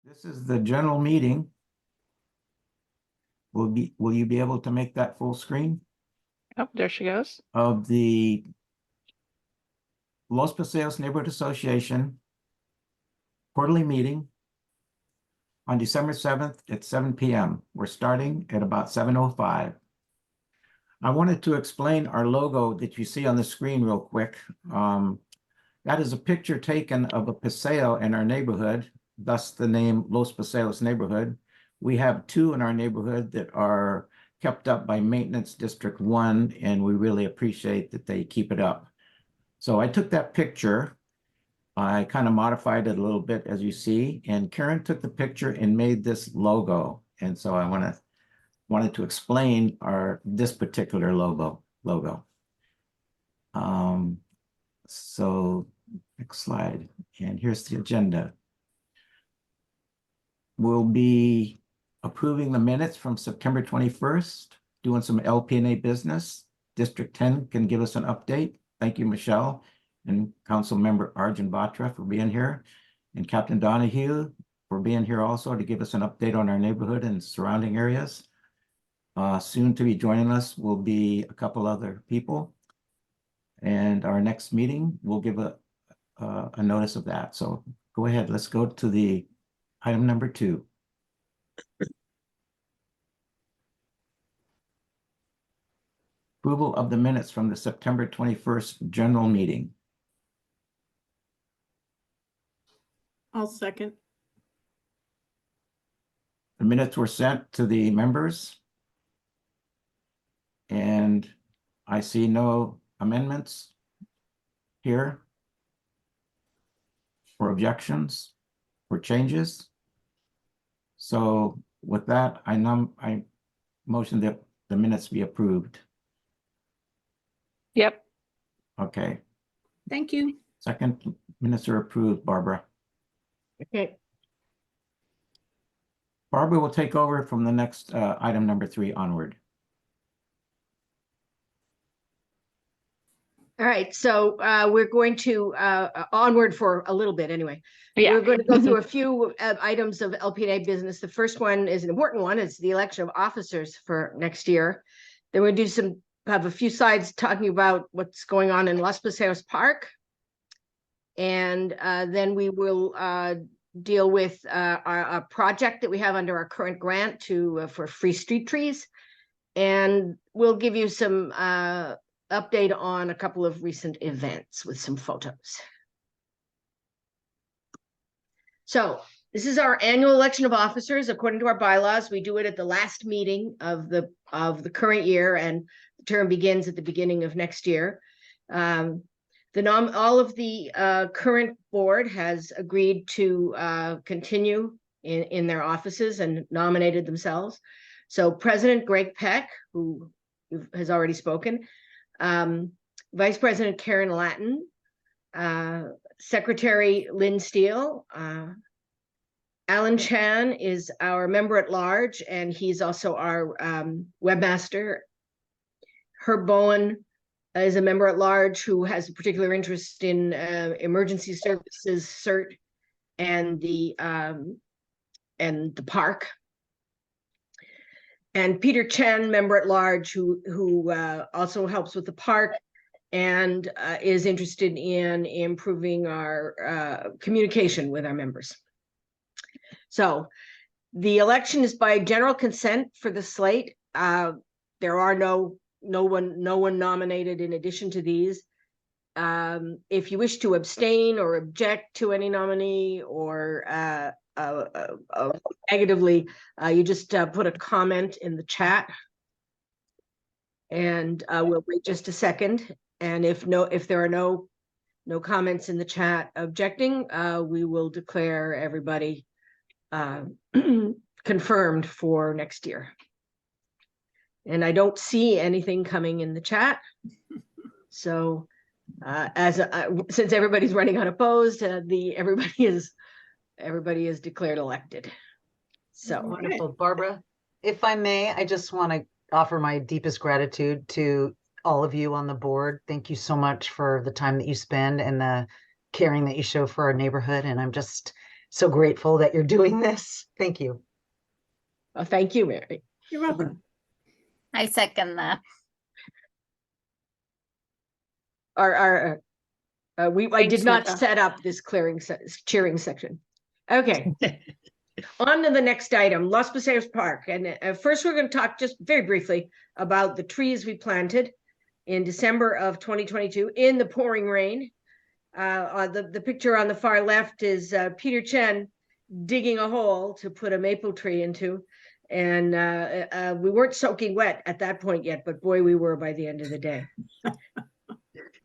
This is the general meeting. Will you be able to make that full screen Oh, there she goes. of the Los Paseos Neighborhood Association quarterly meeting on December 7th at 7 p.m. We're starting at about 7:05. I wanted to explain our logo that you see on the screen real quick. That is a picture taken of a paseo in our neighborhood, thus the name Los Paseos Neighborhood. We have two in our neighborhood that are kept up by Maintenance District 1, and we really appreciate that they keep it up. So I took that picture. I kind of modified it a little bit, as you see, and Karen took the picture and made this logo. And so I wanted to explain this particular logo. So next slide, and here's the agenda. We'll be approving the minutes from September 21st, doing some LPNA business. District 10 can give us an update. Thank you, Michelle, and Council Member Arjun Batra for being here, and Captain Donohue for being here also to give us an update on our neighborhood and surrounding areas. Soon to be joining us will be a couple other people, and our next meeting will give a notice of that. So go ahead, let's go to the item number 2. Approval of the minutes from the September 21st general meeting. I'll second. The minutes were sent to the members, and I see no amendments here or objections or changes. So with that, I motion that the minutes be approved. Yep. Okay. Thank you. Second, minutes are approved, Barbara. Okay. Barbara will take over from the next item number 3 onward. All right, so we're going to onward for a little bit anyway. Yeah. We're going to go through a few items of LPNA business. The first one is an important one. It's the election of officers for next year. Then we'll have a few slides talking about what's going on in Los Paseos Park. And then we will deal with our project that we have under our current grant for free street trees. And we'll give you some update on a couple of recent events with some photos. So this is our annual election of officers. According to our bylaws, we do it at the last meeting of the current year, and the term begins at the beginning of next year. All of the current board has agreed to continue in their offices and nominated themselves. So President Greg Peck, who has already spoken, Vice President Karen Latin, Secretary Lynn Steele, Alan Chan is our member at large, and he's also our webmaster. Herb Bowen is a member at large who has a particular interest in emergency services, CERT, and the park. And Peter Chen, member at large, who also helps with the park and is interested in improving our communication with our members. So the election is by general consent for the slate. There are no one nominated in addition to these. If you wish to abstain or object to any nominee or negatively, you just put a comment in the chat, and we'll wait just a second. And if there are no comments in the chat objecting, we will declare everybody confirmed for next year. And I don't see anything coming in the chat, so since everybody's running unopposed, everybody is declared elected. So wonderful. Barbara, if I may, I just want to offer my deepest gratitude to all of you on the board. Thank you so much for the time that you spend and the caring that you show for our neighborhood. And I'm just so grateful that you're doing this. Thank you. Oh, thank you, Mary. You're welcome. I second that. I Thanks, did not Hita. set up this cheering section. Okay. On to the next item, Los Paseos Park. And first, we're going to talk just very briefly about the trees we planted in December of 2022 in the pouring rain. The picture on the far left is Peter Chen digging a hole to put a maple tree into. And we weren't soaking wet at that point yet, but boy, we were by the end of the day.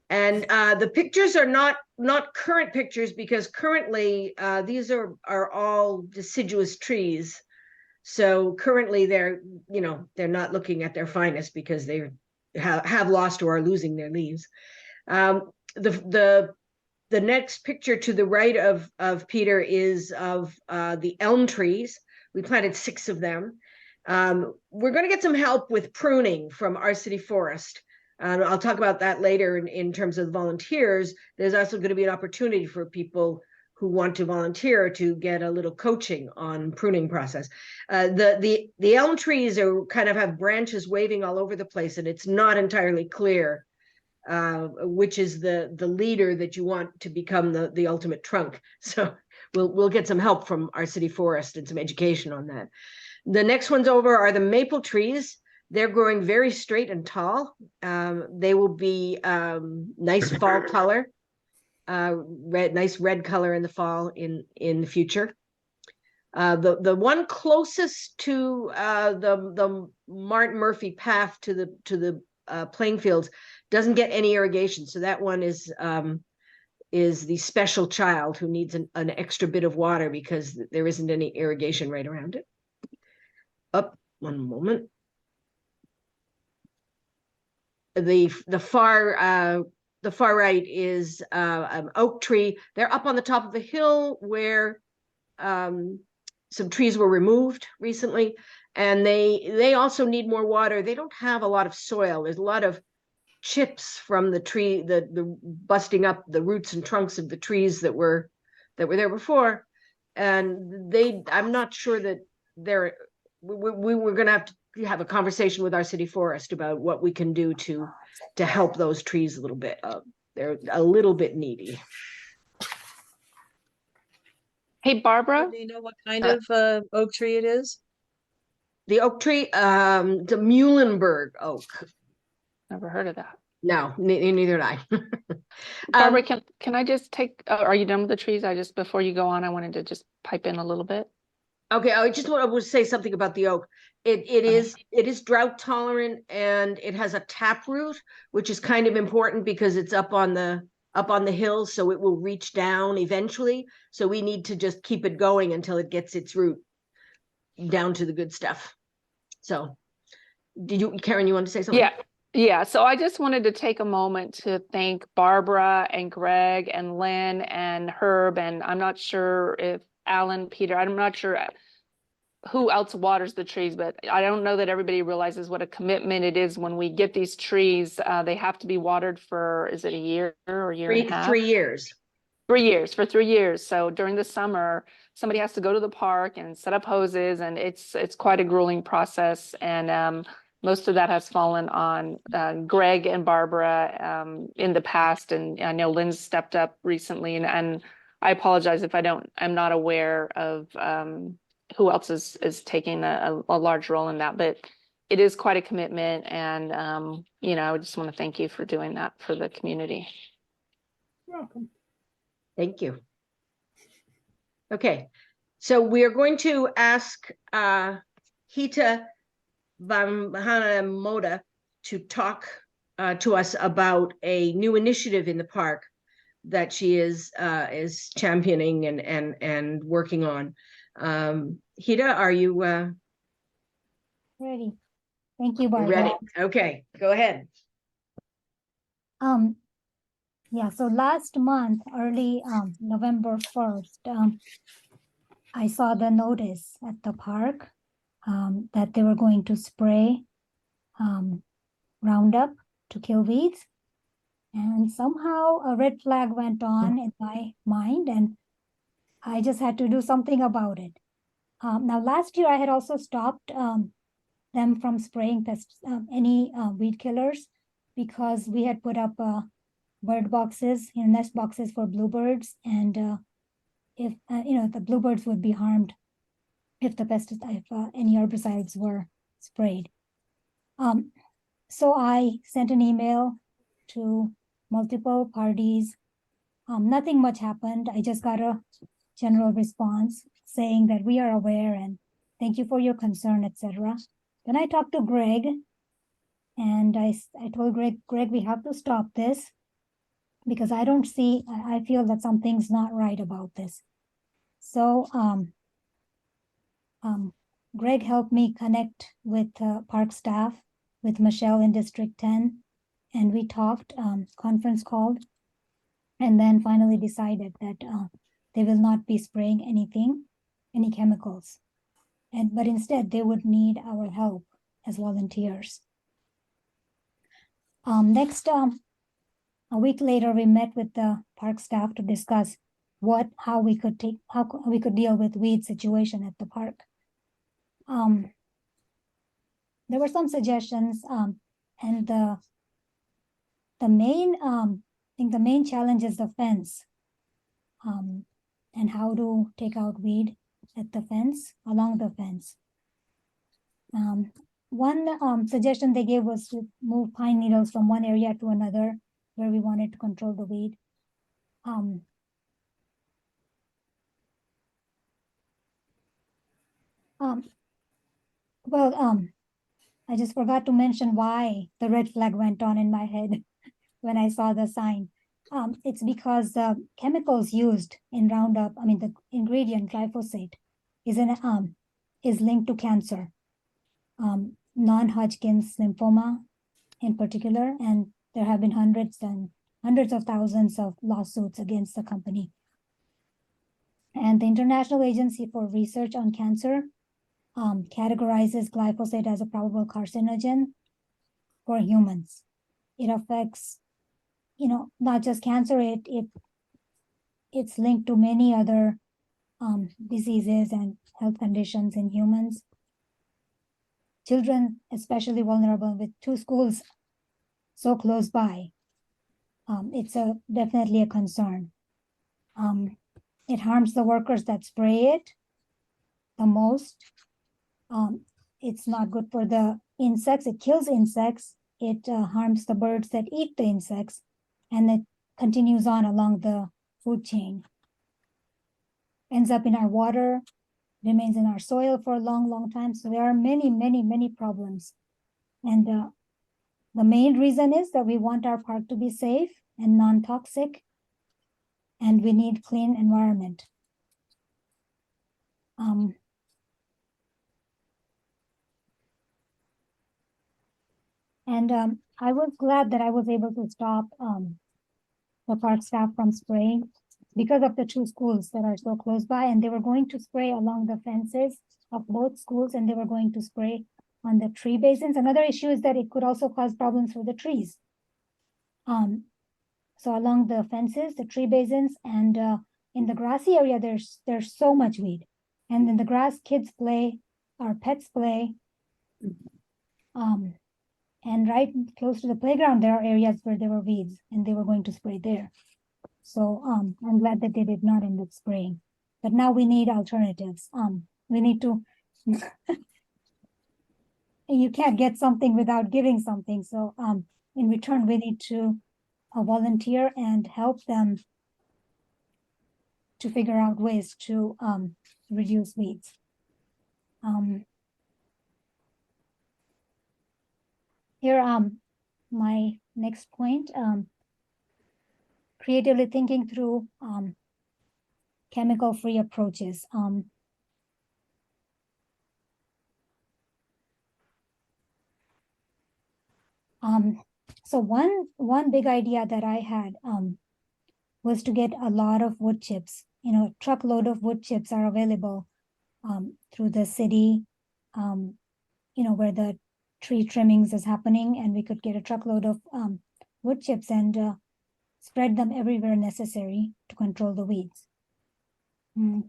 And the pictures are not current pictures because currently these are all deciduous trees. So currently they're not looking at their finest because they have lost or are losing their leaves. The next picture to the right of Peter is of the elm trees. We planted 6 of them. We're going to get some help with pruning from our city forest. I'll talk about that later in terms of volunteers. There's also going to be an opportunity for people who want to volunteer to get a little coaching on pruning process. The elm trees are kind of have branches waving all over the place, and it's not entirely clear which is the leader that you want to become the ultimate trunk. So we'll get some help from our city forest and some education on that. The next ones over are the maple trees. They're growing very straight and tall. They will be nice fall color, nice red color in the fall in the future. The one closest to the Martin Murphy path to the playing fields doesn't get any irrigation, so that one is the special child who needs an extra bit of water because there isn't any irrigation right around it. Up one moment. The far right is an oak tree. They're up on the top of a hill where some trees were removed recently, and they also need more water. They don't have a lot of soil. There's a lot of chips from the tree, the busting up the roots and trunks of the trees that were there before, and I'm not sure that we were going to have a conversation with our city forest about what we can do to help those trees a little bit. They're a little bit needy. Hey, Barbara, Do you know what kind of oak tree it is? The oak tree, the Muhlenberg oak. never heard of that. No, neither did I. Barbara, can I just take, are you done with the trees? Before you go on, I wanted to just pipe in a little bit. Okay, I just want to say something about the oak. It is drought tolerant, and it has a taproot, which is kind of important because it's up on the hill, so it will reach down eventually. So we need to just keep it going until it gets its root down to the good stuff. So, Karen, you want to say something? Yeah. So I just wanted to take a moment to thank Barbara and Greg and Lynn and Herb, and I'm not sure if Alan, Peter, I'm not sure who else waters the trees, but I don't know that everybody realizes what a commitment it is when we get these trees. They have to be watered for, is it a year or a year and a half? 3 years. 3 years, for 3 years. So during the summer, somebody has to go to the park and set up hoses, and it's quite a grueling process. And most of that has fallen on Greg and Barbara in the past, and I know Lynn stepped up recently, and I apologize if I'm not aware of who else is taking a large role in that, but it is quite a commitment, and I just want to thank you for doing that for the community. You're welcome. Thank you. Okay, so we are going to ask Hita Modha to talk to us about a new initiative in the park that she is championing and working on. Hita, are you Ready. Thank you, Barbara. ready? Okay, go ahead. Yeah, so last month, early November 1st, I saw the notice at the park that they were going to spray Roundup to kill weeds. And somehow a red flag went on in my mind, and I just had to do something about it. Now, last year I had also stopped them from spraying any weed killers because we had put up bird boxes, nest boxes for bluebirds, and if the bluebirds would be harmed if any herbicides were sprayed. So I sent an email to multiple parties. Nothing much happened. I just got a general response saying that we are aware and thank you for your concern, etc. Then I talked to Greg, and I told Greg, we have to stop this because I feel that something's not right about this. So Greg helped me connect with park staff, with Michelle in District 10, and we talked, conference called, and then finally decided that they will not be spraying any chemicals, but instead they would need our help as volunteers. Next, a week later, we met with the park staff to discuss how we could deal with weed situation at the park. There were some suggestions, and the main the main challenge is the fence, and how to take out weed at the fence, along the fence. One suggestion they gave was to move pine needles from one area to another where we wanted to control the weed. I just forgot to mention why the red flag went on in my head when I saw the sign. It's because the chemicals used in Roundup, the ingredient glyphosate, is linked to cancer, non-Hodgkin's lymphoma in particular, and there have been hundreds of thousands of lawsuits against the company. And the International Agency for Research on Cancer categorizes glyphosate as a probable carcinogen for humans. It affects, not just cancer, it's linked to many other diseases and health conditions in humans. Children, especially vulnerable, with 2 schools so close by. It's definitely a concern. It harms the workers that spray it the most. It's not good for the insects. It kills insects. It harms the birds that eat the insects, and it continues on along the food chain. Ends up in our water, remains in our soil for a long, long time. So there are many, many, many problems. And the main reason is that we want our park to be safe and non-toxic, and we need clean environment. I was glad that I was able to stop the park staff from spraying because of the 2 schools that are so close by, and they were going to spray along the fences of both schools, and they were going to spray on the tree basins. Another issue is that it could also cause problems for the trees. So along the fences, the tree basins, and in the grassy area, there's so much weed. And in the grass, kids play, our pets play. And right close to the playground, there are areas where there were weeds, and they were going to spray there. So I'm glad that they did not end up spraying. But now we need alternatives. We need to, you can't get something without giving something. So in return, we need to volunteer and help them to figure out ways to reduce weeds. Here, my next point, creatively thinking through chemical-free approaches. So one big idea that I had was to get a lot of wood chips. A truckload of wood chips are available through the city, where the tree trimmings is happening, and we could get a truckload of wood chips and spread them everywhere necessary to control the weeds. Mm.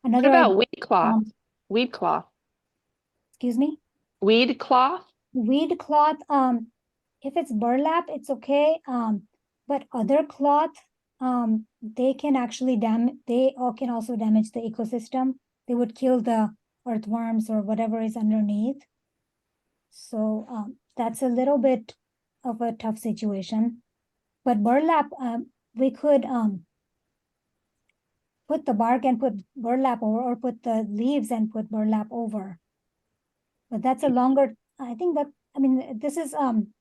What Another about idea, weed cloth? um, Weed cloth, excuse me, weed cloth? weed cloth, if it's burlap, it's okay. But other cloth, they can actually can also damage the ecosystem. They would kill the earthworms or whatever is underneath. So that's a little bit of a tough situation. But burlap, we could put the bark and put burlap over, or put the leaves and put burlap over. But that's a longer, I think that, I mean, this is, I'm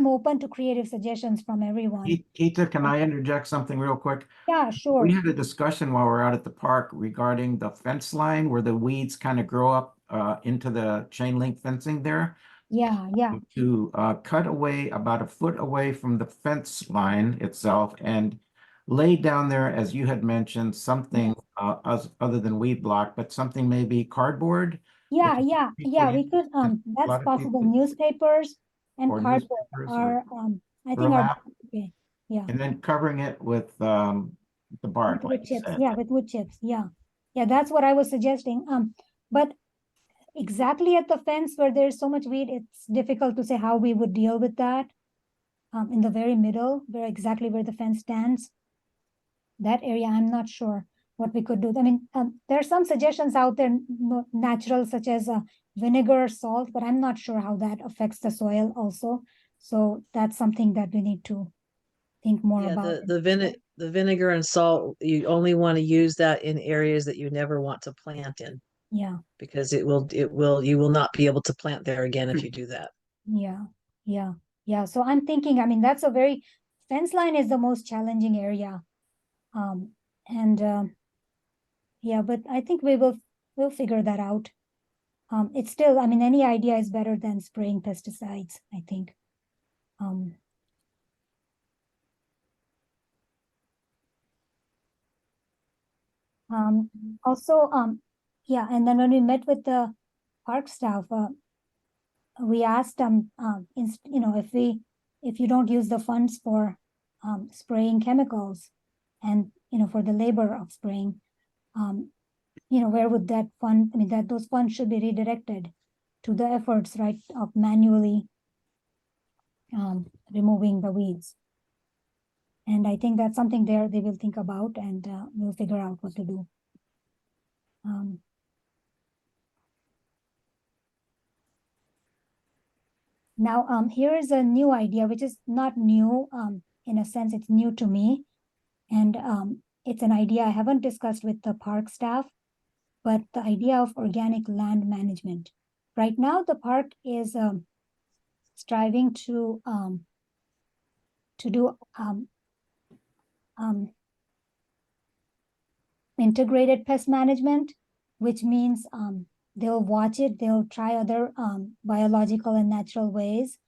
open to creative suggestions from everyone. Hita, can I interject something real quick? Yeah, sure. We had a discussion while we were out at the park regarding the fence line where the weeds kind of grow up into the chain link fencing there. Yeah, yeah. To cut away about a foot away from the fence line itself and lay down there, as you had mentioned, something other than weed block, but something maybe cardboard. Yeah, that yeah, people yeah, we use, could, and a that's lot of possible. people- Newspapers and or cardboard newspapers are, or I think are, burlap, okay, yeah. and then covering it with the bark, With like wood you chips, said. yeah, with wood chips, yeah. Yeah, that's what I was suggesting. But exactly at the fence where there's so much weed, it's difficult to say how we would deal with that. In the very middle, exactly where the fence stands, that area, I'm not sure what we could do. I mean, there are some suggestions out there, natural, such as vinegar, salt, but I'm not sure how that affects the soil also. So that's something that we need to think more Yeah, about. the vinegar and salt, you only want to use that in areas that you never want to plant in, Yeah, because you will not be able to plant there again if you do that. yeah, yeah, yeah. So I'm thinking, I mean, that's a very, fence line is the most challenging area. And yeah, but I think we'll figure that out. It's still, I mean, any idea is better than spraying pesticides, I think. Also, yeah, and then when we met with the park staff, we asked them, if you don't use the funds for spraying chemicals and, for the labor of spraying, where would that fund, I mean, that those funds should be redirected to the efforts, right, of manually removing the weeds. And I think that's something they will think about, and we'll figure out what to do. Now, here is a new idea, which is not new, in a sense, it's new to me. And it's an idea I haven't discussed with the park staff, but the idea of organic land management. Right now, the park is striving to do integrated pest management, which means they'll watch it, they'll try other biological and natural ways,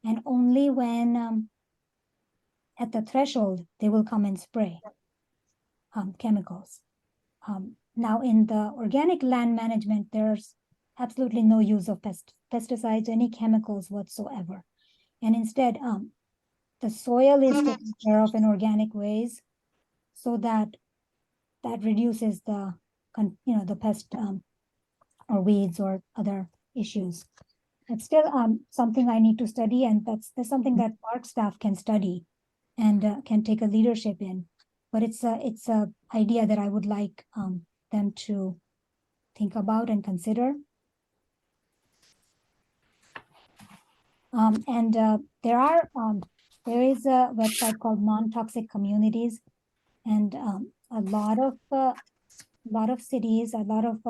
and only when at the threshold, they will come and spray chemicals. Now, in the organic land management, there's absolutely no use of pesticides, any chemicals whatsoever. And instead, the soil is taken care of in organic ways, so that reduces the pest or weeds or other issues. It's still something I need to study, and that's something that park staff can study and can take a leadership in. But it's a idea that I would like them to think about and consider. And there is a website called Non-Toxic Communities, and a lot of cities, a lot of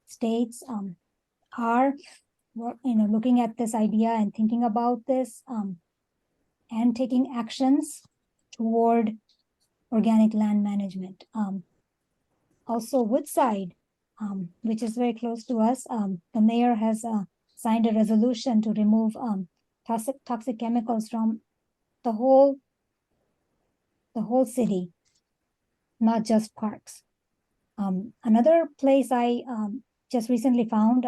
states are looking at this idea and thinking about this and taking actions toward organic land management. Also, Woodside, which is very close to us, the mayor has signed a resolution to remove toxic chemicals from the whole city, not just parks. Another place I just recently found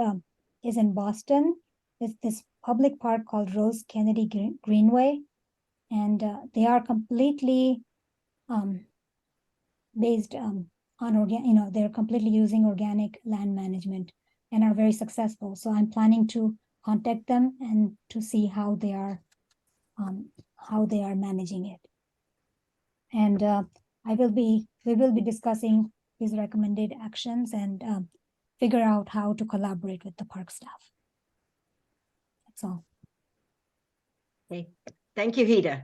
is in Boston. It's this public park called Rose Kennedy Greenway. And they are completely based on they're completely using organic land management and are very successful. So I'm planning to contact them and to see how they are managing it. And we will be discussing these recommended actions and figure out how to collaborate with the park staff. That's all. Okay, thank you, Hita.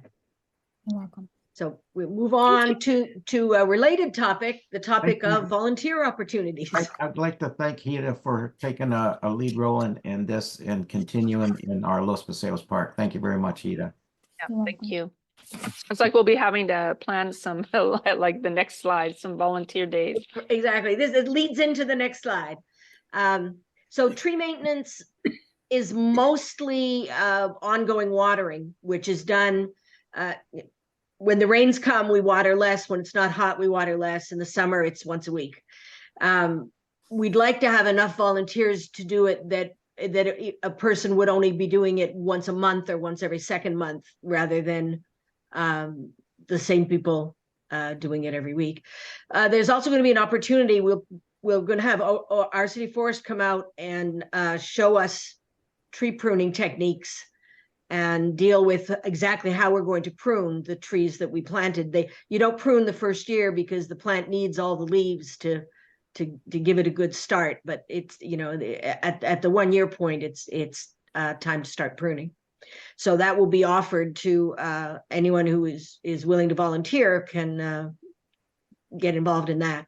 You're welcome. So we move on to a related topic, the topic of volunteer opportunities. I'd like to thank Hita for taking a lead role in this and continuing in our Los Paseos Park. Thank you very much, Hita. Yeah, You're thank welcome. you. It's like we'll be having to plan some, like the next slide, some volunteer days. Exactly. It leads into the next slide. So tree maintenance is mostly ongoing watering, which is done when the rains come, we water less. When it's not hot, we water less. In the summer, it's once a week. We'd like to have enough volunteers to do it that a person would only be doing it once a month or once every second month, rather than the same people doing it every week. There's also going to be an opportunity. We're going to have our city forest come out and show us tree pruning techniques and deal with exactly how we're going to prune the trees that we planted. You don't prune the first year because the plant needs all the leaves to give it a good start. But it's, at the 1 year point, it's time to start pruning. So that will be offered to anyone who is willing to volunteer can get involved in that.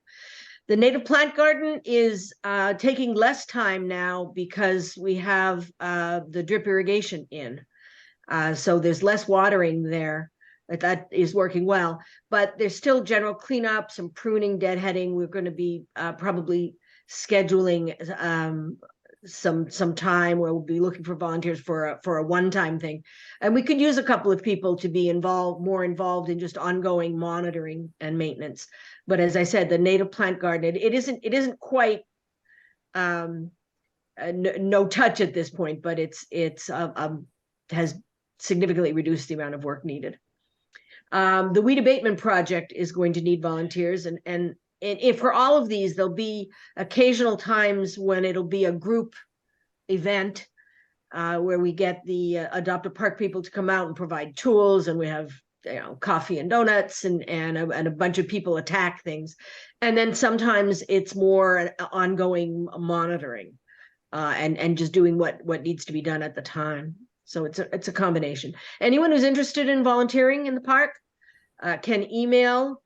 The native plant garden is taking less time now because we have the drip irrigation in. So there's less watering there. That is working well, but there's still general cleanup, some pruning, deadheading. We're going to be probably scheduling some time where we'll be looking for volunteers for a one-time thing, and we could use a couple of people to be more involved in just ongoing monitoring and maintenance. But as I said, the native plant garden, it isn't quite no touch at this point, but it's has significantly reduced the amount of work needed. The weed abatement project is going to need volunteers, and if for all of these, there'll be occasional times when it'll be a group event where we get the Adopt a Park people to come out and provide tools, and we have coffee and donuts and a bunch of people attack things. And then sometimes it's more ongoing monitoring and just doing what needs to be done at the time. So it's a combination. Anyone who's interested in volunteering in the park can email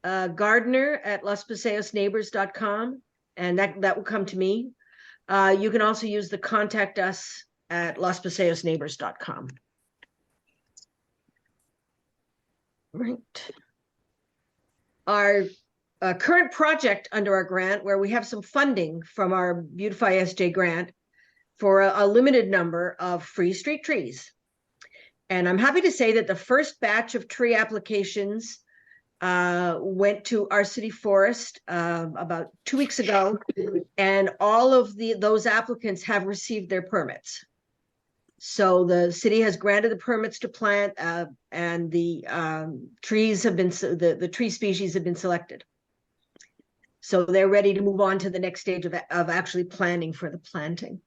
Gardner@lospaseosneighbors.com, and that will come to me. You can also use the contact us at lospaseosneighbors.com. Right. Our current project under our grant, where we have some funding from our Beautify SJ grant for a limited number of free street trees. And I'm happy to say that the first batch of tree applications went to our city forest about 2 weeks ago, and all of those applicants have received their permits. So the city has granted the permits to plant, and the trees have been the tree species have been selected. So they're ready to move on to the next stage of actually planning for the planting.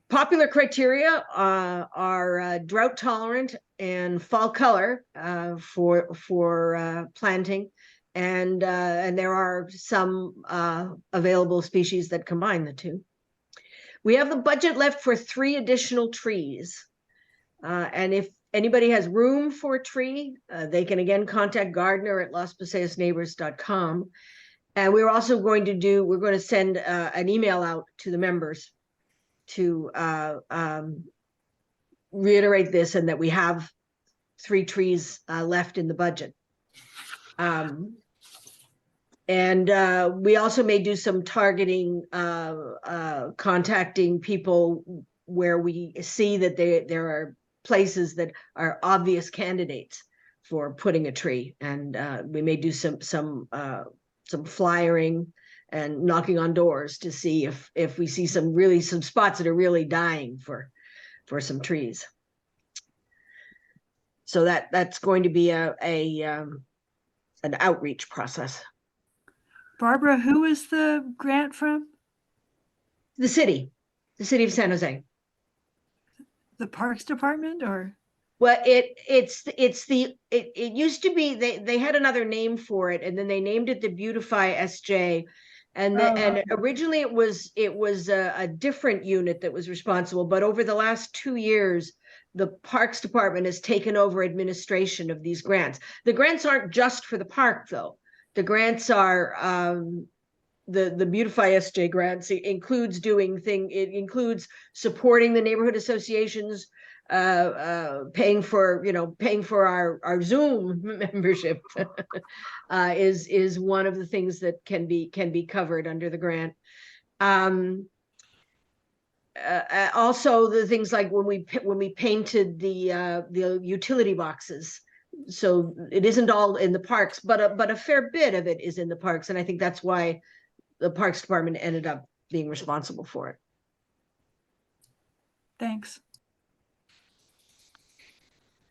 Popular criteria are drought tolerant and fall color for planting, and there are some available species that combine the two. We have the budget left for 3 additional trees, and if anybody has room for a tree, they can again contact Gardner at lospaseosneighbors.com. And we're also going to send an email out to the members to reiterate this, and that we have 3 trees left in the budget. And we also may do some targeting, contacting people where we see that there are places that are obvious candidates for putting a tree, and we may do some flyering and knocking on doors to see if we see some spots that are really dying for some trees. So that's going to be an outreach process. Barbara, who is the grant from? The city of San Jose. The Parks Department or? Well, it used to be, they had another name for it, and then they named it the Beautify SJ. And Okay. originally it was a different unit that was responsible, but over the last 2 years, the Parks Department has taken over administration of these grants. The grants aren't just for the park, though. The grants are the Beautify SJ grants. It includes it includes supporting the neighborhood associations, paying for our Zoom membership is one of the things that can be covered under the grant. Also the things like when we painted the utility boxes. So it isn't all in the parks, but a fair bit of it is in the parks, and I think that's why the Parks Department ended up being responsible for it. Thanks.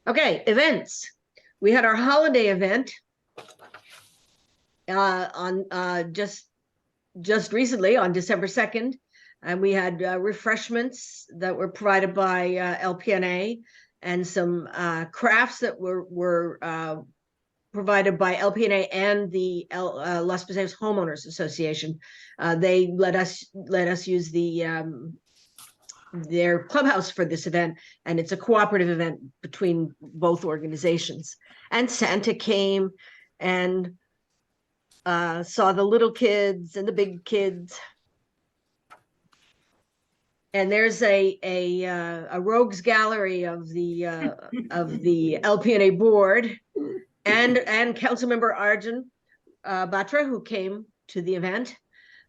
Okay, events. We had our holiday event on just recently on December 2nd, and we had refreshments that were provided by LPNA and some crafts that were provided by LPNA and the Los Paseos Homeowners Association. They let us use their clubhouse for this event, and it's a cooperative event between both organizations. And Santa came and saw the little kids and the big kids. And there's a rogues gallery of the LPNA board and Councilmember Arjun Batra, who came to the event,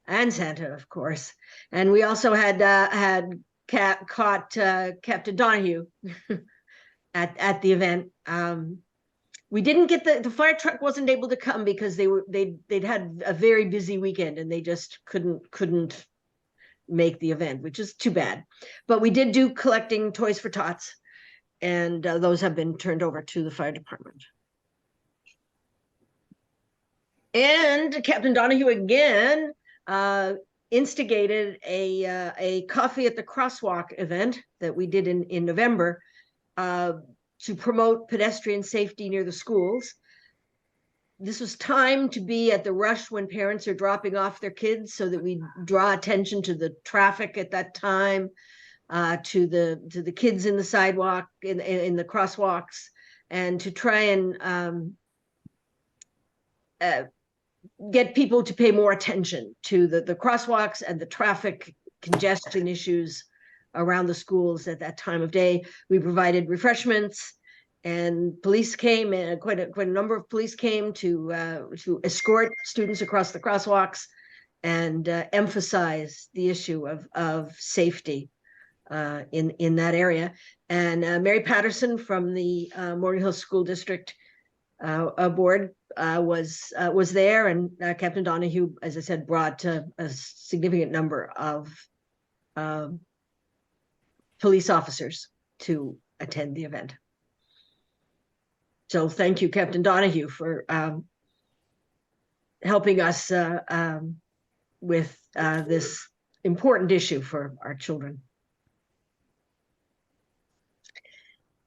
and Santa, of course. And we also had caught Captain Donohue at the event. We didn't get the fire truck wasn't able to come because they'd had a very busy weekend and they just couldn't make the event, which is too bad. But we did do collecting toys for tots, and those have been turned over to the fire department. And Captain Donohue again instigated a coffee at the crosswalk event that we did in November to promote pedestrian safety near the schools. This was timed to be at the rush when parents are dropping off their kids, so that we draw attention to the traffic at that time, to the kids in the sidewalk, in the crosswalks, and to try and get people to pay more attention to the crosswalks and the traffic congestion issues around the schools at that time of day. We provided refreshments, and police came, and quite a number of police came to escort students across the crosswalks and emphasize the issue of safety in that area. And Mary Patterson from the Morgan Hill School District board was there, and Captain Donohue, as I said, brought a significant number of police officers to attend the event. So thank you, Captain Donohue, for helping us with this important issue for our children.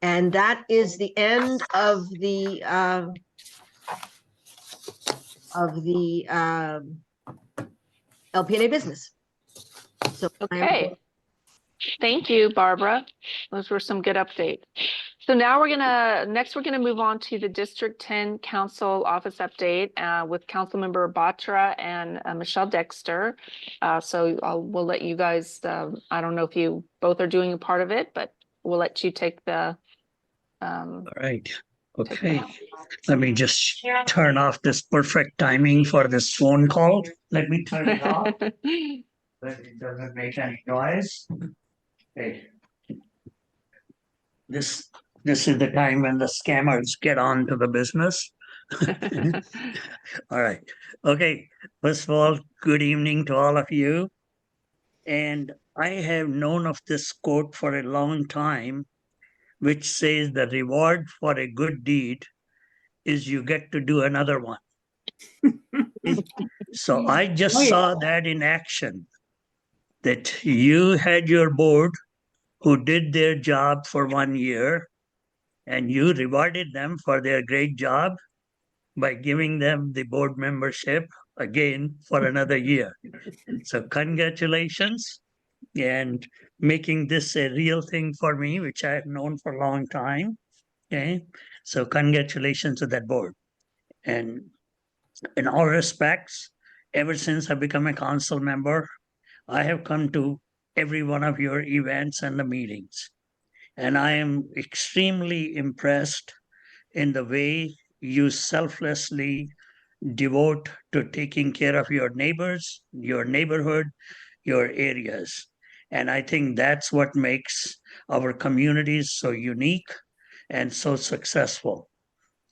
And that is the end of the LPNA business. So Okay. Thank you, Barbara. Those were some good updates. So now we're gonna move on to the District 10 Council Office update with Councilmember Batra and Michelle Dexter. We'll let you guys, I don't know if you both are doing a part of it, but we'll let you take the. All right. Okay. Let me just turn off this perfect timing for this phone call. Let me turn it off. But it doesn't make any noise. Okay. This is the time when the scammers get on to the business. All right. Okay. First of all, good evening to all of you. And I have known of this quote for a long time, which says the reward for a good deed is you get to do another one. So I just saw that in action, that you had your board who did their job for 1 year, and you rewarded them for their great job by giving them the board membership again for another year. So congratulations, and making this a real thing for me, which I have known for a long time. Okay, so congratulations to that board. And in all respects, ever since I've become a council member, I have come to every one of your events and the meetings. And I am extremely impressed in the way you selflessly devote to taking care of your neighbors, your neighborhood, your areas. And I think that's what makes our communities so unique and so successful.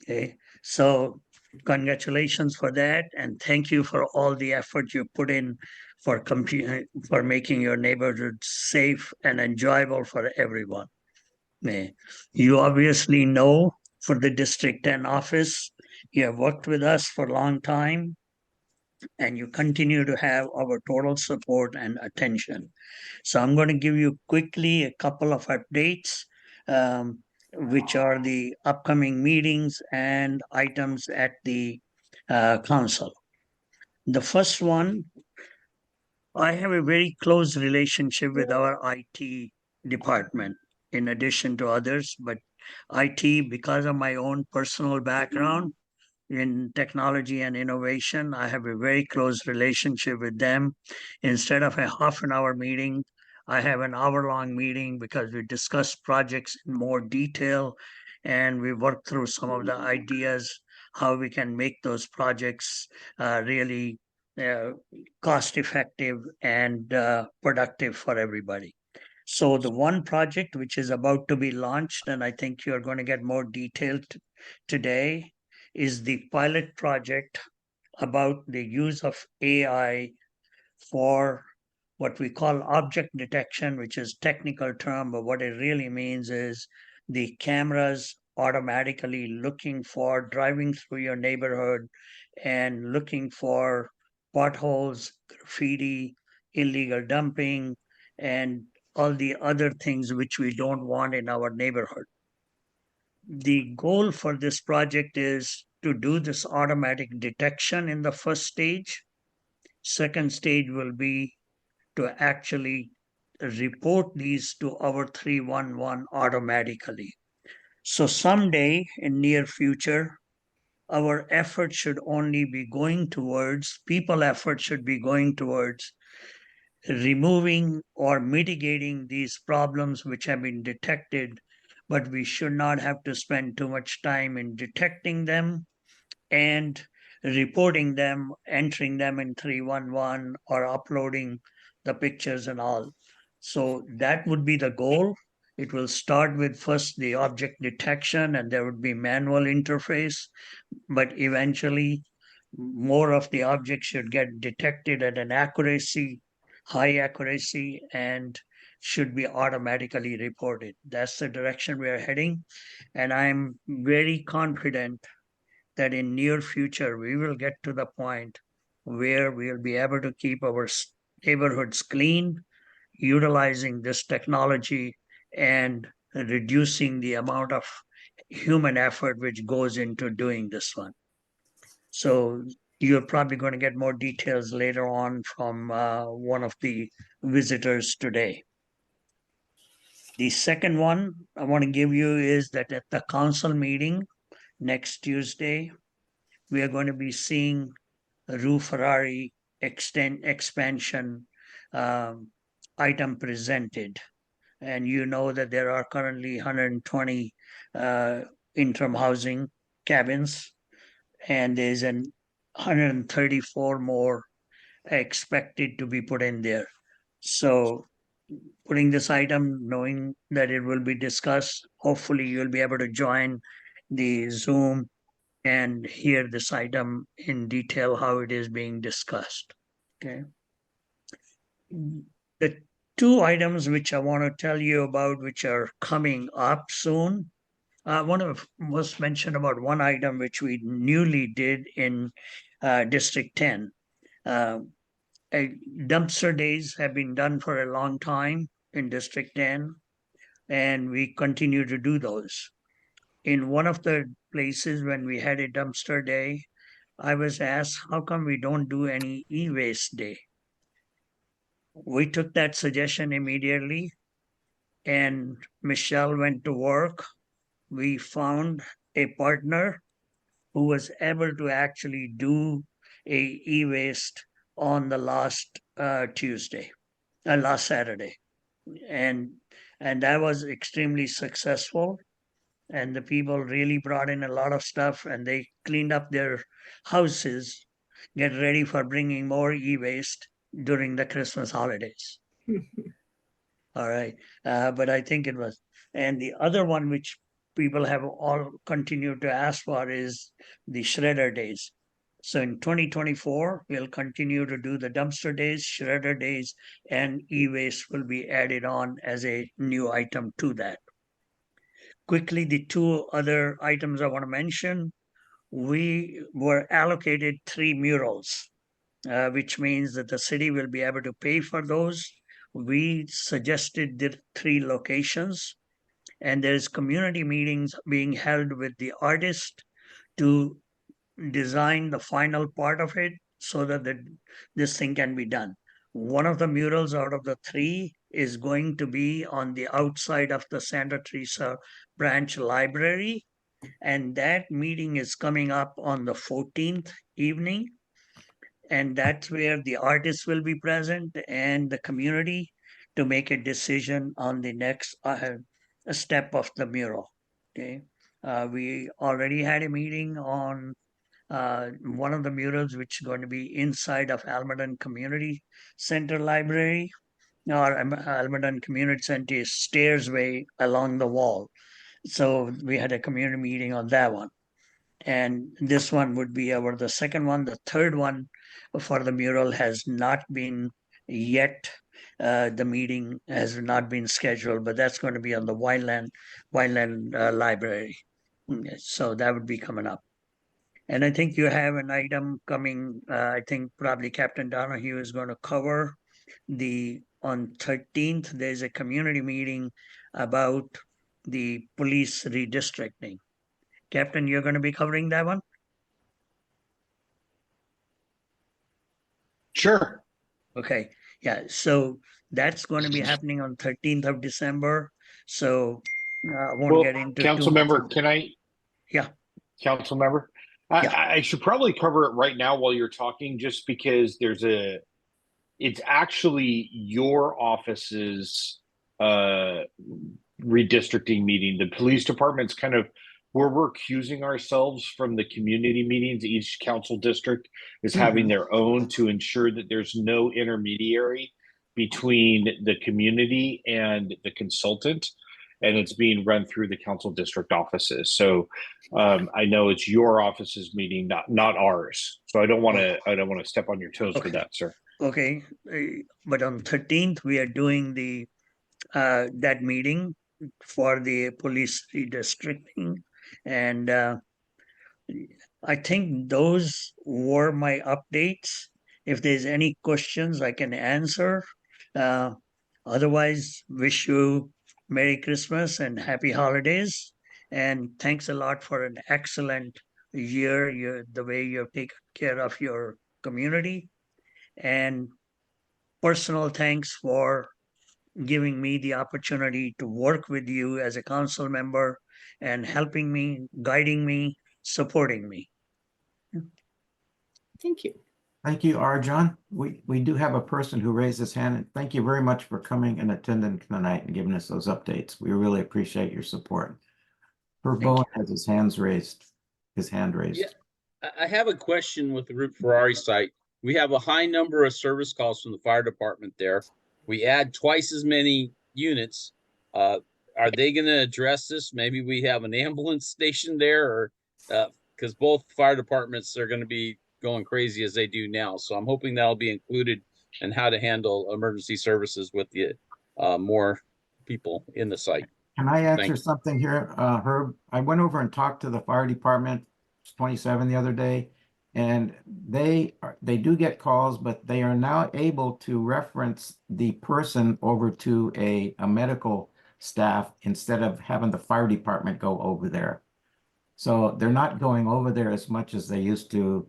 Okay, so congratulations for that, and thank you for all the effort you put in for for making your neighborhood safe and enjoyable for everyone. You obviously know for the District 10 office, you have worked with us for a long time, and you continue to have our total support and attention. So I'm going to give you quickly a couple of updates, which are the upcoming meetings and items at the council. The first one, I have a very close relationship with our IT department, in addition to others, but IT, because of my own personal background in technology and innovation, I have a very close relationship with them. Instead of a half an hour meeting, I have an hour-long meeting because we discuss projects in more detail, and we work through some of the ideas, how we can make those projects really cost effective and productive for everybody. So the one project which is about to be launched, and I think you're going to get more detailed today, is the pilot project about the use of AI for what we call object detection, which is technical term, but what it really means is the cameras automatically looking for driving through your neighborhood and looking for potholes, graffiti, illegal dumping, and all the other things which we don't want in our neighborhood. The goal for this project is to do this automatic detection in the first stage. Second stage will be to actually report these to our 311 automatically. So someday in near future, our effort should only be going towards, people effort should be going towards removing or mitigating these problems which have been detected, but we should not have to spend too much time in detecting them and reporting them, entering them in 311 or uploading the pictures and all. So that would be the goal. It will start with first the object detection, and there would be manual interface, but eventually more of the objects should get detected at an accuracy, high accuracy, and should be automatically reported. That's the direction we are heading. And I'm very confident that in near future, we will get to the point where we'll be able to keep our neighborhoods clean, utilizing this technology and reducing the amount of human effort which goes into doing this one. So you're probably going to get more details later on from one of the visitors today. The second one I want to give you is that at the council meeting next Tuesday, we are going to be seeing Rue Ferrari expansion item presented. And you know that there are currently 120 interim housing cabins, and there's 134 more expected to be put in there. So putting this item, knowing that it will be discussed, hopefully you'll be able to join the Zoom and hear this item in detail, how it is being discussed. Okay. The two items which I want to tell you about, which are coming up soon. I want to must mention about one item which we newly did in District 10. Dumpster days have been done for a long time in District 10, and we continue to do those. In one of the places when we had a dumpster day, I was asked, how come we don't do any e-waste day? We took that suggestion immediately, and Michelle went to work. We found a partner who was able to actually do a e-waste on the last last Saturday, and that was extremely successful. And the people really brought in a lot of stuff, and they cleaned up their houses, get ready for bringing more e-waste during the Christmas holidays. All right, but I think it was, and the other one which people have all continued to ask for is the shredder days. So in 2024, we'll continue to do the dumpster days, shredder days, and e-waste will be added on as a new item to that. Quickly, the two other items I want to mention, we were allocated 3 murals, which means that the city will be able to pay for those. We suggested the 3 locations, and there's community meetings being held with the artist to design the final part of it so that this thing can be done. One of the murals out of the 3 is going to be on the outside of the Santa Teresa branch library, and that meeting is coming up on the 14th evening, and that's where the artists will be present and the community to make a decision on the next step of the mural. Okay, we already had a meeting on one of the murals, which is going to be inside of Almaden Community Center Library, or Almaden Community Center stairsway along the wall. So we had a community meeting on that one. And this one would be the second one. The third one for the mural has not been yet. The meeting has not been scheduled, but that's going to be on the Wildland Library. So that would be coming up. And I think you have an item coming, I think probably Captain Donohue is going to cover on 13th, there's a community meeting about the police redistricting. Captain, you're going to be covering that one? Sure. Okay, yeah, so that's going to be happening on 13th of December. So I won't get into Council member, can I? Yeah. Council member, Yeah. I should probably cover it right now while you're talking, just because it's actually your office's redistricting meeting. The police department's kind of where we're accusing ourselves from the community meetings. Each council district is having their own to ensure that there's no intermediary between the community and the consultant, and it's being run through the council district offices. So I know it's your office's meeting, not ours. So I don't want to step on your toes for that, sir. Okay, but on 13th we are doing that meeting for the police redistricting, and I think those were my updates. If there's any questions, I can answer. Otherwise, wish you Merry Christmas and Happy Holidays, and thanks a lot for an excellent year. The way you've taken care of your community, and personal thanks for giving me the opportunity to work with you as a council member and helping me, guiding me, supporting me. Thank you. Thank you, Arjun. We do have a person who raised his hand. And thank you very much for coming and attending tonight and giving us those updates. We really appreciate your support. Bowen has his hand raised. Yeah, I have a question with the Route Ferrari site. We have a high number of service calls from the fire department there. We add twice as many units. Are they going to address this? Maybe we have an ambulance station there, or because both fire departments are going to be going crazy as they do now. So I'm hoping that'll be included in how to handle emergency services with the more people in the site. Can I Thank answer you. something here, Herb? I went over and talked to the fire department, 27 the other day, and they do get calls, but they are now able to reference the person over to a medical staff instead of having the fire department go over there. So they're not going over there as much as they used to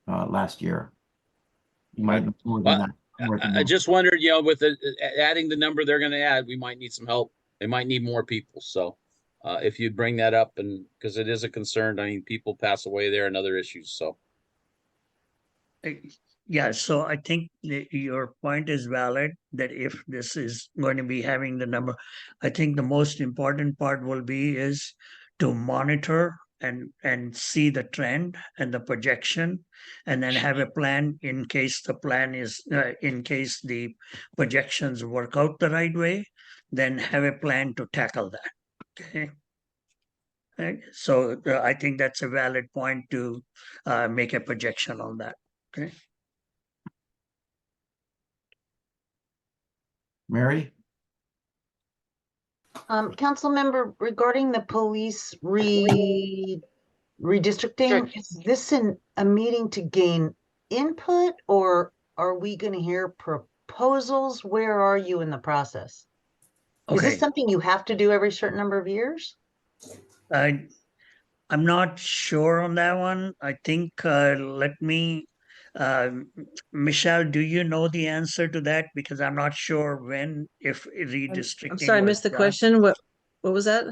last year. You might know more than Well, that. More than I that. just wondered, with adding the number they're going to add, we might need some help. They might need more people. So if you'd bring that up, and because it is a concern, I mean, people pass away there and other issues. So. Yeah, so I think your point is valid that if this is going to be having the number, I think the most important part will be is to monitor and see the trend and the projection, and then have a plan in case the plan is in case the projections work out the right way, then have a plan to tackle that. Okay. Right. So I think that's a valid point to make a projection on that. Okay. Mary? Council member, regarding the police redistricting, is this a meeting to gain input, or are we going to hear proposals? Where are you in the process? Is Okay. this something you have to do every certain number of years? I'm not sure on that one. I think let me Michelle, do you know the answer to that? Because I'm not sure when, if redistricting. I'm sorry, I was missed the done. question. What was that?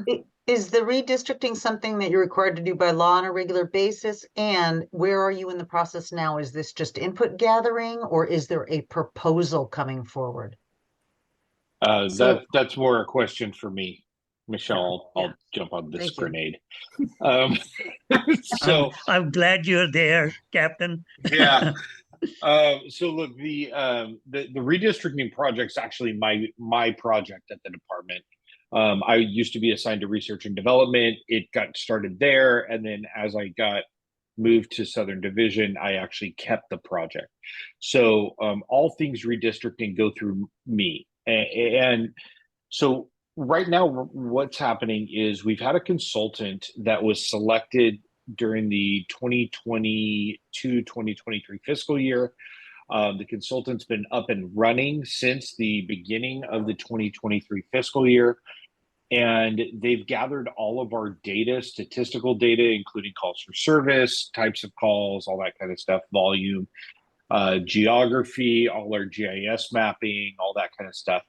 Is the redistricting something that you're required to do by law on a regular basis? And where are you in the process now? Is this just input gathering, or is there a proposal coming forward? That's more a question for me, Michelle. I'll jump on this Thank you. grenade. So I'm glad you're there, Captain. yeah. So look, the redistricting project's actually my project at the department. I used to be assigned to research and development. It got started there, and then as I got moved to Southern Division, I actually kept the project. So all things redistricting go through me, and so right now what's happening is we've had a consultant that was selected during the 2022-2023 fiscal year. The consultant's been up and running since the beginning of the 2023 fiscal year, and they've gathered all of our data, statistical data, including calls for service, types of calls, all that kind of stuff, volume, geography, all our GIS mapping, all that kind of stuff.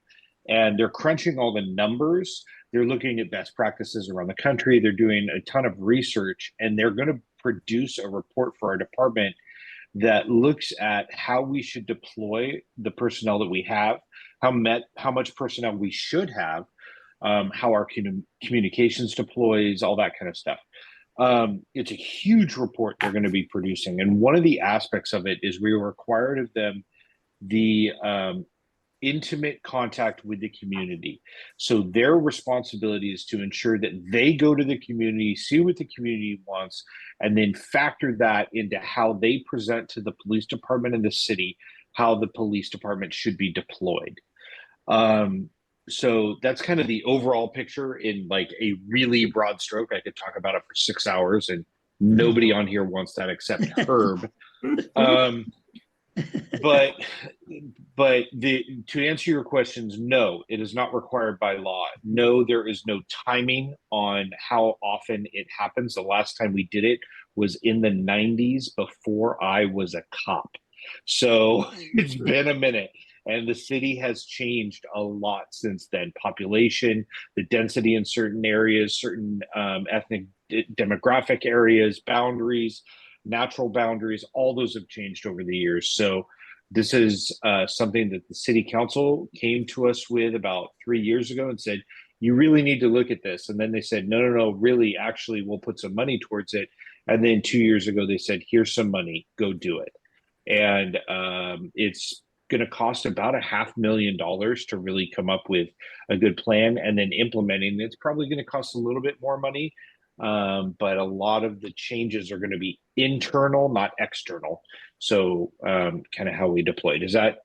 And they're crunching all the numbers. They're looking at best practices around the country. They're doing a ton of research, and they're going to produce a report for our department that looks at how we should deploy the personnel that we have, how much personnel we should have, how our communications deploys, all that kind of stuff. It's a huge report they're going to be producing. And one of the aspects of it is we required of them the intimate contact with the community. So their responsibility is to ensure that they go to the community, see what the community wants, and then factor that into how they present to the police department and the city, how the police department should be deployed. So that's kind of the overall picture in like a really broad stroke. I could talk about it for 6 hours, and nobody on here wants that except Herb. But to answer your questions, no, it is not required by law. No, there is no timing on how often it happens. The last time we did it was in the 90s before I was a cop. So it's been a minute. And the city has changed a lot since then. Population, the density in certain areas, certain ethnic demographic areas, boundaries, natural boundaries, all those have changed over the years. So this is something that the city council came to us with about 3 years ago and said, you really need to look at this. And then they said, no, really, actually, we'll put some money towards it. And then 2 years ago, they said, here's some money, go do it. And it's going to cost about $500,000 to really come up with a good plan, and then implementing it's probably going to cost a little bit more money. But a lot of the changes are going to be internal, not external. So kind of how we deploy. Does that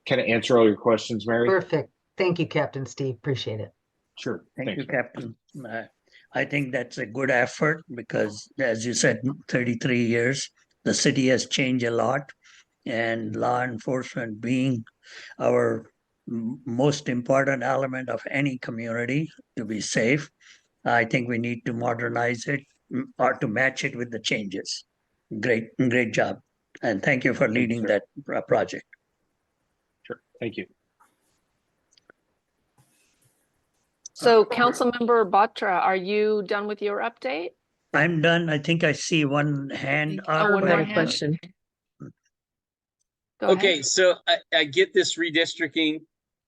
kind of answer all your questions, Mary? Perfect. Thank you, Captain Steve. Appreciate it. Sure. Thank Thanks, you, man. Captain. I think that's a good effort because, as you said, 33 years, the city has changed a lot, and law enforcement being our most important element of any community to be safe. I think we need to modernize it or to match it with the changes. Great job. And thank you for leading sir. that project. Sure. Thank you. So Councilmember Batra, are you done with your update? I'm done. I think I see one hand up. one I had more a hand. question. Go ahead. Okay, so I get this redistricting.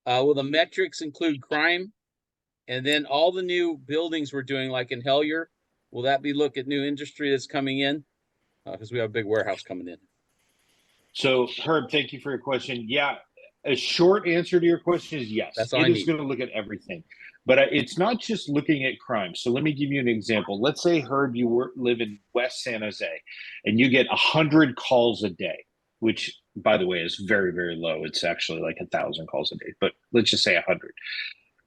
Will the metrics include crime? And then all the new buildings we're doing, like in Hellier, will that be look at new industry that's coming in? Because we have a big warehouse coming in. So, Herb, thank you for your question. Yeah, a short answer to your question is yes. That's all It I is need. going to look at everything, but it's not just looking at crime. So let me give you an example. Let's say, Herb, you live in West San Jose, and you get 100 calls a day, which, by the way, is very, very low. It's actually like 1,000 calls a day, but let's just say 100.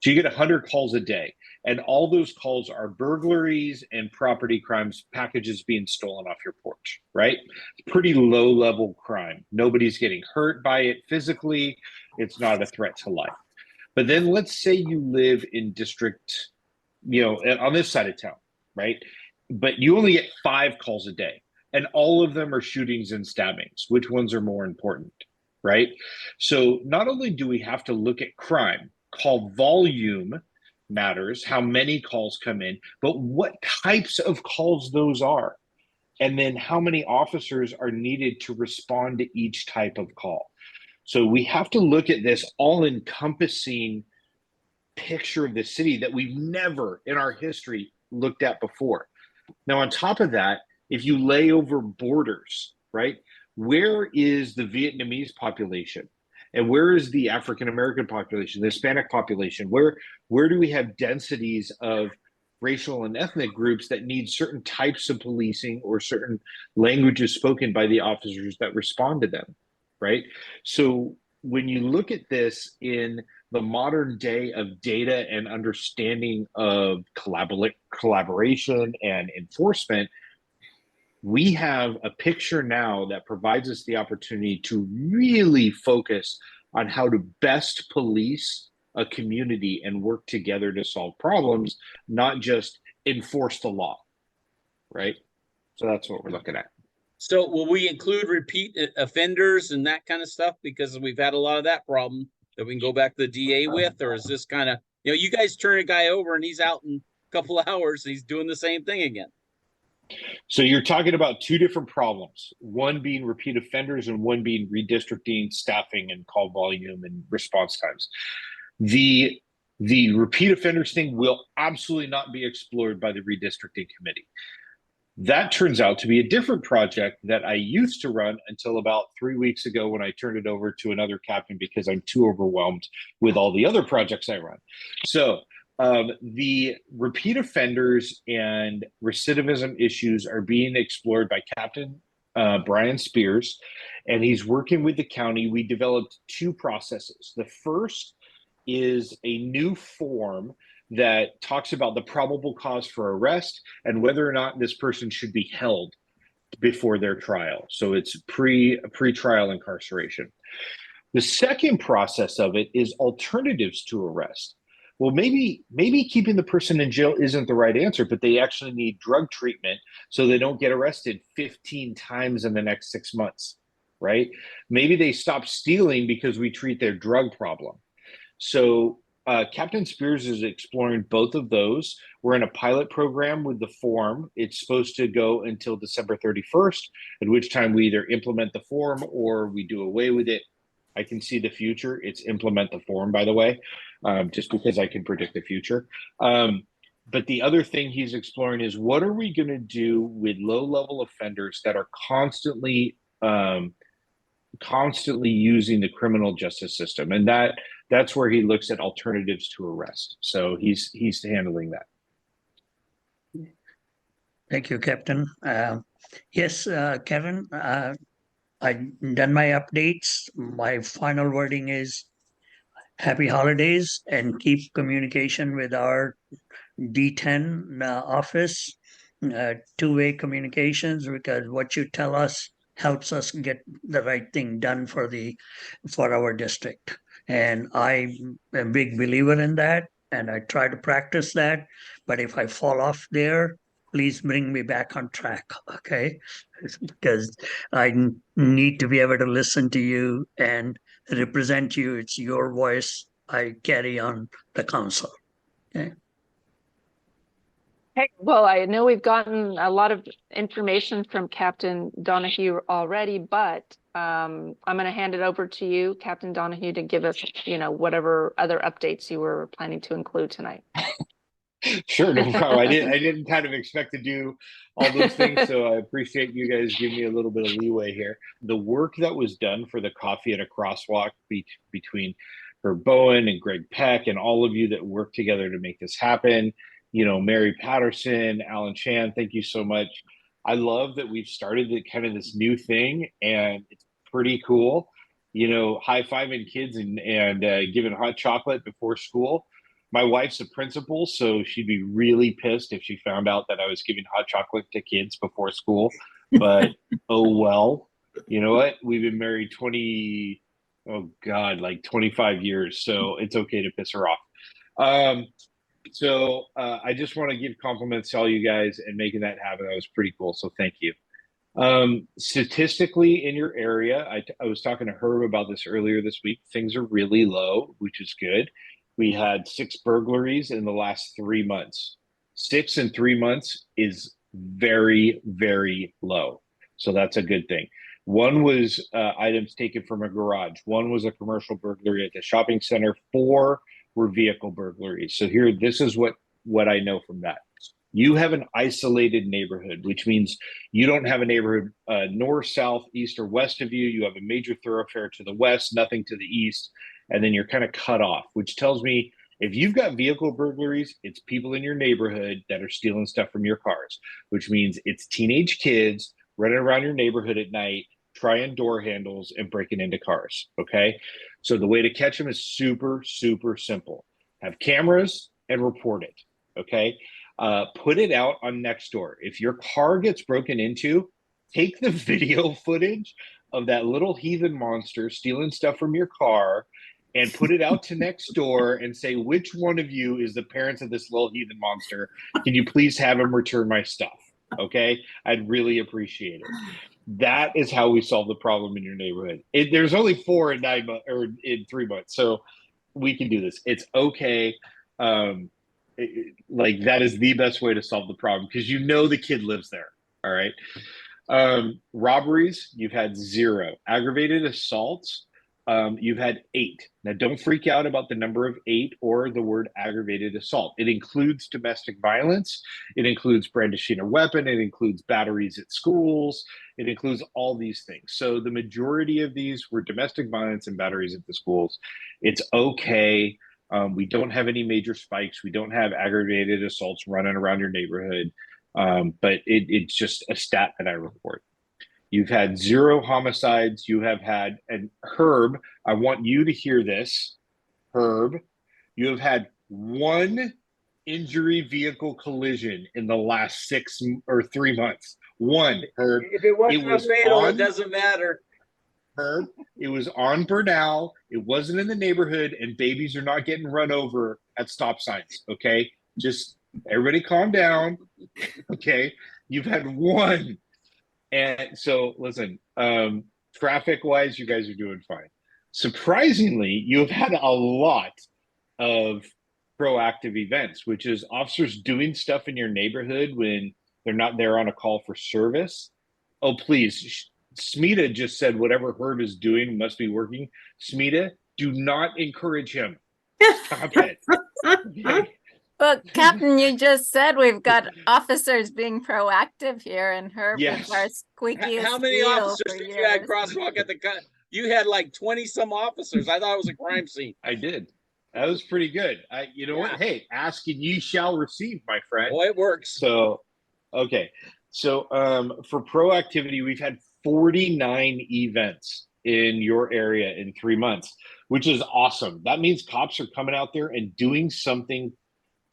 So you get 100 calls a day, and all those calls are burglaries and property crimes, packages being stolen off your porch, right? Pretty low level crime. Nobody's getting hurt by it physically. It's not a threat to life. But then let's say you live in district, on this side of town, right? But you only get 5 calls a day, and all of them are shootings and stabbings. Which ones are more important, right? So not only do we have to look at crime, call volume matters, how many calls come in, but what types of calls those are, and then how many officers are needed to respond to each type of call. So we have to look at this all-encompassing picture of the city that we've never in our history looked at before. Now, on top of that, if you lay over borders, right, where is the Vietnamese population? And where is the African American population, the Hispanic population? Where do we have densities of racial and ethnic groups that need certain types of policing or certain languages spoken by the officers that respond to them, right? So when you look at this in the modern day of data and understanding of collaboration and enforcement, we have a picture now that provides us the opportunity to really focus on how to best police a community and work together to solve problems, not just enforce the law, right? So that's what we're looking at. So will we include repeat offenders and that kind of stuff? Because we've had a lot of that problem that we can go back to the DA with, or is this kind of, you guys turn a guy over and he's out in a couple of hours, and he's doing the same thing again. So you're talking about 2 different problems, one being repeat offenders and one being redistricting, staffing, and call volume and response times. The repeat offenders thing will absolutely not be explored by the redistricting committee. That turns out to be a different project that I used to run until about 3 weeks ago when I turned it over to another captain because I'm too overwhelmed with all the other projects I run. So the repeat offenders and recidivism issues are being explored by Captain Brian Spears, and he's working with the county. We developed 2 processes. The first is a new form that talks about the probable cause for arrest and whether or not this person should be held before their trial. So it's pre-trial incarceration. The second process of it is alternatives to arrest. Well, maybe keeping the person in jail isn't the right answer, but they actually need drug treatment so they don't get arrested 15 times in the next 6 months, right? Maybe they stop stealing because we treat their drug problem. So Captain Spears is exploring both of those. We're in a pilot program with the form. It's supposed to go until December 31st, at which time we either implement the form or we do away with it. I can see the future. It's implement the form, by the way, just because I can predict the future. But the other thing he's exploring is what are we going to do with low-level offenders that are constantly using the criminal justice system, and that's where he looks at alternatives to arrest. So he's handling that. Thank you, Captain. Yes, Kevin, I've done my updates. My final wording is happy holidays and keep communication with our D10 office, two-way communications, because what you tell us helps us get the right thing done for our district. And I'm a big believer in that, and I try to practice that. But if I fall off there, please bring me back on track, okay? Because I need to be able to listen to you and represent you. It's your voice I carry on the council. Okay. Okay, well, I know we've gotten a lot of information from Captain Donohue already, but I'm going to hand it over to you, Captain Donohue, to give us, whatever other updates you were planning to include tonight. Sure, no problem. I didn't kind of expect to do all those things, so I appreciate you guys giving me a little bit of leeway here. The work that was done for the coffee at a crosswalk between Herb Bowen and Greg Peck and all of you that worked together to make this happen. Mary Patterson, Alan Chan, thank you so much. I love that we've started kind of this new thing, and it's pretty cool. High-fiving kids and giving hot chocolate before school. My wife's a principal, so she'd be really pissed if she found out that I was giving hot chocolate to kids before school. But oh well. You know what? We've been married 25 years, so it's okay to piss her off. So I just want to give compliments to all you guys and making that happen. That was pretty cool. So thank you. Statistically in your area, I was talking to Herb about this earlier this week. Things are really low, which is good. We had 6 burglaries in the last 3 months. 6 in 3 months is very, very low. So that's a good thing. One was items taken from a garage. One was a commercial burglary at the shopping center. 4 were vehicle burglaries. So here, this is what I know from that. You have an isolated neighborhood, which means you don't have a neighborhood north, south, east, or west of you. You have a major thoroughfare to the west, nothing to the east, and then you're kind of cut off, which tells me if you've got vehicle burglaries, it's people in your neighborhood that are stealing stuff from your cars, which means it's teenage kids running around your neighborhood at night, trying door handles and breaking into cars, okay? So the way to catch them is super, super simple. Have cameras and report it, okay? Put it out on Nextdoor. If your car gets broken into, take the video footage of that little heathen monster stealing stuff from your car and put it out to Nextdoor and say, which one of you is the parents of this little heathen monster? Can you please have him return my stuff? Okay, I'd really appreciate it. That is how we solve the problem in your neighborhood. There's only 4 in 9 months or in 3 months, so we can do this. It's okay. That is the best way to solve the problem because the kid lives there. All right. Robberies, you've had 0. Aggravated assaults, you've had 8. Now, don't freak out about the number of 8 or the word aggravated assault. It includes domestic violence. It includes brandishing a weapon. It includes batteries at schools. It includes all these things. So the majority of these were domestic violence and batteries at the schools. It's okay. We don't have any major spikes. We don't have aggravated assaults running around your neighborhood. But it's just a stat that I report. You've had 0 homicides. You have had, and Herb, I want you to hear this. Herb, you have had 1 injury vehicle collision in the last 6 or 3 months. 1, Herb. If it wasn't was fatal, on, it doesn't matter. Herb, it was on Bernal. It wasn't in the neighborhood, and babies are not getting run over at stop signs. Okay, just everybody calm down. Okay, you've had 1. And so, listen, traffic-wise, you guys are doing fine. Surprisingly, you have had a lot of proactive events, which is officers doing stuff in your neighborhood when they're not there on a call for service. Oh, please. Smita just said whatever Herb is doing must be working. Smita, do not encourage him. Stop it. Okay. Well, Captain, you just said we've got officers being proactive here, and Herb is our squeakiest How many wheel officers for did you at years. crosswalk at the cut? You had like 20 some officers. I thought it was a crime scene. I did. That was pretty good. You know what? Hey, ask and ye shall receive, my friend. Well, it works. So, okay. So for proactivity, we've had 49 events in your area in 3 months, which is awesome. That means cops are coming out there and doing something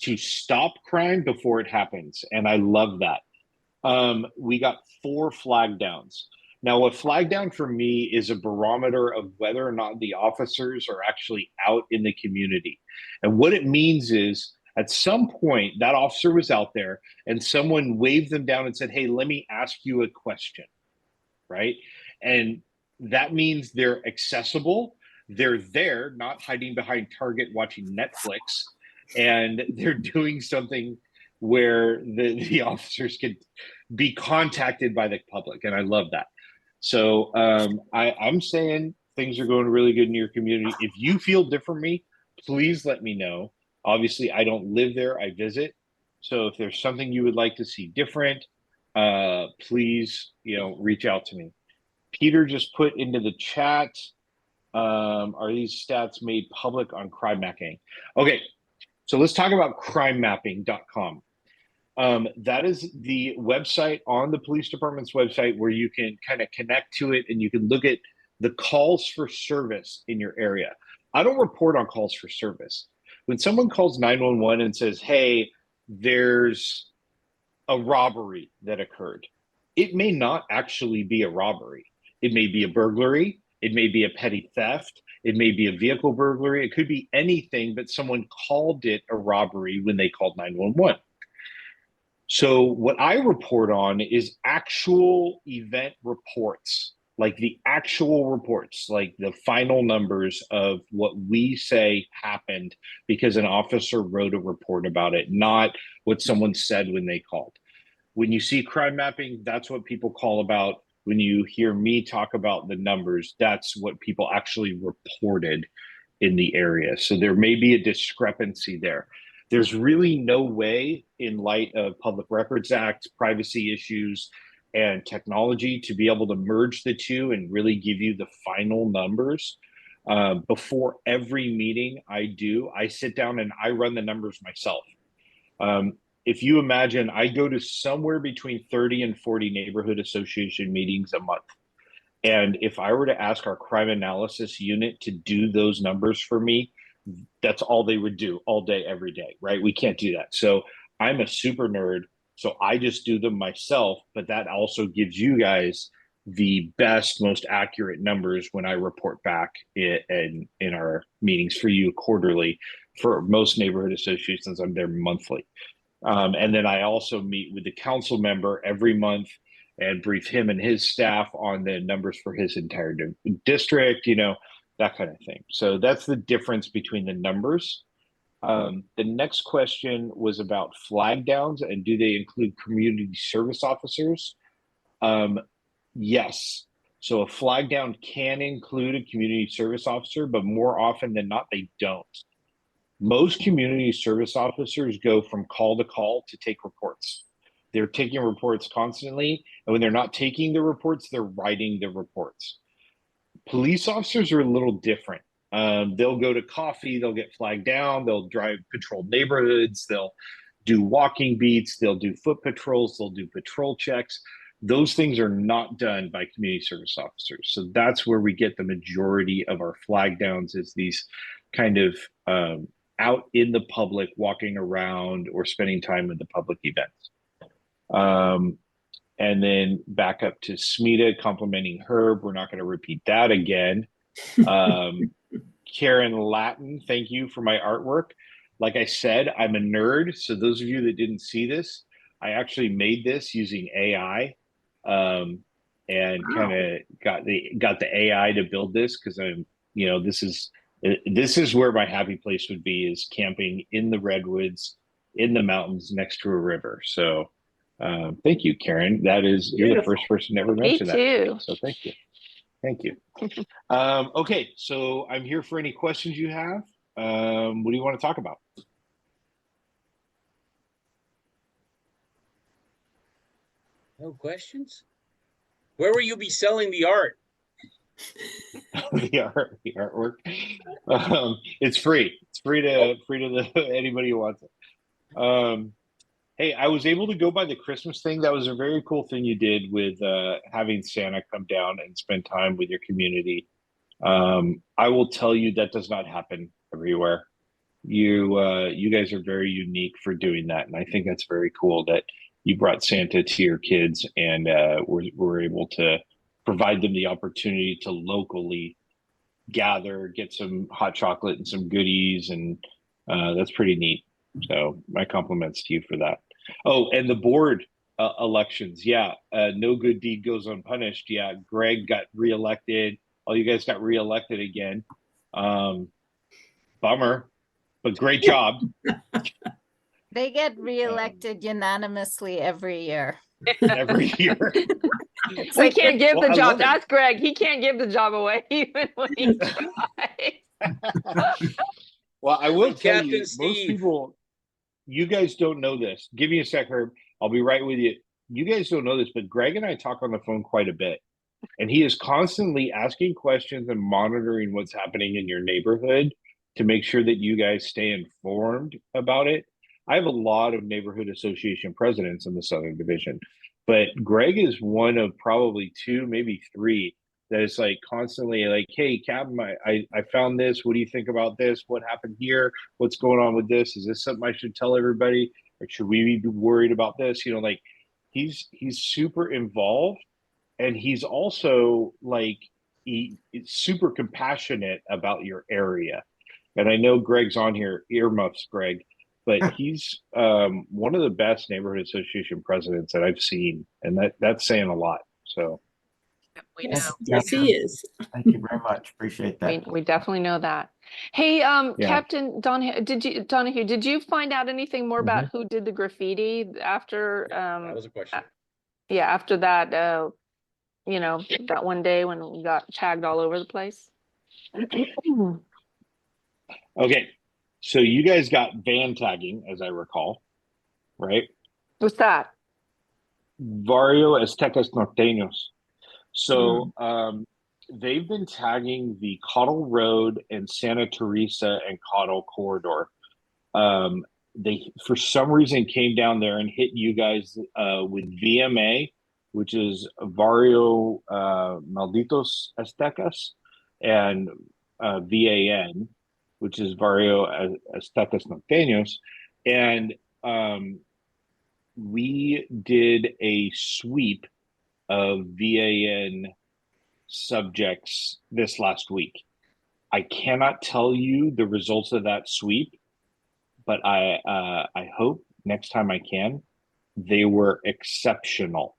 to stop crime before it happens. And I love that. We got 4 flag downs. Now, a flag down for me is a barometer of whether or not the officers are actually out in the community. And what it means is at some point that officer was out there and someone waved them down and said, hey, let me ask you a question, right? And that means they're accessible. They're there, not hiding behind Target watching Netflix, and they're doing something where the officers can be contacted by the public. And I love that. So I'm saying things are going really good in your community. If you feel differently, please let me know. Obviously, I don't live there, I visit. So if there's something you would like to see different, please, reach out to me. Peter just put into the chat, are these stats made public on crime mapping? Okay, so let's talk about crimemapping.com. That is the website on the police department's website where you can kind of connect to it and you can look at the calls for service in your area. I don't report on calls for service. When someone calls 911 and says, hey, there's a robbery that occurred, it may not actually be a robbery. It may be a burglary. It may be a petty theft. It may be a vehicle burglary. It could be anything, but someone called it a robbery when they called 911. So what I report on is actual event reports, like the actual reports, like the final numbers of what we say happened because an officer wrote a report about it, not what someone said when they called. When you see crime mapping, that's what people call about. When you hear me talk about the numbers, that's what people actually reported in the area. So there may be a discrepancy there. There's really no way in light of Public Records Act, privacy issues, and technology to be able to merge the two and really give you the final numbers. Before every meeting I sit down and I run the numbers myself. If you imagine, I go to somewhere between 30 and 40 neighborhood association meetings a month. And if I were to ask our crime analysis unit to do those numbers for me, that's all they would do all day, every day, right? We can't do that. So I'm a super nerd. So I just do them myself, but that also gives you guys the best, most accurate numbers when I report back in our meetings for you quarterly. For most neighborhood associations, I'm there monthly. And then I also meet with the council member every month and brief him and his staff on the numbers for his entire district, that kind of thing. So that's the difference between the numbers. The next question was about flag downs and do they include community service officers? Yes. So a flag down can include a community service officer, but more often than not, they don't. Most community service officers go from call to call to take reports. They're taking reports constantly, and when they're not taking the reports, they're writing the reports. Police officers are a little different. They'll go to coffee, they'll get flagged down, they'll drive patrol neighborhoods, they'll do walking beats, they'll do foot patrols, they'll do patrol checks. Those things are not done by community service officers. So that's where we get the majority of our flag downs, is these kind of out in the public, walking around or spending time in the public events. And then back up to Smita complimenting Herb. We're not going to repeat that again. Karen Latin, thank you for my artwork. Like I said, I'm a nerd. So those of you that didn't see this, I actually made this using AI, and kind of got the AI to build this because I'm, this is where my happy place would be, is camping in the redwoods, in the mountains next to a river. So thank you, Karen. You're the first person to ever mention that. Me too. So thank you. Thank you. Okay, so I'm here for any questions you have. What do you want to talk about? No questions? Where will you be selling the art? the artwork. It's free. It's free to anybody who wants it. Hey, I was able to go by the Christmas thing. That was a very cool thing you did with having Santa come down and spend time with your community. I will tell you that does not happen everywhere. You guys are very unique for doing that, and I think that's very cool that you brought Santa to your kids and were able to provide them the opportunity to locally gather, get some hot chocolate and some goodies, and that's pretty neat. So my compliments to you for that. Oh, and the board elections. Yeah, no good deed goes unpunished. Yeah, Greg got reelected. All you guys got reelected again. Bummer, but great job. They get reelected unanimously every year. Every year. We can't give Well, the I job. love it. That's Greg. He can't give the job away even when he tries. Well, I will tell Captain you, most Steve. people, you guys don't know this. Give me a sec, Herb. I'll be right with you. You guys don't know this, but Greg and I talk on the phone quite a bit. And he is constantly asking questions and monitoring what's happening in your neighborhood to make sure that you guys stay informed about it. I have a lot of neighborhood association presidents in the Southern Division, but Greg is one of probably two, maybe three, that is like constantly like, hey, Captain, I found this. What do you think about this? What happened here? What's going on with this? Is this something I should tell everybody? Or should we be worried about this? You know, like he's super involved, and he's also like he's super compassionate about your area. And I know Greg's on here, earmuffs, Greg, but he's one of the best neighborhood association presidents that I've seen, and that's saying a lot. So We know. Yes, he is. thank you very much. Appreciate that. We definitely know that. Hey, Yeah. Captain Donohue, did you find out anything more about who did the graffiti after That was a question. yeah, after that you know, that one day when we got tagged all over the place? okay, so you guys got van tagging, as I recall, right? What's that? Barrio Aztecas Norteños. So they've been tagging the Cottle Road and Santa Teresa and Cottle corridor. They, for some reason, came down there and hit you guys with VMA, which is Barrio Malditos Aztecas, and VAN, which is Barrio Aztecas Norteños. And we did a sweep of VAN subjects this last week. I cannot tell you the results of that sweep, but I hope next time I can. They were exceptional.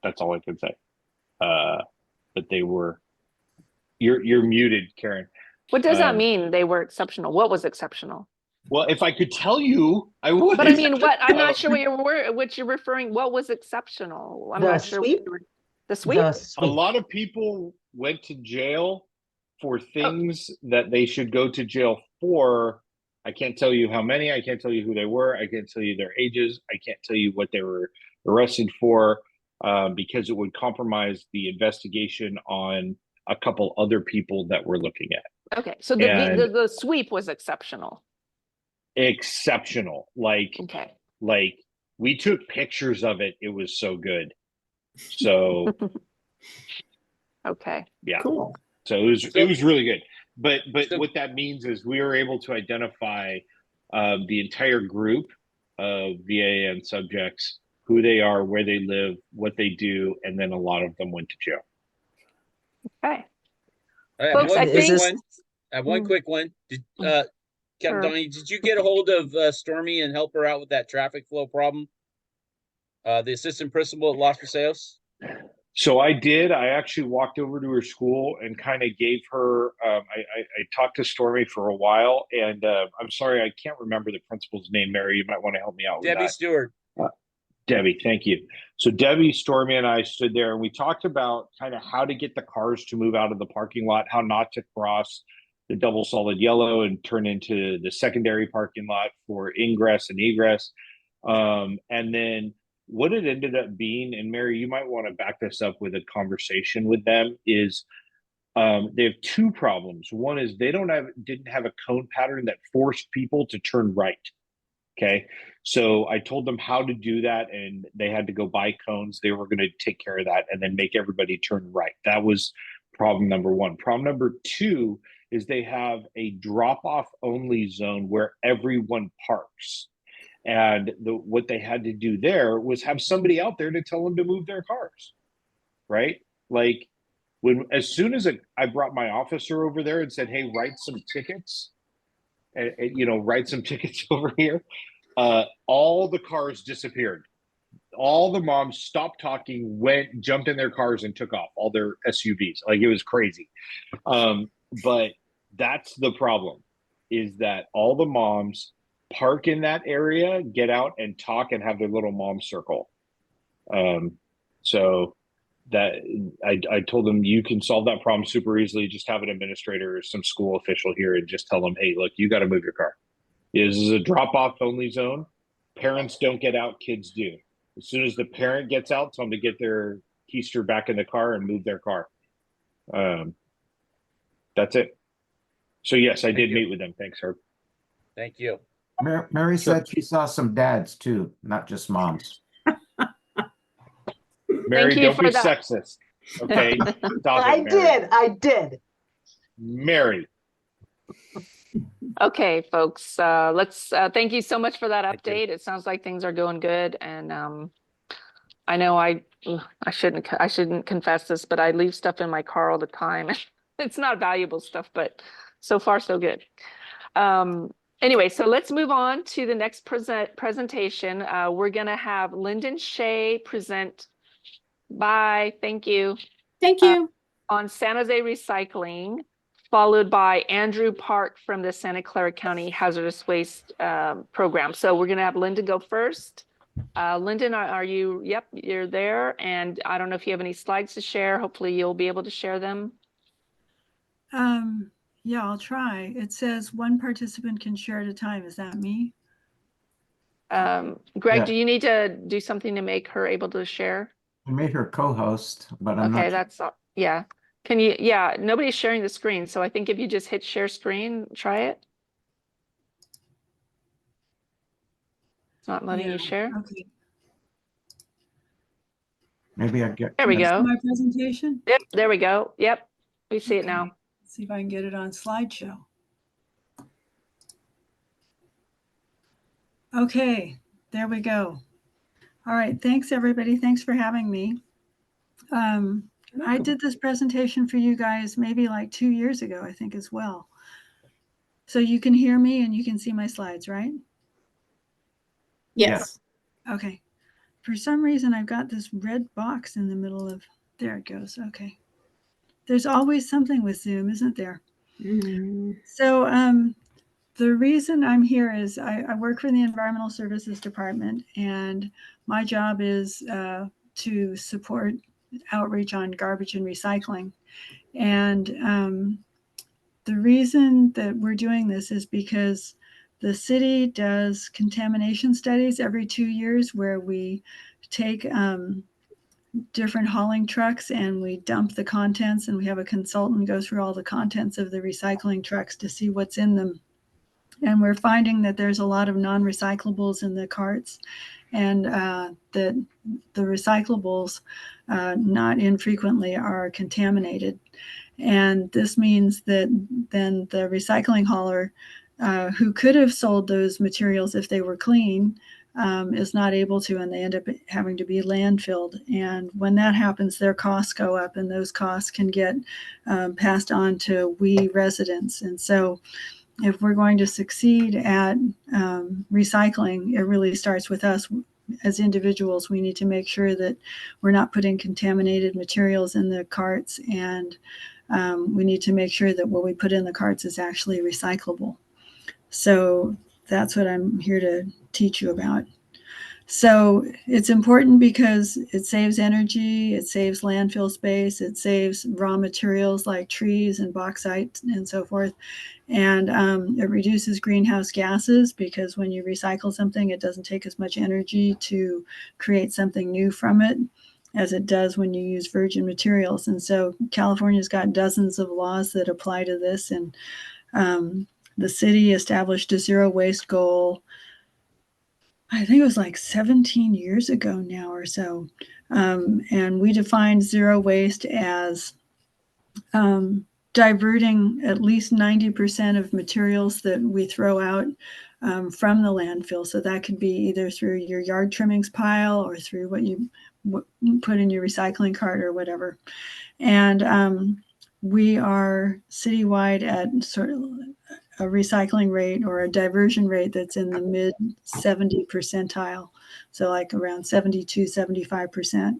That's all I can say. But they were. You're muted, Karen. What does that mean? They were exceptional. What was exceptional? Well, if I could tell you, I would. But I mean, what? I'm not sure what you're referring. What was exceptional? I'm not sure. Sweep? The sweep? A lot of people went to jail for things that they should go to jail for. I can't tell you how many. I can't tell you who they were. I can't tell you their ages. I can't tell you what they were arrested for because it would compromise the investigation on a couple other people that we're looking at. Okay, so the sweep was exceptional. Exceptional. Like we took pictures of it. It was so good. So okay. Yeah. Cool. So it was really good. But what that means is we were able to identify the entire group of VAN subjects, who they are, where they live, what they do, and then a lot of them went to jail. Okay. I have Folks, one I quick think- one. I have one quick one. Did Captain Sure. Donohue, did you get a hold of Stormy and help her out with that traffic flow problem? The assistant principal at Los Paseos? So I did. I actually walked over to her school and kind of gave her. I talked to Stormy for a while, and I'm sorry I can't remember the principal's name. Mary, you might want to help me out with Debbie that. Stewart. Debbie, thank you. So Debbie, Stormy, and I stood there and we talked about kind of how to get the cars to move out of the parking lot, how not to cross the double solid yellow and turn into the secondary parking lot for ingress and egress. And then what it ended up being, and Mary, you might want to back this up with a conversation with them, is they have two problems. One is they didn't have a cone pattern that forced people to turn right. Okay. So I told them how to do that, and they had to go buy cones. They were going to take care of that and then make everybody turn right. That was problem number one. Problem number two is they have a drop-off only zone where everyone parks. And what they had to do there was have somebody out there to tell them to move their cars, right? Like as soon as I brought my officer over there and said, hey, write some tickets, write some tickets over here. All the cars disappeared. All the moms stopped talking, jumped in their cars and took off, all their SUVs. Like, it was crazy. But that's the problem, is that all the moms park in that area, get out and talk and have their little mom circle. So that I told them, you can solve that problem super easily. Just have an administrator or some school official here and just tell them, hey, look, you got to move your car. This is a drop-off only zone. Parents don't get out, kids do. As soon as the parent gets out, tell them to get their keister back in the car and move their car. That's it. So yes, I did meet with them. Thanks, Herb. Thank you. Mary said she saw some dads too, not just moms. Mary, you don't for be that. sexist. Okay. Stop I it, Mary. I did. Mary. Okay, folks, let's thank you so much for that update. It sounds like things are going good, and I know I shouldn't confess this, but I leave stuff in my car all the time. It's not valuable stuff, but so far so good. Anyway, so let's move on to the next presentation. We're gonna have Linden Skjeie present. Bye. Thank you. Thank you. On San Jose recycling, followed by Andrew Park from the Santa Clara County Hazardous Waste Program. So we're gonna have Linden go first. Linden, are you? Yep, you're there. And I don't know if you have any slides to share. Hopefully you'll be able to share them. Yeah, I'll try. It says one participant can share at a time. Is that me? Greg, Yeah. do you need to do something to make her able to share? I made her co-host, but I'm Okay, not. that's all. Yeah. Can you? Yeah, nobody's sharing the screen. So I think if you just hit share screen, try it. It's not letting you share. Okay. Maybe I get. There we That's go. my presentation. Yep, there we go. Yep, we see it now. Let's see if I can get it on slideshow. Okay, there we go. All right, thanks everybody. Thanks for having me. I did this presentation for you guys maybe like 2 years ago, I think, as well. So you can hear me and you can see my slides, right? Yes. Okay. For some reason, I've got this red box in the middle of, there it goes. Okay. There's always something with Zoom, isn't there? So the reason I'm here is I work for the Environmental Services Department, and my job is to support outreach on garbage and recycling. And the reason that we're doing this is because the city does contamination studies every 2 years where we take different hauling trucks and we dump the contents, and we have a consultant go through all the contents of the recycling trucks to see what's in them. And we're finding that there's a lot of non-recyclables in the carts, and that the recyclables not infrequently are contaminated. And this means that then the recycling hauler who could have sold those materials if they were clean is not able to, and they end up having to be landfilled. And when that happens, their costs go up, and those costs can get passed on to we residents. And so if we're going to succeed at recycling, it really starts with us as individuals. We need to make sure that we're not putting contaminated materials in the carts, and we need to make sure that what we put in the carts is actually recyclable. So that's what I'm here to teach you about. So it's important because it saves energy, it saves landfill space, it saves raw materials like trees and bauxite and so forth. And it reduces greenhouse gases because when you recycle something, it doesn't take as much energy to create something new from it as it does when you use virgin materials. And so California's got dozens of laws that apply to this. And the city established a zero waste goal I think it was like 17 years ago now or so. And we defined zero waste as diverting at least 90% of materials that we throw out from the landfill. So that could be either through your yard trimmings pile or through what you put in your recycling cart or whatever. And we are citywide at sort of a recycling rate or a diversion rate that's in the mid 70 percentile. So like around 72, 75%.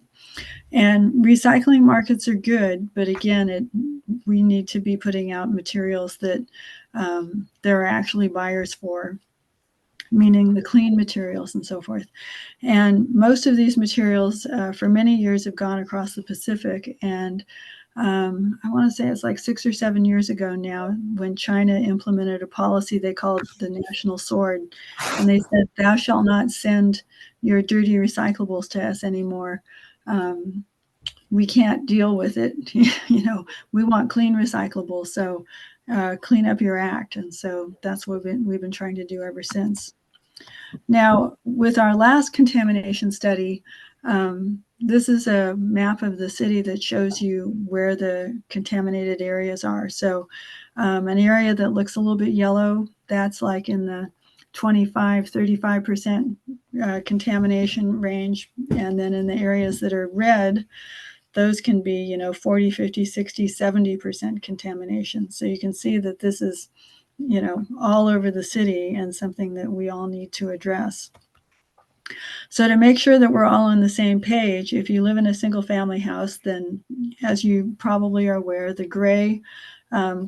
And recycling markets are good, but again, we need to be putting out materials that there are actually buyers for, meaning the clean materials and so forth. And most of these materials for many years have gone across the Pacific. And I want to say it's like 6 or 7 years ago now when China implemented a policy they called the National Sword. And they said, thou shalt not send your dirty recyclables to us anymore. We can't deal with it. We want clean recyclables. So clean up your act. And so that's what we've been trying to do ever since. Now, with our last contamination study, this is a map of the city that shows you where the contaminated areas are. So an area that looks a little bit yellow, that's like in the 25-35% contamination range. And then in the areas that are red, those can be, 40, 50, 60, 70% contamination. So you can see that this is, all over the city and something that we all need to address. So to make sure that we're all on the same page, if you live in a single family house, then as you probably are aware, the gray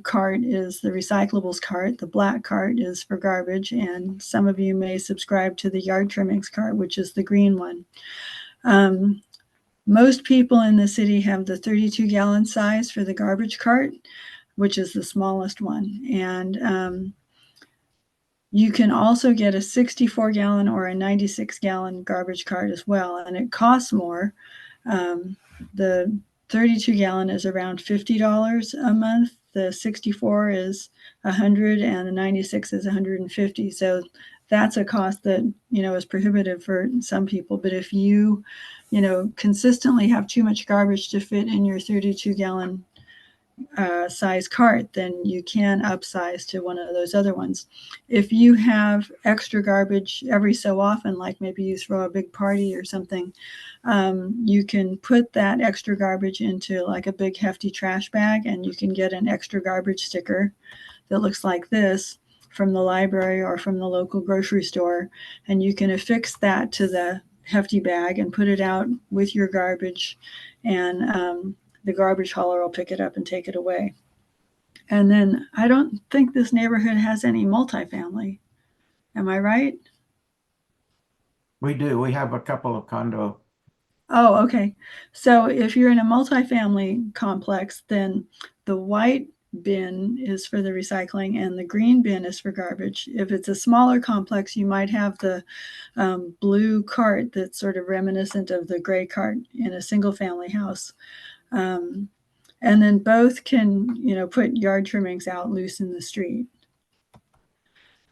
cart is the recyclables cart. The black cart is for garbage. And some of you may subscribe to the yard trimmings cart, which is the green one. Most people in the city have the 32-gallon size for the garbage cart, which is the smallest one. And you can also get a 64-gallon or a 96-gallon garbage cart as well, and it costs more. The 32-gallon is around $50 a month. The 64 is $100, and the 96 is $150. So that's a cost that is prohibitive for some people. But if you consistently have too much garbage to fit in your 32-gallon size cart, then you can upsize to one of those other ones. If you have extra garbage every so often, like maybe you throw a big party or something, you can put that extra garbage into like a big hefty trash bag, and you can get an extra garbage sticker that looks like this from the library or from the local grocery store, and you can affix that to the hefty bag and put it out with your garbage, and the garbage hauler will pick it up and take it away. And then I don't think this neighborhood has any multifamily. Am I right? We do. We have a couple of condo. Oh, okay. So if you're in a multifamily complex, then the white bin is for the recycling and the green bin is for garbage. If it's a smaller complex, you might have the blue cart that's sort of reminiscent of the gray cart in a single family house. And then both can, put yard trimmings out loose in the street.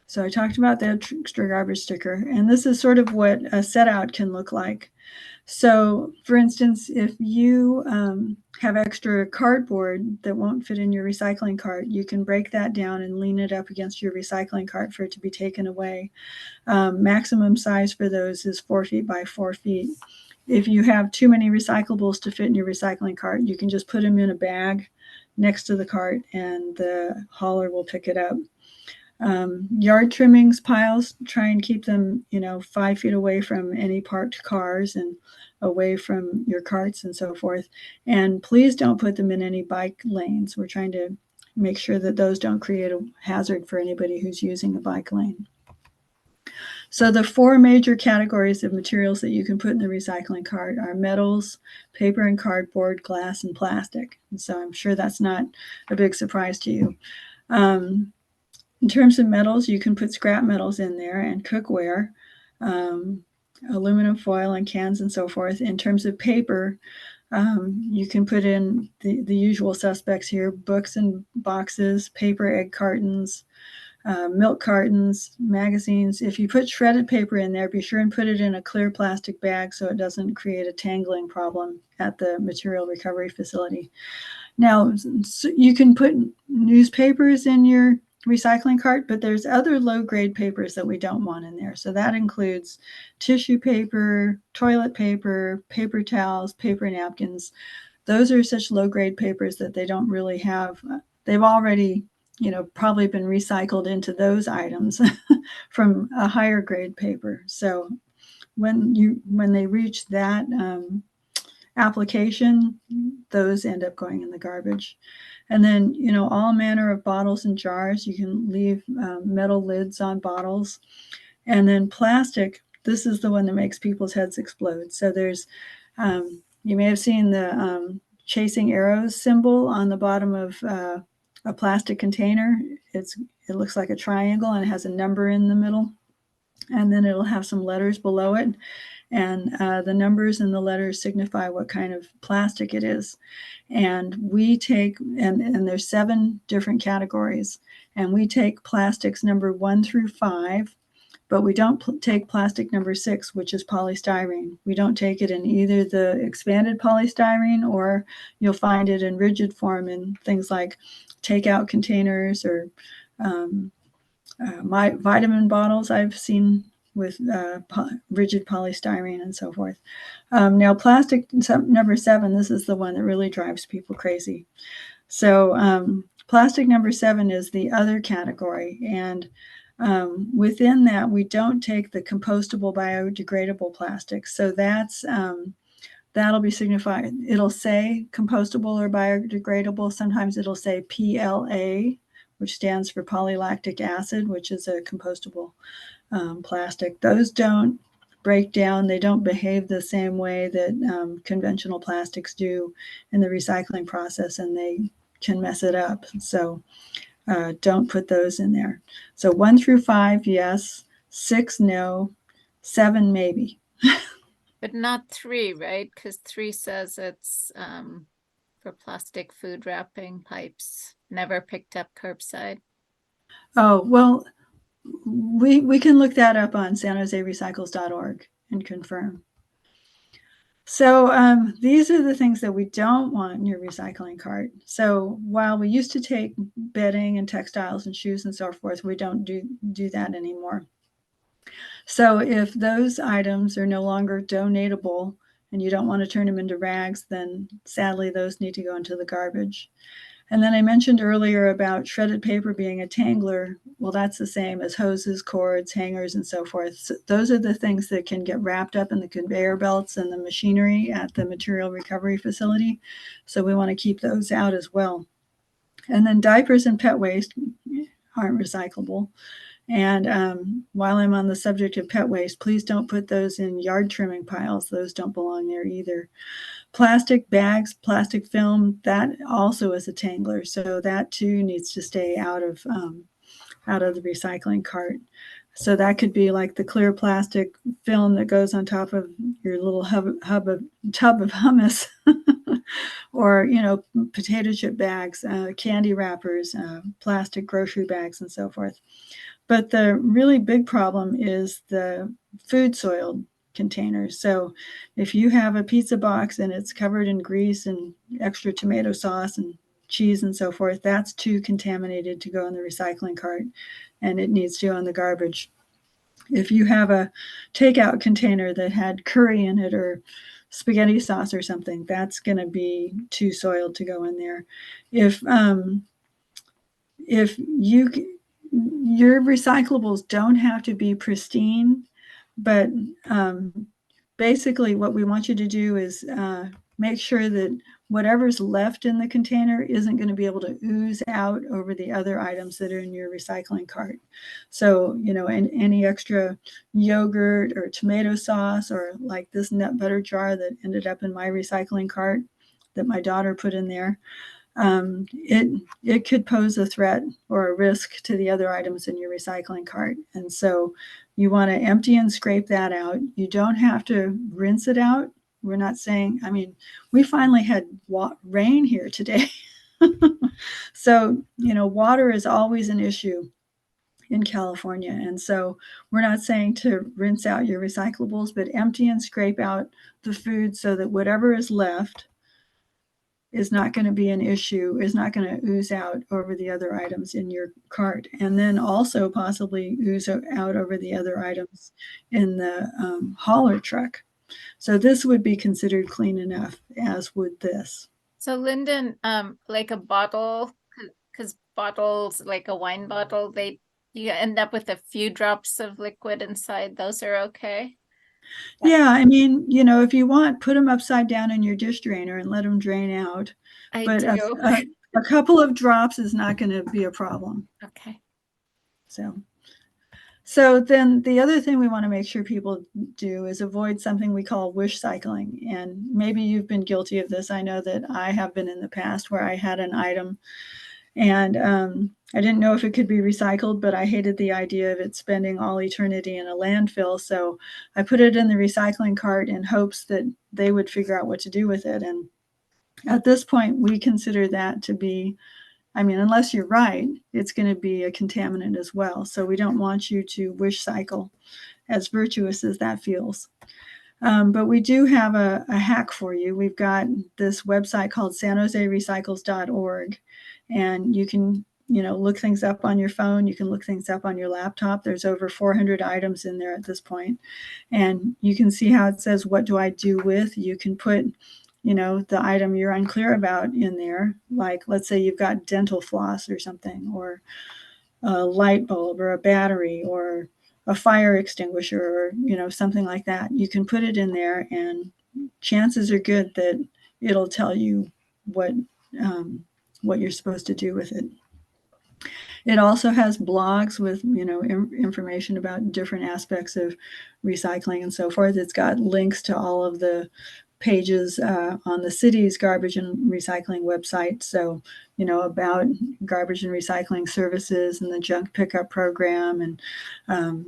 So I talked about the extra garbage sticker, and this is sort of what a set out can look like. So for instance, if you have extra cardboard that won't fit in your recycling cart, you can break that down and lean it up against your recycling cart for it to be taken away. Maximum size for those is 4 feet by 4 feet. If you have too many recyclables to fit in your recycling cart, you can just put them in a bag next to the cart and the hauler will pick it up. Yard trimmings piles, try and keep them, 5 feet away from any parked cars and away from your carts and so forth. And please don't put them in any bike lanes. We're trying to make sure that those don't create a hazard for anybody who's using a bike lane. So the 4 major categories of materials that you can put in the recycling cart are metals, paper and cardboard, glass, and plastic. And so I'm sure that's not a big surprise to you. In terms of metals, you can put scrap metals in there and cookware, aluminum foil and cans and so forth. In terms of paper, you can put in the usual suspects here: books and boxes, paper egg cartons, milk cartons, magazines. If you put shredded paper in there, be sure and put it in a clear plastic bag so it doesn't create a tangling problem at the material recovery facility. Now, you can put newspapers in your recycling cart, but there's other low-grade papers that we don't want in there. So that includes tissue paper, toilet paper, paper towels, paper napkins. Those are such low-grade papers that they don't really have. They've already, probably been recycled into those items from a higher grade paper. So when they reach that application, those end up going in the garbage. And then, all manner of bottles and jars, you can leave metal lids on bottles. And then plastic, this is the one that makes people's heads explode. So there's, you may have seen the chasing arrows symbol on the bottom of a plastic container. It looks like a triangle and it has a number in the middle. And then it'll have some letters below it. And the numbers and the letters signify what kind of plastic it is. And we take, and there's 7 different categories. And we take plastics number 1 through 5, but we don't take plastic number 6, which is polystyrene. We don't take it in either the expanded polystyrene, or you'll find it in rigid form in things like takeout containers or my vitamin bottles I've seen with rigid polystyrene and so forth. Now, plastic number 7, this is the one that really drives people crazy. So plastic number 7 is the other category. And within that, we don't take the compostable biodegradable plastics. So that'll be signified. It'll say compostable or biodegradable. Sometimes it'll say PLA, which stands for polylactic acid, which is a compostable plastic. Those don't break down. They don't behave the same way that conventional plastics do in the recycling process, and they can mess it up. So don't put those in there. So 1 through 5, yes. 6, no. 7, maybe. But not 3, right? Because 3 says it's for plastic food wrapping pipes, never picked up curbside. Oh, well, we can look that up on sanjoserecycles.org and confirm. So these are the things that we don't want in your recycling cart. So while we used to take bedding and textiles and shoes and so forth, we don't do that anymore. So if those items are no longer donatable and you don't want to turn them into rags, then sadly those need to go into the garbage. And then I mentioned earlier about shredded paper being a tangler. Well, that's the same as hoses, cords, hangers, and so forth. So those are the things that can get wrapped up in the conveyor belts and the machinery at the material recovery facility. So we want to keep those out as well. And then diapers and pet waste aren't recyclable. And while I'm on the subject of pet waste, please don't put those in yard trimming piles. Those don't belong there either. Plastic bags, plastic film, that also is a tangler. So that too needs to stay out of the recycling cart. So that could be like the clear plastic film that goes on top of your little tub of hummus, or potato chip bags, candy wrappers, plastic grocery bags, and so forth. But the really big problem is the food soiled containers. So if you have a pizza box and it's covered in grease and extra tomato sauce and cheese and so forth, that's too contaminated to go in the recycling cart, and it needs to go in the garbage. If you have a takeout container that had curry in it or spaghetti sauce or something, that's going to be too soiled to go in there. If your recyclables don't have to be pristine, but basically what we want you to do is make sure that whatever's left in the container isn't going to be able to ooze out over the other items that are in your recycling cart. So, any extra yogurt or tomato sauce, or like this nut butter jar that ended up in my recycling cart that my daughter put in there, it could pose a threat or a risk to the other items in your recycling cart. And so you want to empty and scrape that out. You don't have to rinse it out. We're not saying, we finally had rain here today. So, water is always an issue in California. And so we're not saying to rinse out your recyclables, but empty and scrape out the food so that whatever is left is not going to be an issue, is not going to ooze out over the other items in your cart. And then also possibly ooze out over the other items in the hauler truck. So this would be considered clean enough, as would this. So Linden, like a bottle, because bottles, like a wine bottle, you end up with a few drops of liquid inside. Those are okay. Yeah, I mean, you know, if you want, put them upside down in your dish drainer and let them drain out. But a couple of drops is not going to be a problem. Okay. So then the other thing we want to make sure people do is avoid something we call wish cycling. And maybe you've been guilty of this. I know that I have been in the past, where I had an item and I didn't know if it could be recycled, but I hated the idea of it spending all eternity in a landfill. So I put it in the recycling cart in hopes that they would figure out what to do with it. And at this point, we consider that to be, I mean, unless you're right, it's going to be a contaminant as well. So we don't want you to wish cycle, as virtuous as that feels. But we do have a hack for you. We've got this website called sanjoserecycles.org, and you can, you know, look things up on your phone. You can look things up on your laptop. There's over 400 items in there at this point. And you can see how it says, what do I do with? You can put, you know, the item you're unclear about in there. Like, let's say you've got dental floss or something, or a light bulb or a battery or a fire extinguisher, or, you know, something like that. You can put it in there, and chances are good that it'll tell you what you're supposed to do with it. It also has blogs with, you know, information about different aspects of recycling and so forth. It's got links to all of the pages on the city's garbage and recycling website. So, you know, about garbage and recycling services and the junk pickup program. And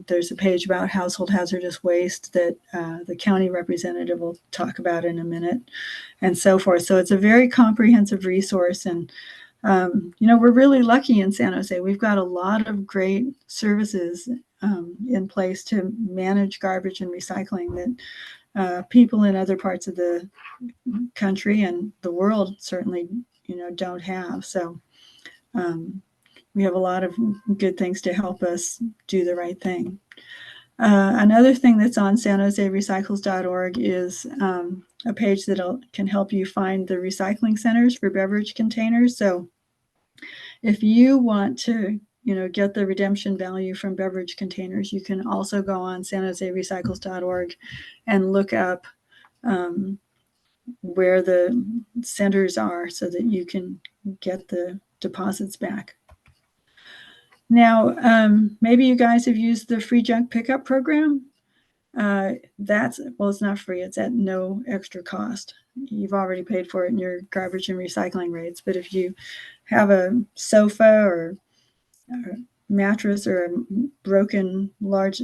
there's a page about household hazardous waste that the county representative will talk about in a minute, and so forth. So it's a very comprehensive resource. And you know, we're really lucky in San Jose. We've got a lot of great services in place to manage garbage and recycling that people in other parts of the country and the world certainly, you know, don't have. So we have a lot of good things to help us do the right thing. Another thing that's on sanjoserecycles.org is a page that can help you find the recycling centers for beverage containers. So if you want to, you know, get the redemption value from beverage containers, you can also go on sanjoserecycles.org and look up where the centers are so that you can get the deposits back. Now, maybe you guys have used the free junk pickup program. Well, it's not free. It's at no extra cost. You've already paid for it in your garbage and recycling rates. But if you have a sofa or a mattress or a broken large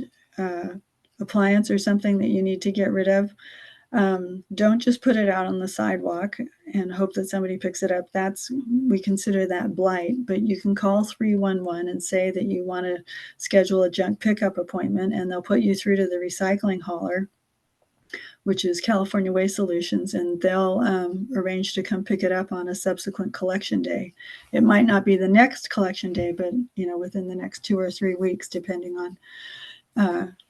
appliance or something that you need to get rid of, don't just put it out on the sidewalk and hope that somebody picks it up. We consider that blight. But you can call 311 and say that you want to schedule a junk pickup appointment, and they'll put you through to the recycling hauler, which is California Waste Solutions, and they'll arrange to come pick it up on a subsequent collection day. It might not be the next collection day, but, you know, within the next 2 or 3 weeks, depending on,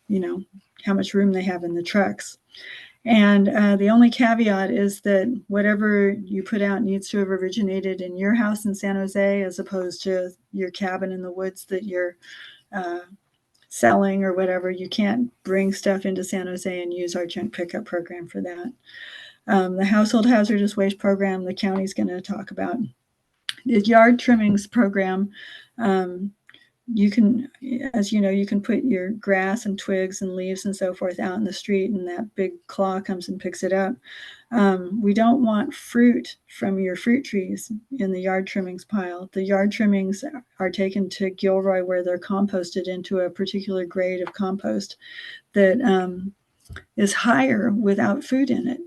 you know, how much room they have in the trucks. And the only caveat is that whatever you put out needs to have originated in your house in San Jose, as opposed to your cabin in the woods that you're selling or whatever. You can't bring stuff into San Jose and use our junk pickup program for that. The household hazardous waste program, the county's going to talk about. The yard trimmings program, you can, as you know, you can put your grass and twigs and leaves and so forth out in the street, and that big claw comes and picks it up. We don't want fruit from your fruit trees in the yard trimmings pile. The yard trimmings are taken to Gilroy, where they're composted into a particular grade of compost that is higher without food in it.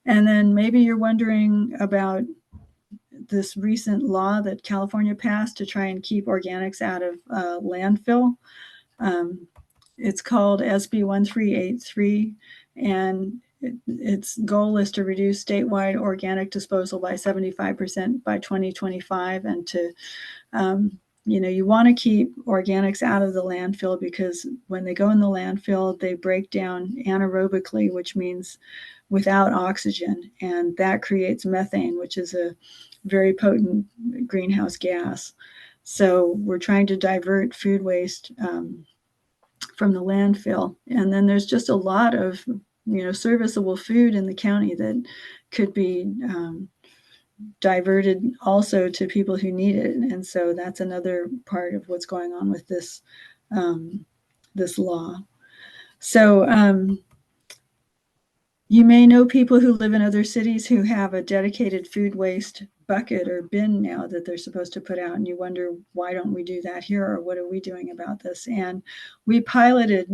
And then maybe you're wondering about this recent law that California passed to try and keep organics out of landfill. It's called SB 1383, and its goal is to reduce statewide organic disposal by 75% by 2025, and to you want to keep organics out of the landfill, because when they go in the landfill, they break down anaerobically, which means without oxygen, and that creates methane, which is a very potent greenhouse gas. So we're trying to divert food waste from the landfill. And then there's just a lot of serviceable food in the county that could be diverted also to people who need it. And so that's another part of what's going on with this this law. So you may know people who live in other cities who have a dedicated food waste bucket or bin now that they're supposed to put out, and you wonder, why don't we do that here, or what are we doing about this? And we piloted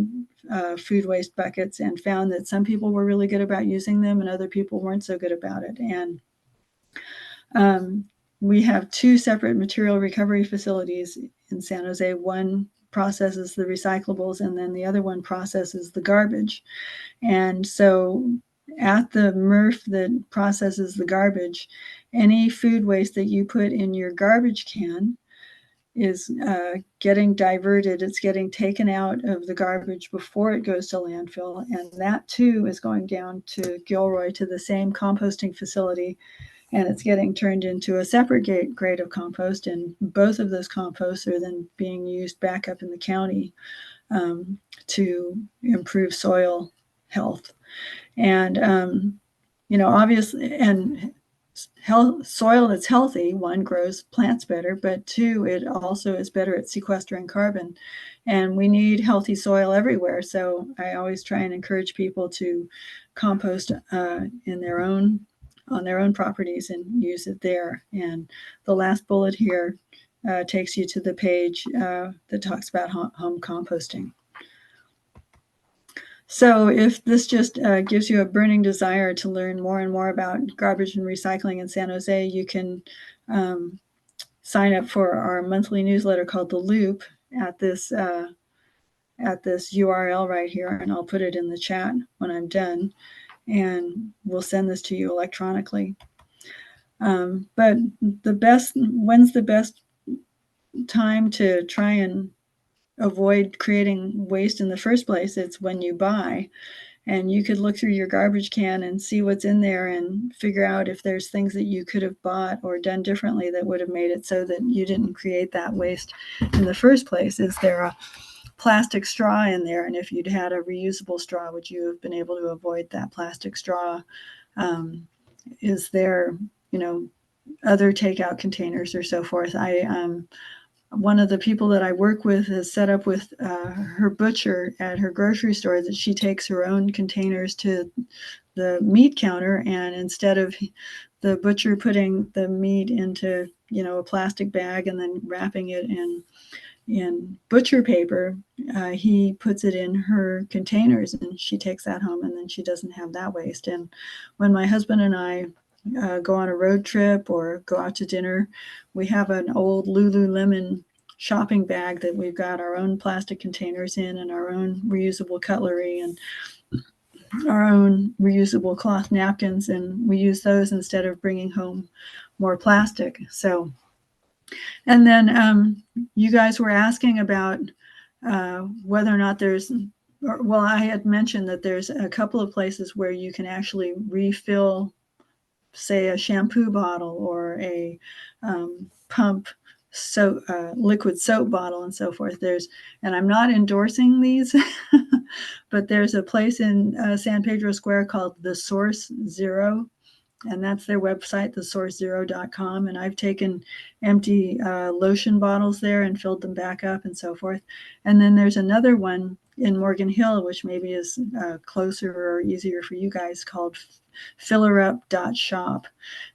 food waste buckets and found that some people were really good about using them and other people weren't so good about it. And we have 2 separate material recovery facilities in San Jose. One processes the recyclables, and then the other one processes the garbage. And so at the MRF that processes the garbage, any food waste that you put in your garbage can is getting diverted. It's getting taken out of the garbage before it goes to landfill. And that too is going down to Gilroy to the same composting facility. And it's getting turned into a separate grade of compost. And both of those composts are then being used back up in the county to improve soil health. And, obviously, and soil that's healthy, 1, grows plants better, but 2, it also is better at sequestering carbon. And we need healthy soil everywhere. So I always try and encourage people to compost on their own properties and use it there. And the last bullet here takes you to the page that talks about home composting. So if this just gives you a burning desire to learn more and more about garbage and recycling in San Jose, you can sign up for our monthly newsletter called The Loop at this URL right here, and I'll put it in the chat when I'm done, and we'll send this to you electronically. But when's the best time to try and avoid creating waste in the first place? It's when you buy. And you could look through your garbage can and see what's in there and figure out if there's things that you could have bought or done differently that would have made it so that you didn't create that waste in the first place. Is there a plastic straw in there? And if you'd had a reusable straw, would you have been able to avoid that plastic straw? Is there, other takeout containers or so forth? One of the people that I work with has set up with her butcher at her grocery store that she takes her own containers to the meat counter, and instead of the butcher putting the meat into a plastic bag and then wrapping it in butcher paper, he puts it in her containers, and she takes that home, and then she doesn't have that waste. And when my husband and I go on a road trip or go out to dinner, we have an old Lululemon shopping bag that we've got our own plastic containers in, and our own reusable cutlery and our own reusable cloth napkins, and we use those instead of bringing home more plastic. So, and then you guys were asking about whether or not I had mentioned that there's a couple of places where you can actually refill, say, a shampoo bottle or a pump liquid soap bottle and so forth. And I'm not endorsing these, but there's a place in San Pedro Square called The Source Zero, and that's their website, thesourcezero.com. And I've taken empty lotion bottles there and filled them back up and so forth. And then there's another one in Morgan Hill, which maybe is closer or easier for you guys, called fillerup.shop.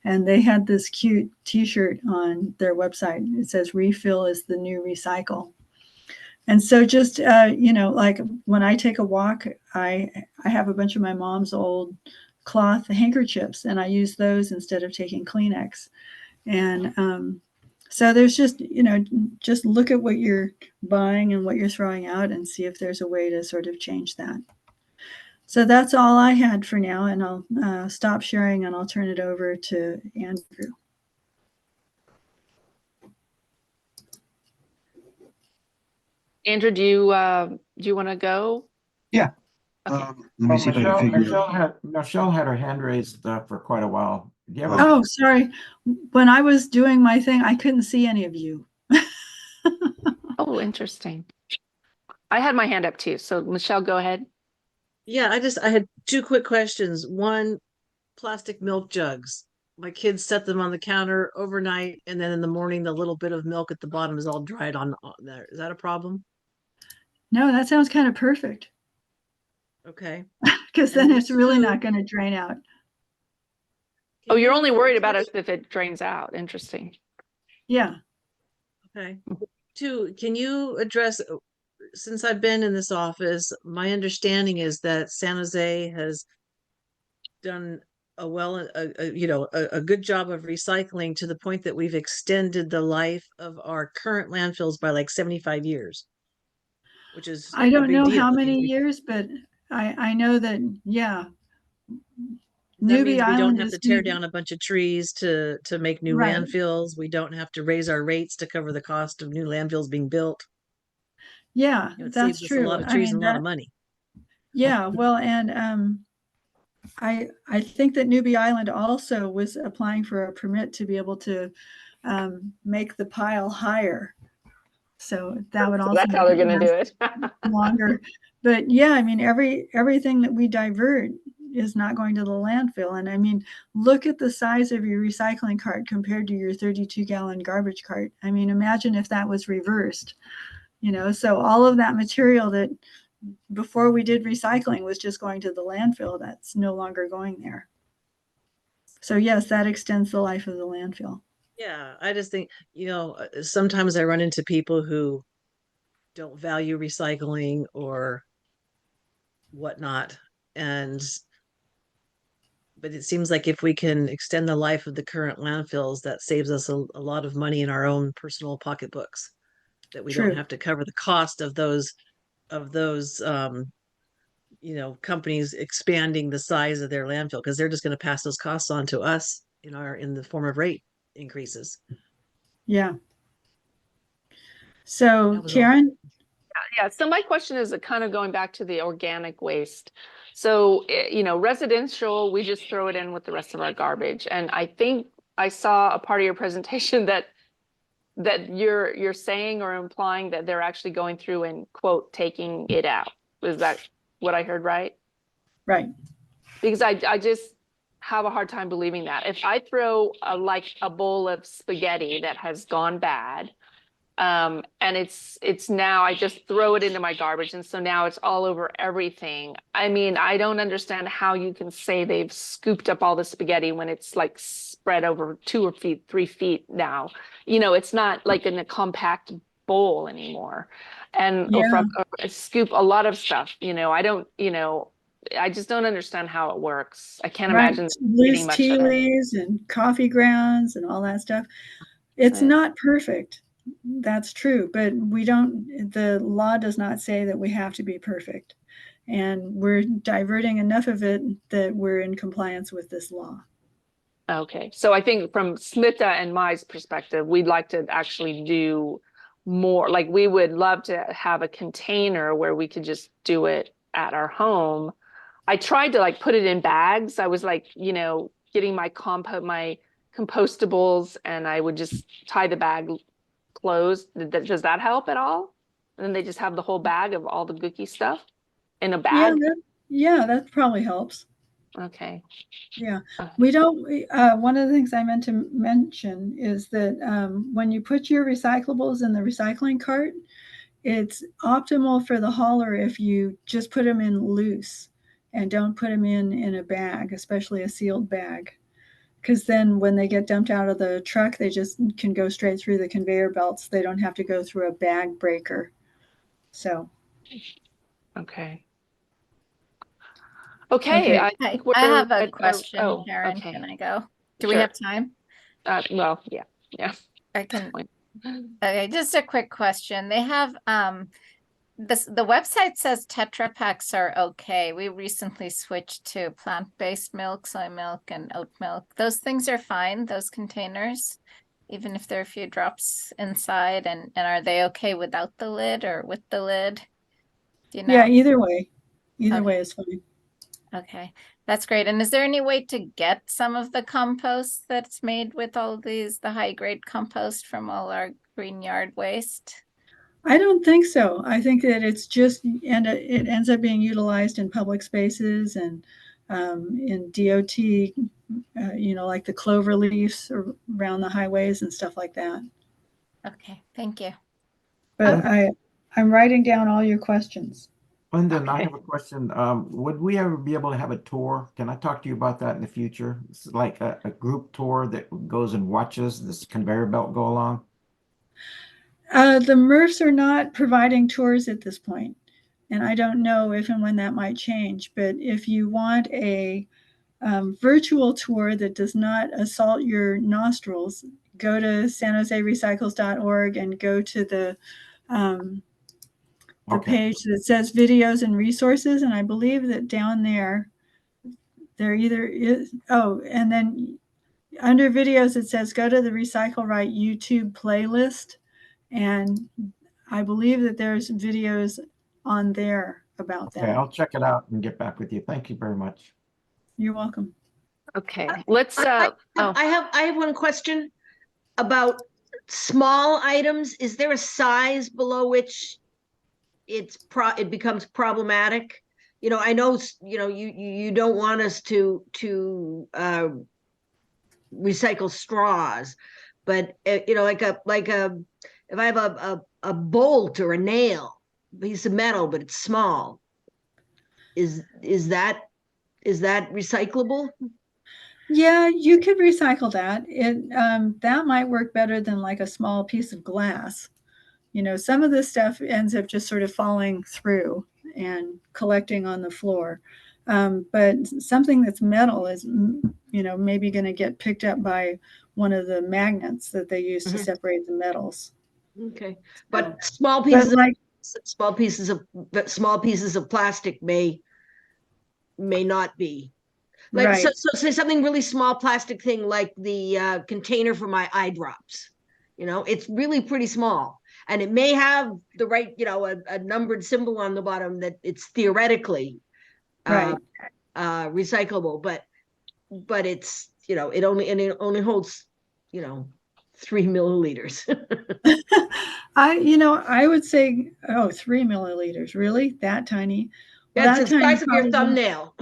And they had this cute t-shirt on their website. It says, "Refill is the new recycle." And so just, like when I take a walk, I have a bunch of my mom's old cloth handkerchiefs, and I use those instead of taking Kleenex. And so there's just, just look at what you're buying and what you're throwing out and see if there's a way to sort of change that. So that's all I had for now, and I'll stop sharing and I'll turn it over to Andrew. Andrew, do you want to go? Yeah. Okay. Let me see if I can figure it out. Michelle had her hand raised for quite a while. Do you have Oh, sorry. When I was doing my thing, I couldn't see any of you. Oh, interesting. I had my hand up too. So Michelle, go ahead. Yeah, I had two quick questions. One, plastic milk jugs. My kids set them on the counter overnight, and then in the morning, the little bit of milk at the bottom is all dried on there. Is that a problem? No, that sounds kind of perfect. Okay. Because then it's really not going to drain out. Oh, you're only worried about it if it drains out. Interesting. Yeah. Okay. Two, can you address, since I've been in this office, my understanding is that San Jose has done a good job of recycling to the point that we've extended the life of our current landfills by like 75 years, which is I don't know how deal. many years, but I know that, yeah. That means we don't Island have is to tear huge. down a bunch of trees to make new Right. landfills. We don't have to raise our rates to cover the cost of new landfills being built. Yeah, It that's saves us true. a lot of trees and a lot of money. Yeah, well, and I think that Newbie Island also was applying for a permit to be able to make the pile higher. So that would So also that's how they're going to do it. longer. But yeah, I mean, everything that we divert is not going to the landfill. And I mean, look at the size of your recycling cart compared to your 32-gallon garbage cart. I mean, imagine if that was reversed, so all of that material that before we did recycling was just going to the landfill, that's no longer going there. So yes, that extends the life of the landfill. Yeah, I just think, sometimes I run into people who don't value recycling or whatnot. But it seems like if we can extend the life of the current landfills, that saves us a lot of money in our own personal pocketbooks, that we True. don't have to cover the cost of those companies expanding the size of their landfill, because they're just going to pass those costs on to us in the form of rate increases. Yeah. So Karen? Yeah. So my question is kind of going back to the organic waste. So, residential, we just throw it in with the rest of our garbage. And I think I saw a part of your presentation that you're saying or implying that they're actually going through and quote, taking it out. Is that what I heard right? Right. Because I just have a hard time believing that. If I throw a bowl of spaghetti that has gone bad, and it's now I just throw it into my garbage, and so now it's all over everything. I mean, I don't understand how you can say they've scooped up all the spaghetti when it's like spread over 3 feet now. It's not like in a compact bowl anymore. And or from scoop a lot of stuff, I just don't understand how it works. I can't imagine loose much tea of it. leaves and coffee grounds and all that stuff. It's not perfect. That's true, but the law does not say that we have to be perfect. And we're diverting enough of it that we're in compliance with this law. Okay, so I think from Smita and Mai's perspective, we'd like to actually do more. Like we would love to have a container where we could just do it at our home. I tried to put it in bags. I was getting my compostables, and I would just tie the bag closed. Does that help at all? And then they just have the whole bag of all the gooky stuff in a bag? Yeah, that probably helps. Okay. Yeah, we don't, one of the things I meant to mention is that when you put your recyclables in the recycling cart, it's optimal for the hauler if you just put them in loose and don't put them in a bag, especially a sealed bag. Because then when they get dumped out of the truck, they just can go straight through the conveyor belts. They don't have to go through a bag breaker. So. Okay. Okay. I think I have a question, Karen. okay. Can I go? Do Sure. we have time? Well, yeah. I can, okay, just a quick question. They have, the website says Tetra Paks are okay. We recently switched to plant-based milk, soy milk, and oat milk. Those things are fine, those containers, even if there are a few drops inside. And are they okay without the lid or with the lid? Do you know? Yeah, either way Okay. is fine. Okay, that's great. And is there any way to get some of the compost that's made with all these, the high grade compost from all our green yard waste? I don't think so. I think that it's just, and it ends up being utilized in public spaces and in DOT, like the clover leaves around the highways and stuff like that. Okay, thank you. But I'm writing down all your questions. Linden, I have a question. Would we ever be able to have a tour? Can I talk to you about that in the future? It's like a group tour that goes and watches this conveyor belt go along. The MRFs are not providing tours at this point, and I don't know if and when that might change. But if you want a virtual tour that does not assault your nostrils, go to sanjoserecycles.org and go to the page that says videos and resources. And I believe that down there either is, and then under videos, it says go to the Recycle Right YouTube playlist. And I believe that there's videos on there about that. Okay, I'll check it out and get back with you. Thank you very much. You're welcome. Okay, let's, I have one question about small items. Is there a size below which it becomes problematic? I know, you don't want us to recycle straws, but if I have a bolt or a nail, piece of metal, but it's small, is that recyclable? Yeah, you could recycle that. That might work better than like a small piece of glass. Some of this stuff ends up just sort of falling through and collecting on the floor. But something that's metal is, maybe going to get picked up by one of the magnets that they use to separate the metals. Okay, but small pieces of plastic may not be. Like, right. so say something really small plastic thing like the container for my eye drops. It's really pretty small, and it may have the right, a numbered symbol on the bottom that it's theoretically recyclable, but it's, it only holds 3 milliliters. I would say, 3 milliliters, really? That tiny? That's the size of your thumbnail.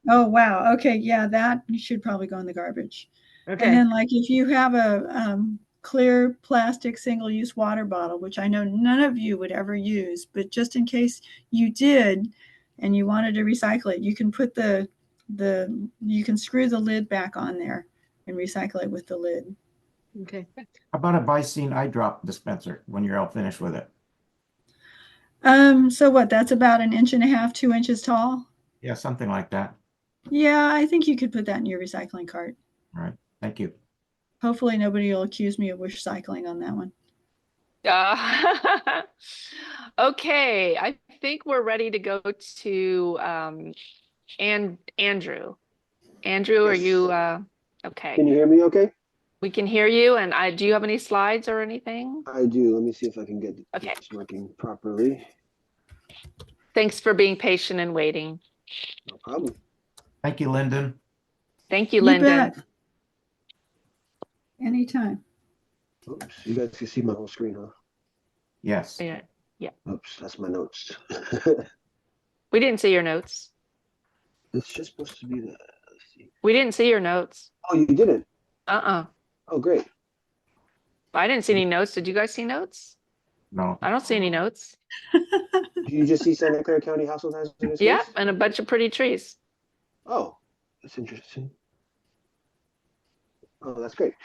Oh, wow. Okay. Yeah, that should probably go in the garbage. Okay. And then, like, if you have a clear plastic single-use water bottle, which I know none of you would ever use, but just in case you did and you wanted to recycle it, you can put you can screw the lid back on there and recycle it with the lid. Okay. How about a Vicene eye drop dispenser when you're all finished with it? So what? That's about 1.5 inches, 2 inches tall. Yeah, something like that. Yeah, I think you could put that in your recycling cart. All right. Thank you. Hopefully nobody will accuse me of wish cycling on that one. okay, I think we're ready to go to Andrew. Andrew, are you okay? Can you hear me okay? We can hear you, and do you have any slides or anything? I do. Let me see if I can get this working properly. Thanks for being patient and waiting. No problem. Thank you, Linden. Thank you, Linden. Bet. Anytime. Oops, you guys can see my whole screen, huh? Yes. Yeah. Oops, that's my notes. We didn't see your notes. It's just supposed to be the. Let's see. We didn't see your notes. Oh, you didn't? Oh, great. I didn't see any notes. Did you guys see notes? No. I don't see any notes. Do you just see Santa Clara County Household Hazardous? Yeah, and a bunch of pretty trees. Oh, that's interesting. Oh, that's great.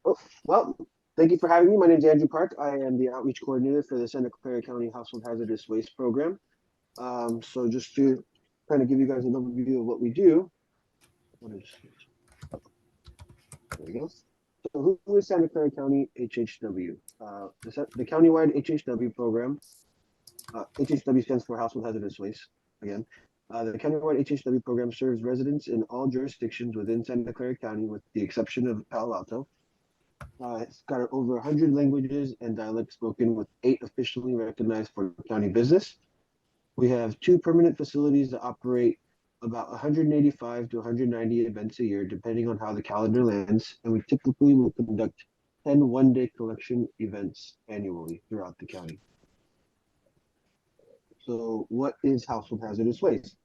Oh, well, thank you for having me. My name is Andrew Park. I am the outreach coordinator for the Santa Clara County Household Hazardous Waste Program. So just to kind of give you guys an overview of what we do. There we go. So who is Santa Clara County HHW? The countywide HHW program, HHW stands for Household Hazardous Waste, again. The countywide HHW program serves residents in all jurisdictions within Santa Clara County with the exception of Palo Alto. It's got over 100 languages and dialects spoken with 8 officially recognized for county business. We have 2 permanent facilities that operate about 185 to 190 events a year, depending on how the calendar lands, and we typically will conduct 10 one-day collection events annually throughout the county. So what is household hazardous waste?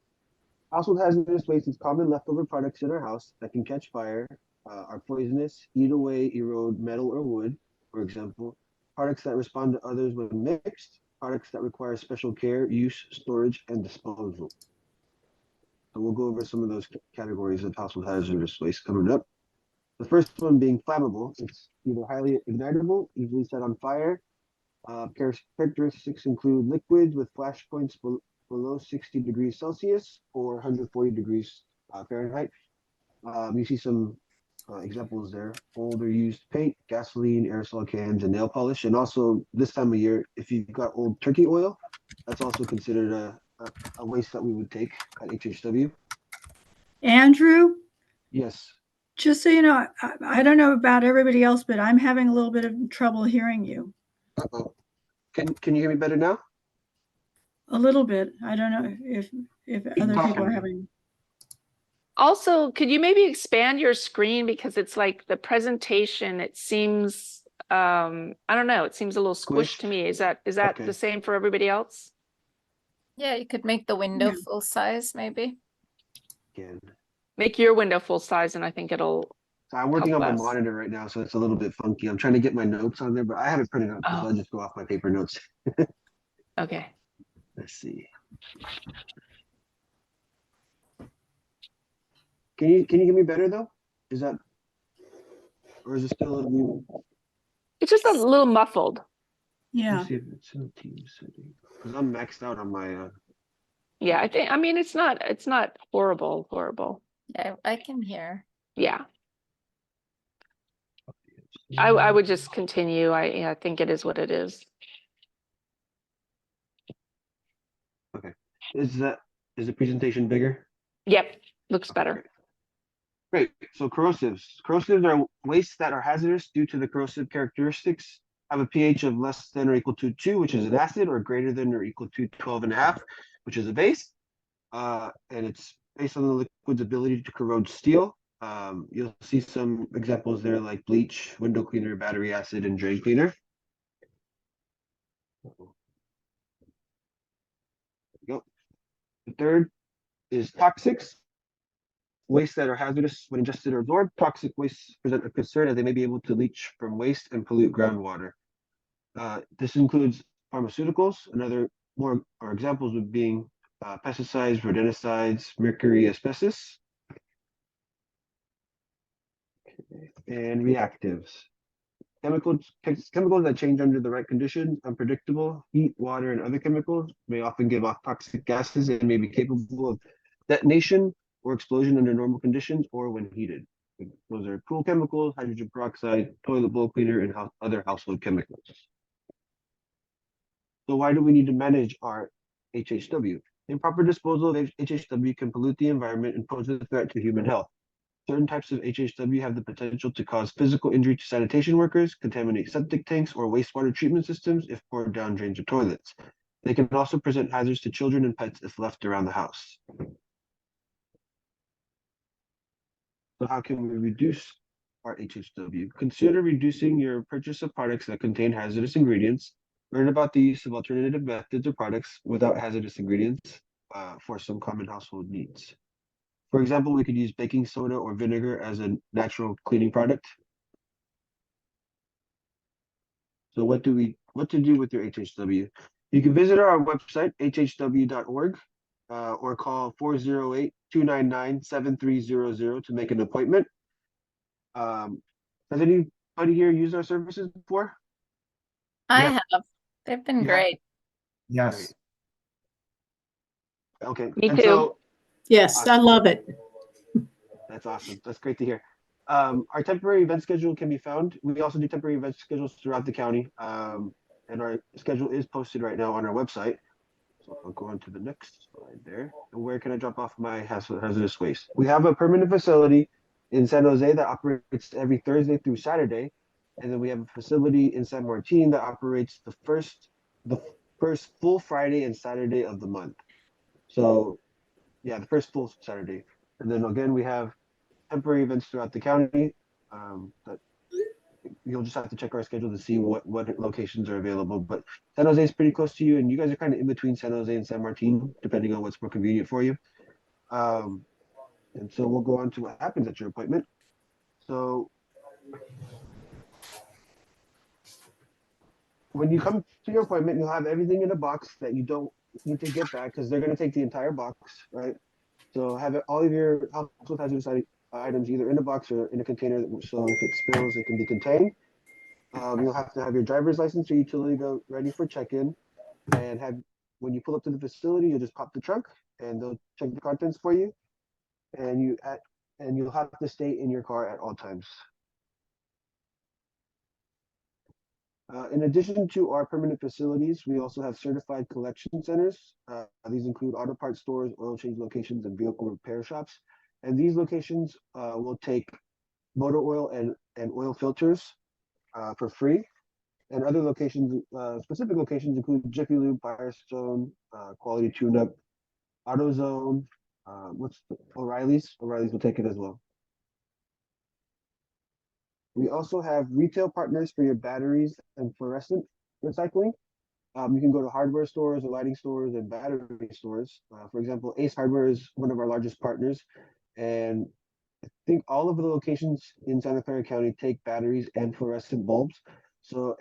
Household hazardous waste is common leftover products in our house that can catch fire, are poisonous, eat away, erode metal or wood, for example, products that respond to others when mixed, products that require special care, use, storage, and disposal. So we'll go over some of those categories of household hazardous waste coming up. The first one being flammable. It's either highly ignitable, easily set on fire. Characteristics include liquids with flash points below 60 degrees Celsius or 140 degrees Fahrenheit. You see some examples there. Old or used paint, gasoline, aerosol cans, and nail polish. And also this time of year, if you've got old turkey oil, that's also considered a waste that we would take at HHW. Andrew? Yes. Just so you know, I don't know about everybody else, but I'm having a little bit of trouble hearing you. Uh-oh. Can you hear me better now? A little bit. I don't know if other people are having. Also, could you maybe expand your screen, because it's like the presentation, it seems, I don't know, it seems a little squished to me. Is that Okay. the same for everybody else? Yeah, you could make the window full size, maybe. Again. Make your window full size and I think it'll. So I'm working on my help us. monitor right now, so it's a little bit funky. I'm trying to get my notes on there, but I have it printed out, so Oh. I'll just go off my paper notes. Okay. Let's see. Can you hear me better though? Is that, or is it still a little? It's just a little muffled. Yeah. Let's see if it's in the team setting. Because I'm maxed out on my. Yeah, I mean, it's not horrible. Yeah, I can hear. Yeah. I would just continue. I think it is what it is. Okay. Is the presentation bigger? Yep, looks better. Great. So corrosives. Corrosives are wastes that are hazardous due to the corrosive characteristics. Have a pH of less than or equal to 2, which is an acid, or greater than or equal to 12.5, which is a base. And it's based on the liquid's ability to corrode steel. You'll see some examples there like bleach, window cleaner, battery acid, and drain cleaner. There we go. The third is toxics. Wastes that are hazardous when ingested or absorbed. Toxic wastes present a concern as they may be able to leach from waste and pollute groundwater. This includes pharmaceuticals. Another more or examples would being pesticides, rodenticides, mercury, asbestos, and reactives. Chemicals that change under the right conditions, unpredictable, heat, water, and other chemicals may often give off toxic gases and may be capable of detonation or explosion under normal conditions or when heated. Those are pool chemicals, hydrogen peroxide, toilet bowl cleaner, and other household chemicals. So why do we need to manage our HHW? Improper disposal of HHW can pollute the environment and pose a threat to human health. Certain types of HHW have the potential to cause physical injury to sanitation workers, contaminate septic tanks or wastewater treatment systems if poured down drains or toilets. They can also present hazards to children and pets if left around the house. So how can we reduce our HHW? Consider reducing your purchase of products that contain hazardous ingredients. Learn about the use of alternative methods or products without hazardous ingredients for some common household needs. For example, we could use baking soda or vinegar as a natural cleaning product. So what to do with your HHW? You can visit our website, hhw.org, or call 408-299-7300 to make an appointment. Has anybody here used our services before? I have. They've been great. Yes. Okay. Me and too. So, Yes, I love it. that's awesome. That's great to hear. Our temporary event schedule can be found. We also do temporary event schedules throughout the county. And our schedule is posted right now on our website. So I'll go on to the next slide there. And where can I drop off my hazardous waste? We have a permanent facility in San Jose that operates every Thursday through Saturday. And then we have a facility in San Martin that operates the first full Friday and Saturday of the month. So yeah, the first full Saturday. And then again, we have temporary events throughout the county. That you'll just have to check our schedule to see what locations are available. But San Jose is pretty close to you, and you guys are kind of in between San Jose and San Martin, depending on what's more convenient for you. And so we'll go on to what happens at your appointment. So when you come to your appointment, you'll have everything in a box that you don't need to get back because they're going to take the entire box, right? So have all of your household hazardous items either in a box or in a container, so if it spills, it can be contained. You'll have to have your driver's license or utility bill ready for check-in, and when you pull up to the facility, you'll just pop the trunk, and they'll check the contents for you, and you'll have to stay in your car at all times. In addition to our permanent facilities, we also have certified collection centers. These include auto parts stores, oil change locations, and vehicle repair shops. And these locations will take motor oil and oil filters for free. And other locations, specific locations include Jiffy Lube, Firestone, Quality Tune-Up, AutoZone, O'Reilly's. O'Reilly's will take it as well. We also have retail partners for your batteries and fluorescent recycling. You can go to hardware stores or lighting stores and battery stores. For example, Ace Hardware is one of our largest partners, and I think all of the locations in Santa Clara County take batteries and fluorescent bulbs. So,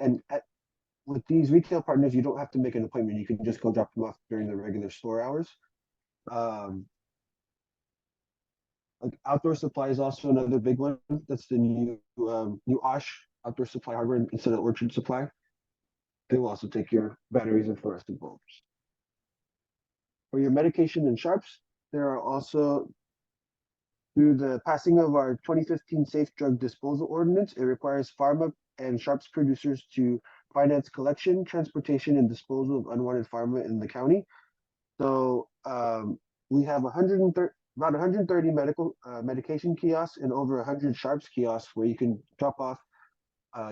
with these retail partners, you don't have to make an appointment. You can just go drop them off during the regular store hours. Like outdoor supply is also another big one. That's the new Osh Outdoor Supply Hardware instead of Orchard Supply. They will also take your batteries and fluorescent bulbs. For your medication and sharps, there are also, through the passing of our 2015 Safe Drug Disposal Ordinance, it requires pharma and sharps producers to finance collection, transportation, and disposal of unwanted pharma in the county. So we have about 130 medication kiosks and over 100 sharps kiosks where you can drop off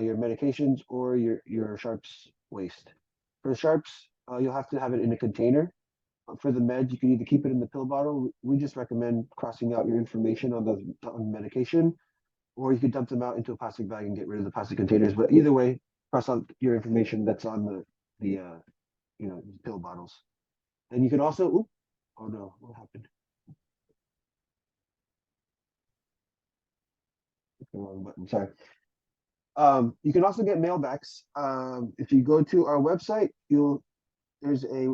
your medications or your sharps waste. For sharps, you'll have to have it in a container. For the meds, you can either keep it in the pill bottle. We just recommend crossing out your information on the medication, or you could dump them out into a plastic bag and get rid of the plastic containers. But either way, cross out your information that's on the pill bottles. And you can also, oh no, what happened? Wrong button, sorry. You can also get mailbacks. If you go to our website, there's a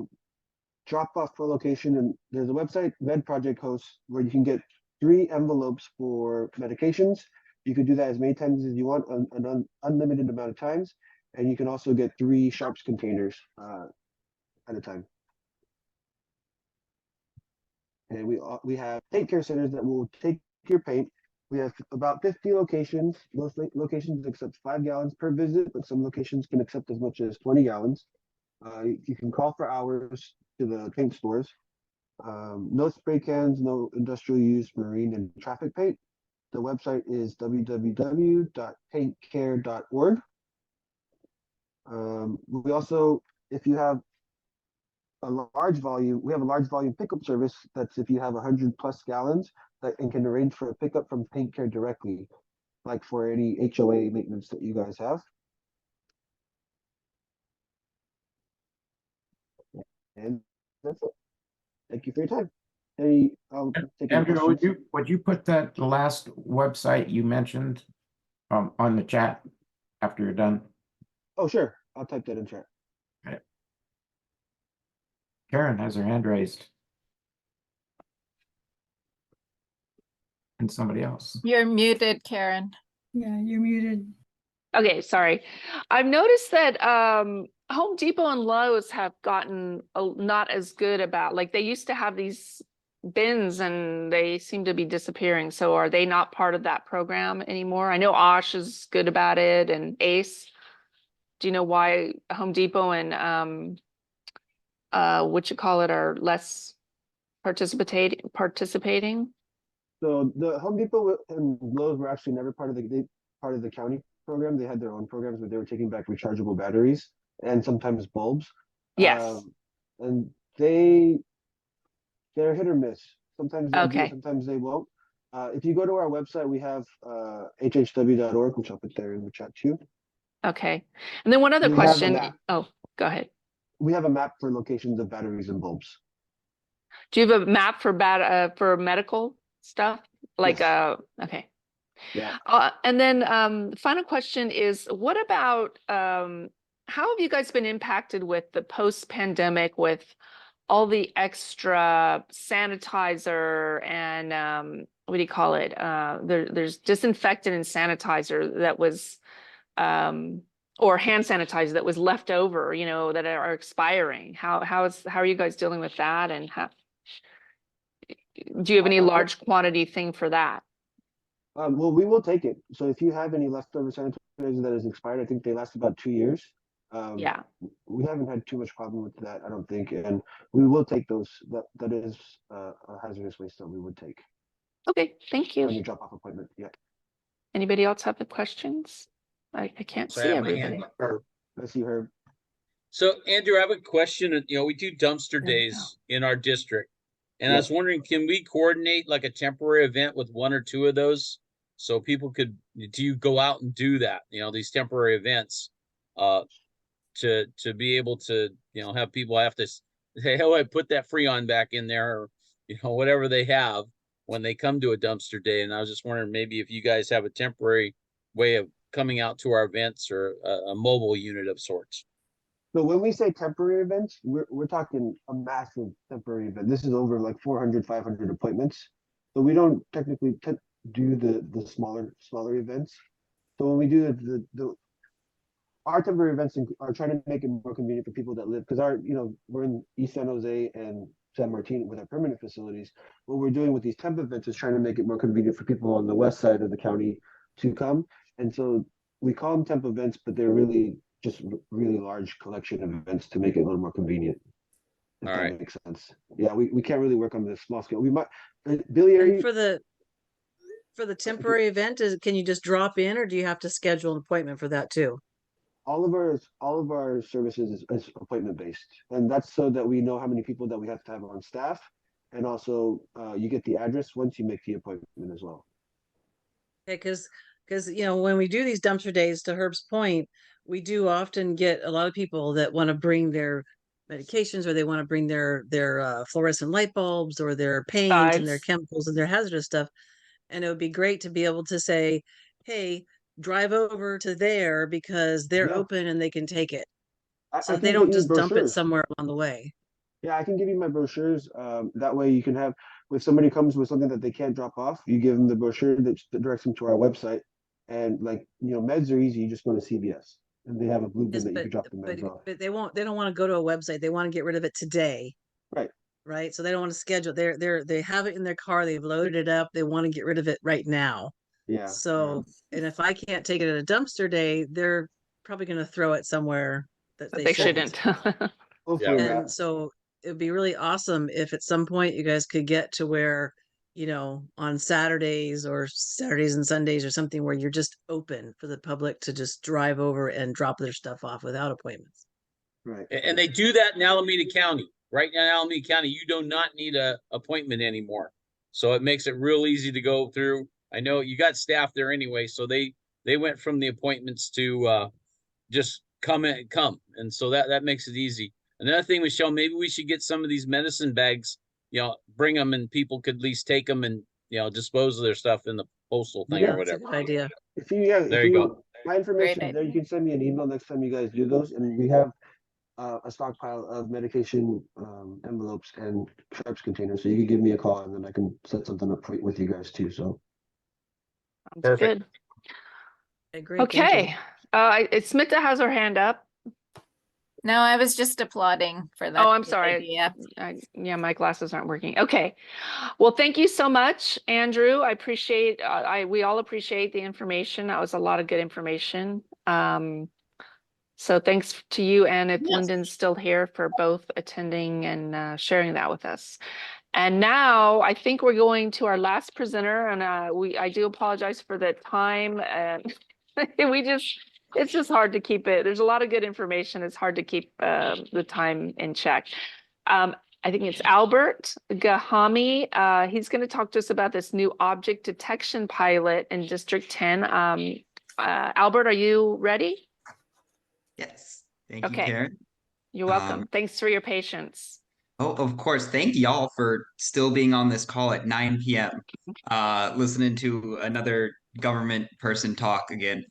drop-off for location, and there's a website, Med Project hosts, where you can get 3 envelopes for medications. You can do that as many times as you want, an unlimited amount of times, and you can also get 3 sharps containers at a time. And we have paint care centers that will take your paint. We have about 50 locations. Most locations accept 5 gallons per visit, but some locations can accept as much as 20 gallons. You can call for hours to the paint stores. No spray cans, no industrial use, marine, and traffic paint. The website is www.paintcare.org. We also, if you have a large volume, we have a large volume pickup service that's if you have 100+ gallons and can arrange for a pickup from Paint Care directly, like for any HOA maintenance that you guys have. And that's it. Thank you for your time. Andrew, would you put that last website you mentioned on the chat after you're done? Oh, sure. I'll type that in chat. Okay. Karen has her hand raised. And somebody else. You're muted, Karen. Yeah, you're muted. Okay, sorry. I've noticed that Home Depot and Lowe's have gotten not as good about, like they used to have these bins and they seem to be disappearing. So are they not part of that program anymore? I know Osh is good about it and Ace. Do you know why Home Depot and what you call it are less participating? So the Home Depot and Lowe's were actually never part of the county program. They had their own programs where they were taking back rechargeable batteries and sometimes bulbs. Yes. And they're hit or miss. Sometimes they'll do it, Okay. sometimes they won't. If you go to our website, we have hhw.org, which I'll put there in the chat too. Okay. And then one other We have a question. map. Oh, go ahead. We have a map for locations of batteries and bulbs. Do you have a map for for medical stuff? Like Yes. okay. Yeah. And then the final question is, what about how have you guys been impacted with the post-pandemic with all the extra sanitizer and what do you call it? There's disinfectant and sanitizer that was or hand sanitizer that was left over, you know, that are expiring. How are you guys dealing with that? And how do you have any large quantity thing for that? Well, we will take it. So if you have any leftover sanitizer that is expired, I think they last about 2 years. Yeah. We haven't had too much problem with that, I don't think, and we will take those. That is a hazardous waste that we would take Okay, thank when you. you drop off appointment. Yeah. Anybody else have the questions? I can't So I see have my hand everybody. up. I see her. So Andrew, I have a question. You know, we do dumpster There we days in our district. And I Yeah. was wondering, can we coordinate like a temporary event with 1 or 2 of those? So people could, do you go out and do that? You know, these temporary events, to be able to, you know, have people have to say, oh, I put that Freon back in there, or, you know, whatever they have when they come to a dumpster day. And I was just wondering maybe if you guys have a temporary way of coming out to our events or a mobile unit of sorts. So when we say temporary events, we're talking a massive temporary event. This is over like 400, 500 appointments. So we don't technically do the smaller events. So when we do our temporary events are trying to make it more convenient for people that live, because we're in East San Jose and San Martin with our permanent facilities. What we're doing with these temp events is trying to make it more convenient for people on the west side of the county to come. And so we call them temp events, but they're really just really large collection of events to make it a little more convenient. If All that right. makes sense. Yeah, we can't really work on the small scale. We might, Billy, And for the temporary event, can you just drop in, or do you have to schedule an appointment for that too? all of our services is appointment based, and that's so that we know how many people that we have to have on staff, and also you get the address once you make the appointment as well. Okay, because you know, when we do these dumpster days, to Herb's point, we do often get a lot of people that want to bring their medications, or they want to bring their fluorescent light bulbs, or their paint and their Sides. chemicals and their hazardous stuff. And it would be great to be able to say, hey, drive over to there because they're Yeah. open and they can take it. So I they can don't get you just dump it brochures. somewhere along the way. Yeah, I can give you my brochures. That way you can have, if somebody comes with something that they can't drop off, you give them the brochure that directs them to our website. And like, meds are easy. You just go to CVS and they have a blue bin Yes, that you can drop the meds off. but they don't want to go to a website. They want to get rid of it today. Right. Right. So they don't want to schedule. They have it in their car. They've loaded it up. They want to get rid of it right now. Yeah. So, and if I can't take it at a dumpster day, they're probably going to throw it somewhere that But they they shouldn't. shouldn't. Hopefully And not. so it'd be really awesome if at some point you guys could get to where, on Saturdays and Sundays or something, where you're just open for the public to just drive over and drop their stuff off without appointments. Right. And they do that in Alameda County. Right now in Alameda County, you do not need a appointment anymore. So it makes it real easy to go through. I know you got staff there anyway, so they went from the appointments to just come. And so that makes it easy. Another thing, Michelle, maybe we should get some of these medicine bags, bring them, and people could at least take them and, dispose of their stuff in the postal thing or whatever. That's a good idea. There you go. My information Great is there. You idea. can send me an email next time you guys do those, and we have a stockpile of medication envelopes and sharps containers. So you can give me a call, and then I can set something up with you guys too. So Sounds Perfect. good. Okay, great. Thank you. Okay. Smita has her hand up. No, I was just applauding for that. Oh, I'm good sorry. idea. Yeah, my glasses aren't working. Okay. Well, thank you so much, Andrew. I appreciate, we all appreciate the information. That was a lot of good information. So thanks to you, and if Yes. Linden's still here, for both attending and sharing that with us. And now I think we're going to our last presenter, and I do apologize for the time, and it's just hard to keep it. There's a lot of good information. It's hard to keep the time in check. I think it's Albert Gehami. He's going to talk to us about this new object detection pilot in District 10. Albert, are you ready? Yes. Thank you, Okay. Karen. You're welcome. Thanks for your patience. Oh, of course. Thank y'all for still being on this call at 9 p.m. Listening to another government person talk again.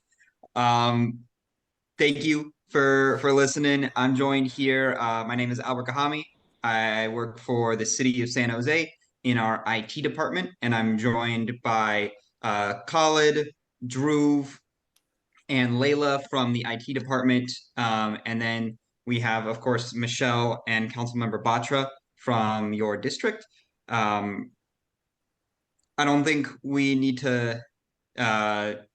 Thank you for listening. I'm joined here. My name is Albert Gehami. I work for the city of San Jose in our IT department, and I'm joined by Khalid, Dhruv, and Layla from the IT department. And then we have, of course, Michelle and Councilmember Batra from your district. I don't think we need to, don't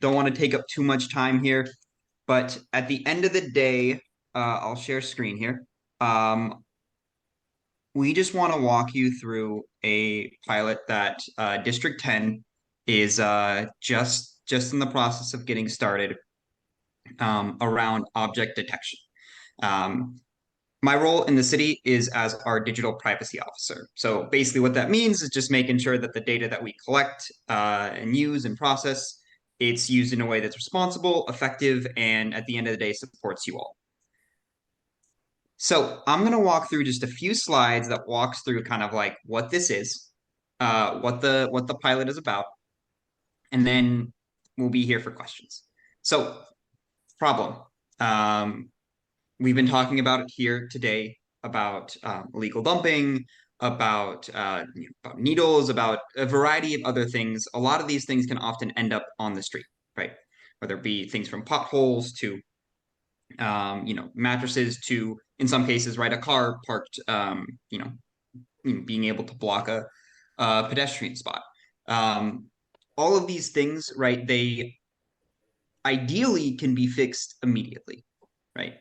want to take up too much time here. But at the end of the day, I'll share screen here. We just want to walk you through a pilot that District 10 is just in the process of getting started around object detection. My role in the city is as our digital privacy officer. So basically what that means is just making sure that the data that we collect and use and process, it's used in a way that's responsible, effective, and at the end of the day supports you all. So I'm going to walk through just a few slides that walks through kind of like what this is, what the pilot is about, and then we'll be here for questions. So problem. We've been talking about it here today about illegal dumping, about needles, about a variety of other things. A lot of these things can often end up on the street, right? Whether it be things from potholes to, mattresses to, in some cases, right, a car parked, being able to block a pedestrian spot. All of these things, right, they ideally can be fixed immediately, right?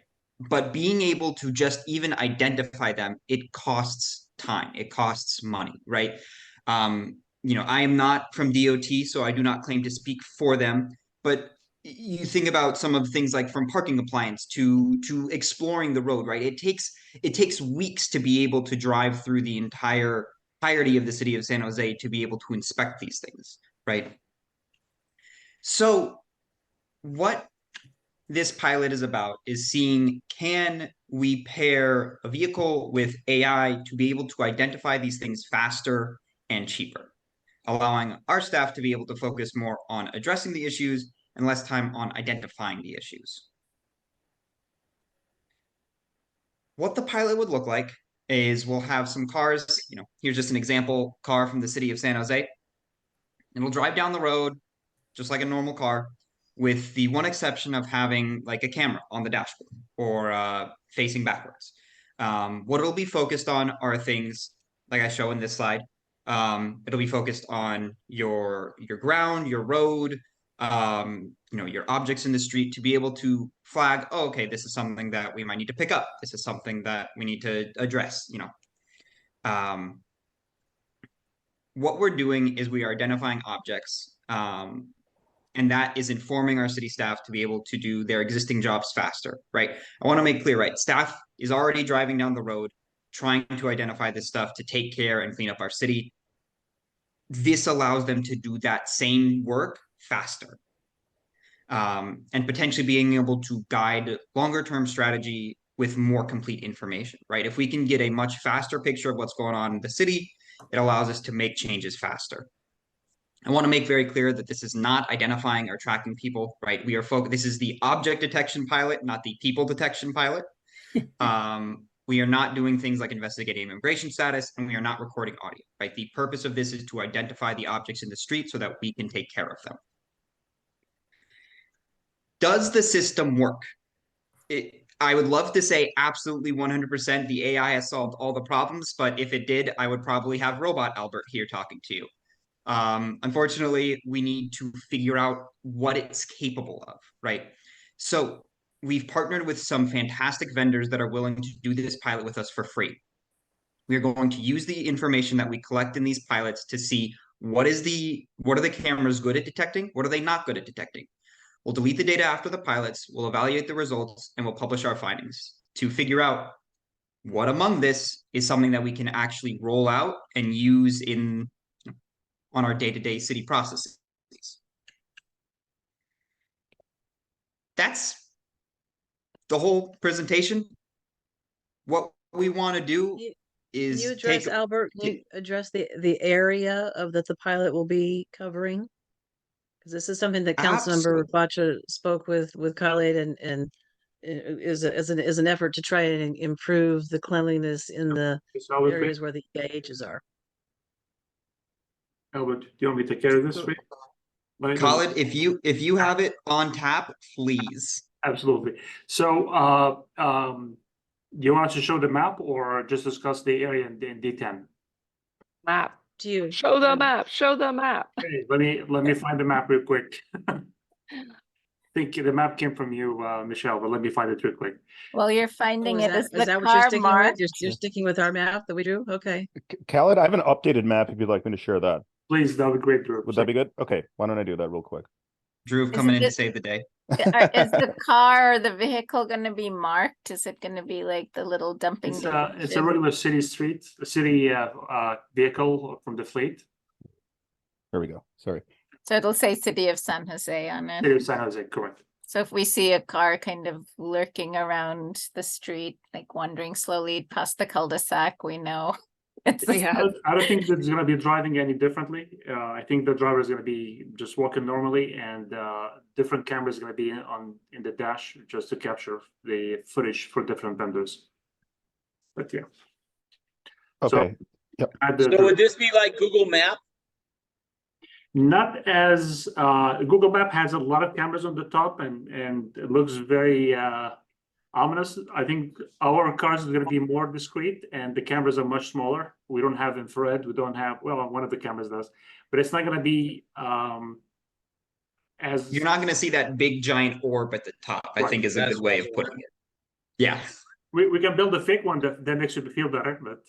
But being able to just even identify them, it costs time, it costs money, right? I am not from DOT, so I do not claim to speak for them, but you think about some of things like from parking appliance to exploring the road, right? It takes weeks to be able to drive through the entirety of the city of San Jose to be able to inspect these things, right? So what this pilot is about is seeing, can we pair a vehicle with AI to be able to identify these things faster and cheaper, allowing our staff to be able to focus more on addressing the issues and less time on identifying the issues. What the pilot would look like is we'll have some cars, here's just an example car from the city of San Jose. It'll drive down the road just like a normal car, with the one exception of having like a camera on the dashboard or facing backwards. What it'll be focused on are things like I show in this slide. It'll be focused on your ground, your road, your objects in the street to be able to flag, oh, okay, this is something that we might need to pick up. This is something that we need to address, What we're doing is we are identifying objects, and that is informing our city staff to be able to do their existing jobs faster, right? I want to make clear, right? Staff is already driving down the road, trying to identify this stuff to take care and clean up our city. This allows them to do that same work faster, and potentially being able to guide longer-term strategy with more complete information, right? If we can get a much faster picture of what's going on in the city, it allows us to make changes faster. I want to make very clear that this is not identifying or tracking people, right? We are focused. This is the object detection pilot, not the people detection pilot. We are not doing things like investigating immigration status, and we are not recording audio, right? The purpose of this is to identify the objects in the street so that we can take care of them. Does the system work? I would love to say absolutely 100% the AI has solved all the problems, but if it did, I would probably have Robot Albert here talking to you. Unfortunately, we need to figure out what it's capable of, right? So we've partnered with some fantastic vendors that are willing to do this pilot with us for free. We are going to use the information that we collect in these pilots to see what are the cameras good at detecting? What are they not good at detecting? We'll delete the data after the pilots, we'll evaluate the results, and we'll publish our findings to figure out what among this is something that we can actually roll out and use on our day-to-day city processes. That's the whole presentation. What we want to do is Can you address, Albert, can you address the area of that the pilot will be covering? Because this is something that Councilmember Batra spoke with Khalid and is an effort to try and improve the cleanliness in the areas where the EIHs are. Albert, do you want me to take care of this? Khalid, if you have it on tap, please. Absolutely. So you want us to show the map or just discuss the area in D10? Map. To you. Show the map. Show the map. Okay, let me find the map real quick. I think the map came from you, Michelle, but let me find it real quick. Well, you're finding it. Is that the what you're car sticking marked? with? You're sticking with our map that we drew? Okay. Khalid, I have an updated map if you'd like me to share that. Please, that would be great, Drew. Would that be good? Okay, why don't I do that real quick? Drew coming in to save the day. Is the car or the vehicle going to be marked? Is it going to be like the little dumping? It's a regular city street, a city vehicle from the fleet. There we go. Sorry. So it'll say City of San Jose on it. City of San Jose, correct. So if we see a car kind of lurking around the street, like wandering slowly past the cul-de-sac, we know it's I don't think it's going to be driving any differently. I think the driver is going to be just walking normally, and different cameras going to be in the dash just to capture the footage for different vendors. But yeah. Okay. So, yep. So would this be like Google Map? Not as Google Map has a lot of cameras on the top, and it looks very ominous. I think our cars is going to be more discreet, and the cameras are much smaller. We don't have infrared. We don't have, well, one of the cameras does, but it's not going to be as. You're not going to see that big giant orb at the top, I think is a good way of putting it. Yeah. We can build a fake one that makes you feel better, but.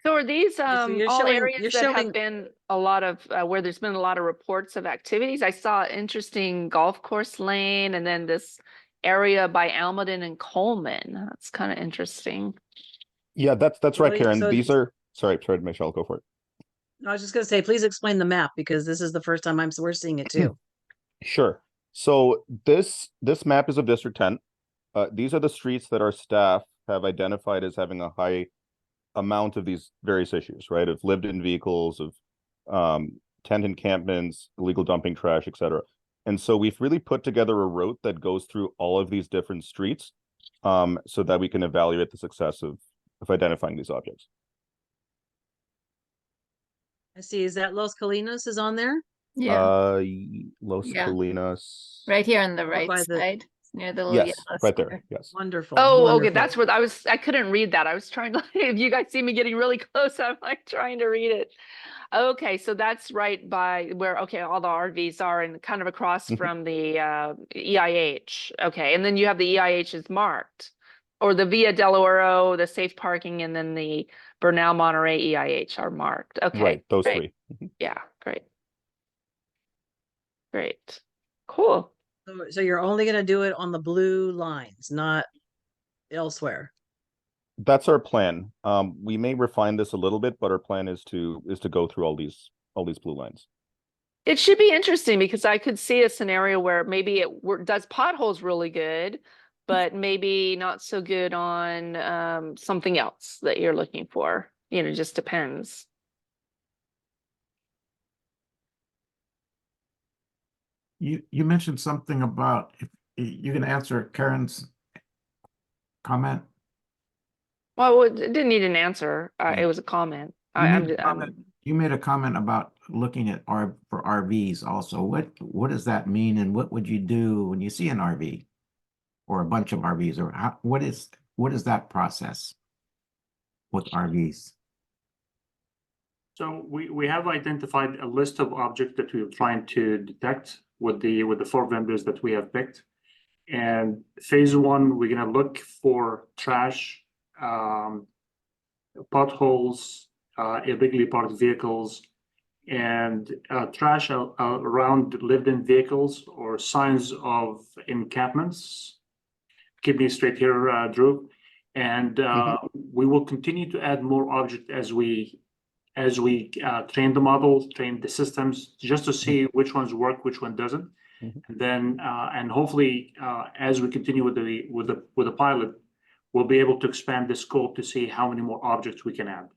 So are these you're all showing- areas you're that showing- have been a lot of where there's been a lot of reports of activities? I saw interesting golf course lane, and then this area by Almaden and Coleman. That's kind of interesting. Yeah, that's right, Karen. So These are sorry, Michelle, go for it. I was just going to say, please explain the map because this is the first time we're seeing it too. Sure. So this map is of District 10. These are the streets that our staff have identified as having a high amount of these various issues, right? Of lived-in vehicles, of tent encampments, illegal dumping trash, etc. And so we've really put together a route that goes through all of these different streets, so that we can evaluate the success of identifying these objects. I see. Is that Los Colinas is on there? Yeah. Los Yeah. Colinas. Right here on the right by the- side, near the little Yes, yellow right square. there. Yes. Wonderful. Oh, okay. wonderful. That's what I couldn't read that. I was trying to, if you guys see me getting really close, I'm like trying to read it. Okay, so that's right by where, okay, all the RVs are, and kind of across from the EIH. Okay, and then you have the EIH is marked, or the Via Del Oro, the safe parking, and then the Bernal Monterey EIH are marked. Okay, Right, those great. three. Yeah, great. Great. Cool. So you're only going to do it on the blue lines, not elsewhere. That's our plan. We may refine this a little bit, but our plan is to go through all these blue lines. It should be interesting because I could see a scenario where maybe it does potholes really good, but maybe not so good on something else that you're looking for. You know, just depends. You mentioned something about, if you can answer Karen's comment. Well, it didn't need an answer. It was a comment. You made a comment You made a comment about looking at for RVs also. What does that mean, and what would you do when you see an RV or a bunch of RVs, or what is that process with RVs? So we have identified a list of objects that we're trying to detect with the 4 vendors that we have picked. And phase 1, we're gonna look for trash, potholes, illegally parked vehicles, and trash around lived-in vehicles or signs of encampments. Keep me straight here, Drew. And we will continue to add more objects as we train the model, train the systems, just to see which ones work, which one doesn't. And then and hopefully as we continue with the pilot, we'll be able to expand the scope to see how many more objects we can add.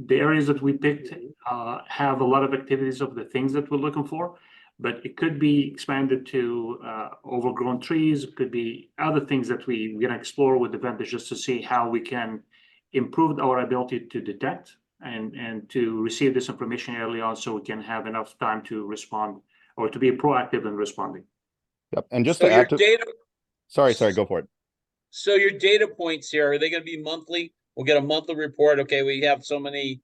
The areas that we picked have a lot of activities of the things that we're looking for, but it could be expanded to overgrown trees. It could be other things that we're gonna explore with the vendors just to see how we can improve our ability to detect and to receive this information early on, so we can have enough time to respond or to be proactive in responding. Yep. And just So to your add to, data, sorry, go for it. so your data points here, are they gonna be monthly? We'll get a monthly report. Okay, we have so many,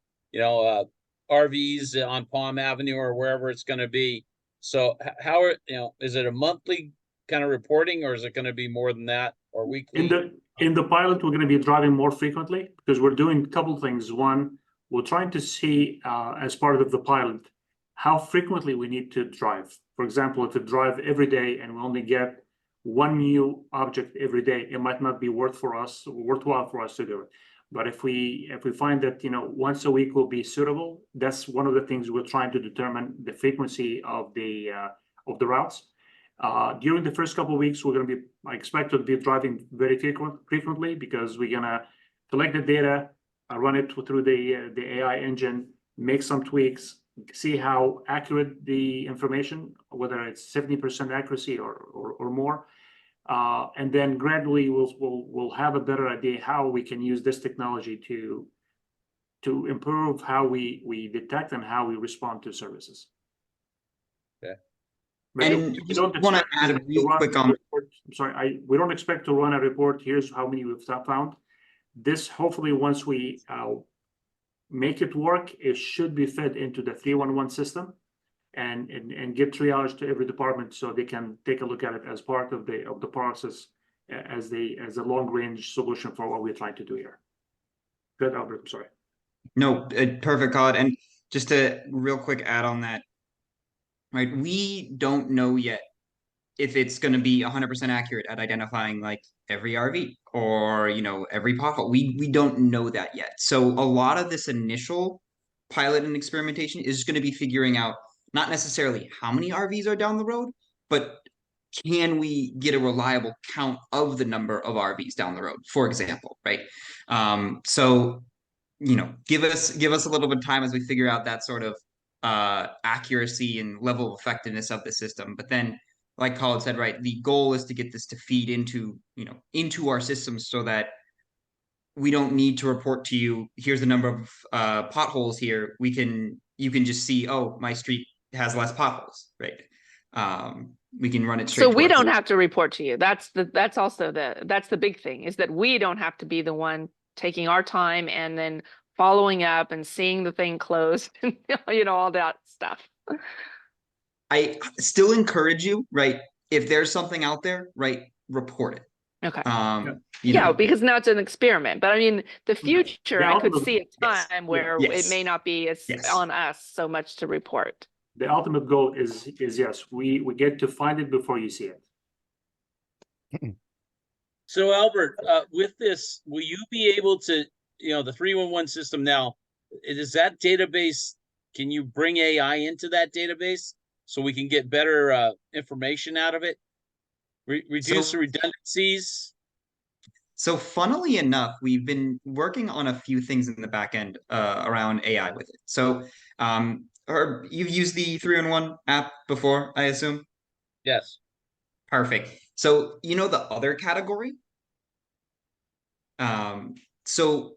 RVs on Palm Avenue or wherever it's gonna be. So how are, is it a monthly kind of reporting, or is it gonna be more than that, or weekly? In the pilot, we're gonna be driving more frequently because we're doing a couple things. One, we're trying to see as part of the pilot how frequently we need to drive. For example, if we drive every day and we only get one new object every day, it might not be worthwhile for us to do it. But if we find that once a week will be suitable, that's one of the things we're trying to determine the frequency of the routes. During the first couple of weeks, I expect to be driving very frequently because we're gonna collect the data, run it through the AI engine, make some tweaks, see how accurate the information, whether it's 70% accuracy or more. And then gradually we'll have a better idea how we can use this technology to improve how we detect and how we respond to services. Okay. And We don't want to expect add a to real run quick a on. report. I'm sorry, we don't expect to run a report. Here's how many we've found. This hopefully once we make it work, it should be fed into the 311 system and get triage to every department so they can take a look at it as part of the process as a long range solution for what we're trying to do here. Good, Albert. I'm sorry. No, perfect, Claude. And just a real quick add on that, right? We don't know yet if it's going to be 100% accurate at identifying like every RV or, every pothole. We don't know that yet. So a lot of this initial pilot and experimentation is going to be figuring out not necessarily how many RVs are down the road, but can we get a reliable count of the number of RVs down the road, for example, right? So give us a little bit of time as we figure out that sort of accuracy and level of effectiveness of the system. But then, like Colin said, right, the goal is to get this to feed into our systems so that we don't need to report to you, here's the number of potholes here. You can just see, oh, my street has less potholes, right? We can run it straight. So we don't have to report to you. That's also the big thing, is that we don't have to be the one taking our time and then following up and seeing the thing closed, all that stuff. I still encourage you, right? If there's something out there, right, report it. Okay. Yeah, because now it's an experiment. But I mean, the future, I could see a time yes, where yes, it may not be as on us so much to report. The ultimate goal is yes, we get to find it before you see it. So Albert, with this, will you be able to, the 311 system now, is that database, can you bring AI into that database so we can get better information out of it? Reduce the redundancies? So funnily enough, we've been working on a few things in the back end around AI with it. So you've used the 311 app before, I assume? Yes. Perfect. So the other category? So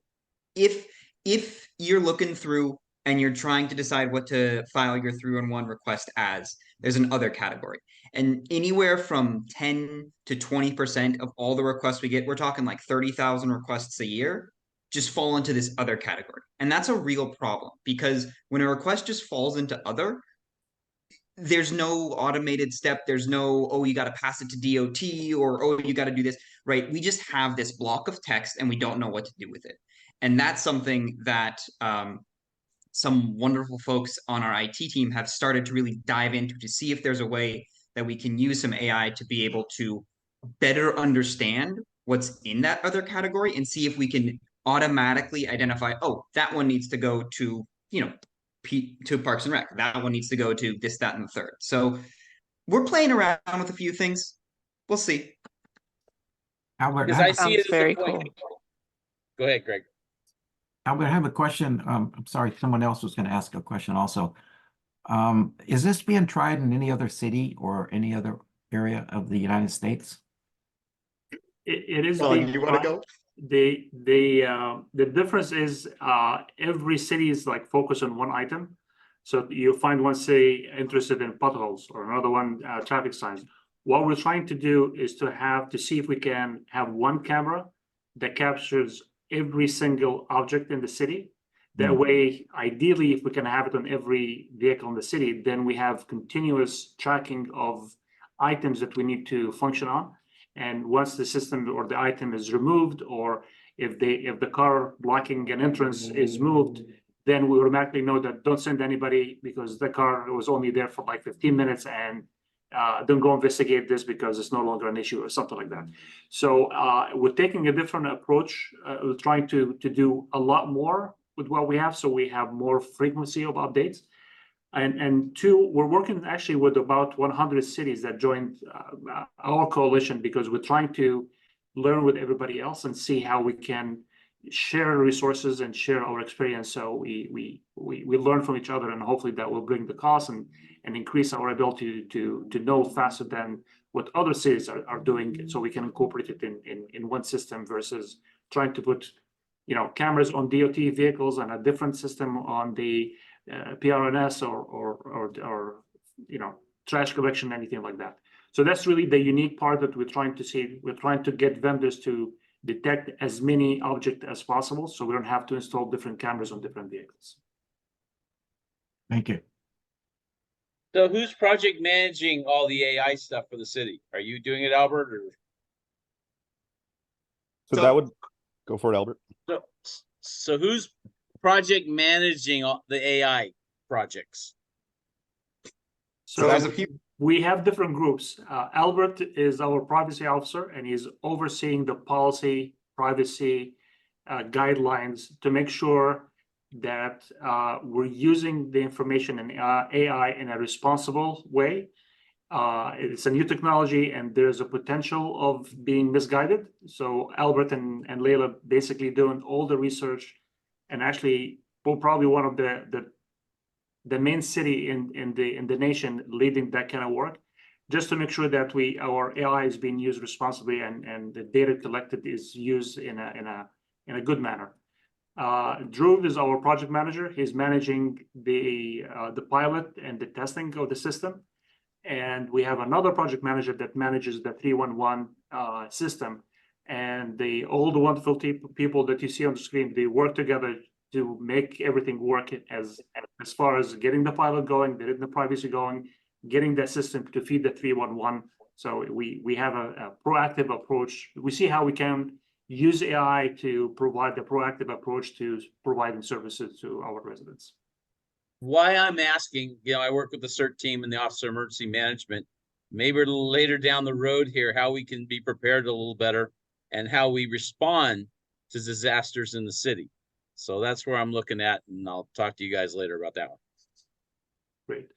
if if you're looking through and you're trying to decide what to file your 311 request as, there's an other category. And anywhere from 10 to 20% of all the requests we get, we're talking like 30,000 requests a year, just fall into this other category. And that's a real problem because when a request just falls into other, there's no automated step. There's no, oh, you got to pass it to DOT or, oh, you got to do this, right? We just have this block of text and we don't know what to do with it. And that's something that some wonderful folks on our IT team have started to really dive into to see if there's a way that we can use some AI to be able to better understand what's in that other category and see if we can automatically identify, oh, that one needs to go to, you know, to Parks and Rec. That one needs to go to this, that, and the third. So we're playing around with a few things. We'll see. Albert, Because I see it as very cool. Go ahead, Greg. Albert, I have a question. I'm sorry, someone else was going to ask a question also. Is this being tried in any other city or any other area of the United States? It is Oh, being you want to tried. go? The difference is every city is like focused on one item. So you find one city interested in potholes or another one traffic signs. What we're trying to do is to see if we can have one camera that captures every single object in the city. That way, ideally, if we can have it on every vehicle in the city, then we have continuous tracking of items that we need to function on. And once the system or the item is removed, or if the car blocking an entrance is moved, then we automatically know that don't send anybody because the car was only there for like 15 minutes and don't go investigate this because it's no longer an issue or something like that. So we're taking a different approach. We're trying to do a lot more with what we have, so we have more frequency of updates. And two, we're working actually with about 100 cities that joined our coalition because we're trying to learn with everybody else and see how we can share resources and share our experience. So we learn from each other, and hopefully that will bring the cost and increase our ability to know faster than what other cities are doing, so we can incorporate it in one system versus trying to put, you know, cameras on DOT vehicles and a different system on the PRNS or you know, trash collection, anything like that. So that's really the unique part that we're trying to see. We're trying to get vendors to detect as many objects as possible, so we don't have to install different cameras on different vehicles. Thank you. So who's project managing all the AI stuff for the city? Are you doing it, Albert, or? So that would go for it, Albert. So who's project managing all the AI projects? So there's a few. We have different groups. Albert is our privacy officer, and he's overseeing the policy, privacy guidelines to make sure that we're using the information in AI in a responsible way. It's a new technology, and there's a potential of being misguided. So Albert and Leila basically doing all the research, and actually we're probably one of the main city in the nation leading that kind of work, just to make sure that our AI is being used responsibly and the data collected is used in a good manner. Drew is our project manager. He's managing the pilot and the testing of the system. And we have another project manager that manages the 311 system. And all the wonderful people that you see on the screen, they work together to make everything work as far as getting the pilot going, getting the privacy going, getting the system to feed the 311. So we have a proactive approach. We see how we can use AI to provide the proactive approach to providing services to our residents. Why I'm asking, you know, I work with the CERT team and the Office of Emergency Management. Maybe a little later down the road here, how we can be prepared a little better and how we respond to disasters in the city. So that's where I'm looking at, and I'll talk to you guys later about that one. Great.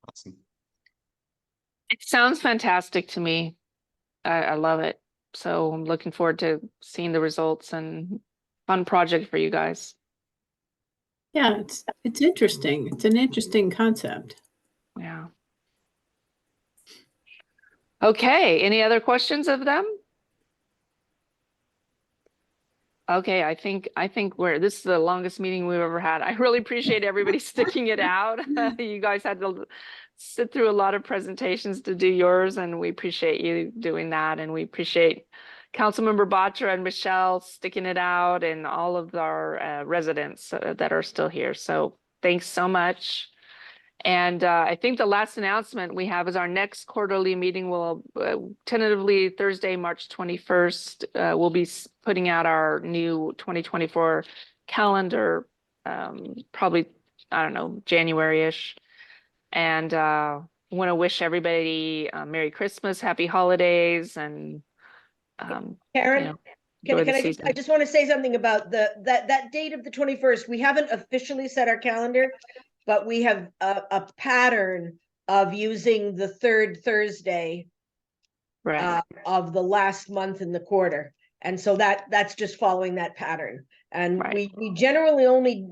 Awesome. It sounds fantastic to me. I love it. So I'm looking forward to seeing the results, and fun project for you guys. Yeah, it's interesting. It's an interesting concept. Yeah. Okay, any other questions of them? Okay, I think this is the longest meeting we've ever had. I really appreciate everybody sticking it out. You guys had to sit through a lot of presentations to do yours, and we appreciate you doing that. And we appreciate Councilmember Batra and Michelle sticking it out, and all of our residents that are still here. So thanks so much. And I think the last announcement we have is our next quarterly meeting will tentatively Thursday, March 21st. We'll be putting out our new 2024 calendar, probably, I don't know, January-ish. And want to wish everybody Merry Christmas, Happy Holidays, and Karen, I just want to say something about that date of the 21st. We haven't officially set our calendar, but we have a pattern of using the third Thursday of the last month in the quarter. And so that's just following that pattern. And we generally only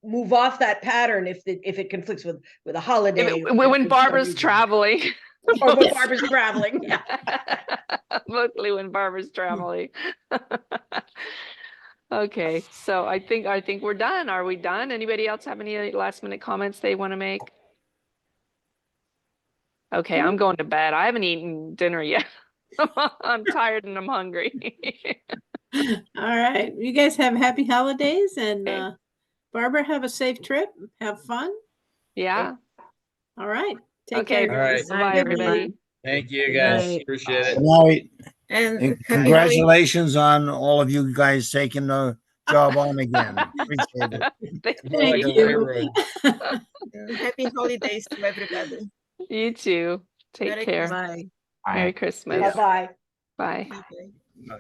move off that pattern if it conflicts with a holiday. When Barbara's traveling. Or when Barbara's traveling. Yeah. Mostly when Barbara's traveling. Okay, so I think we're done. Are we done? Anybody else have any last minute comments they want to make? Okay, I'm going to bed. I haven't eaten dinner yet. I'm tired and I'm hungry. All right. You guys have happy holidays, and Barbara, have a safe trip. Have fun. Yeah. All right. Take Okay. care. All right. Bye, everybody. Thank you, guys. Night. Appreciate it. Good night. And And congratulations on all of you guys taking the job on again. Appreciate it. Thank you. Happy holidays to everybody. You too. Take care. Bye. Merry Christmas. Bye-bye. Bye. Bye.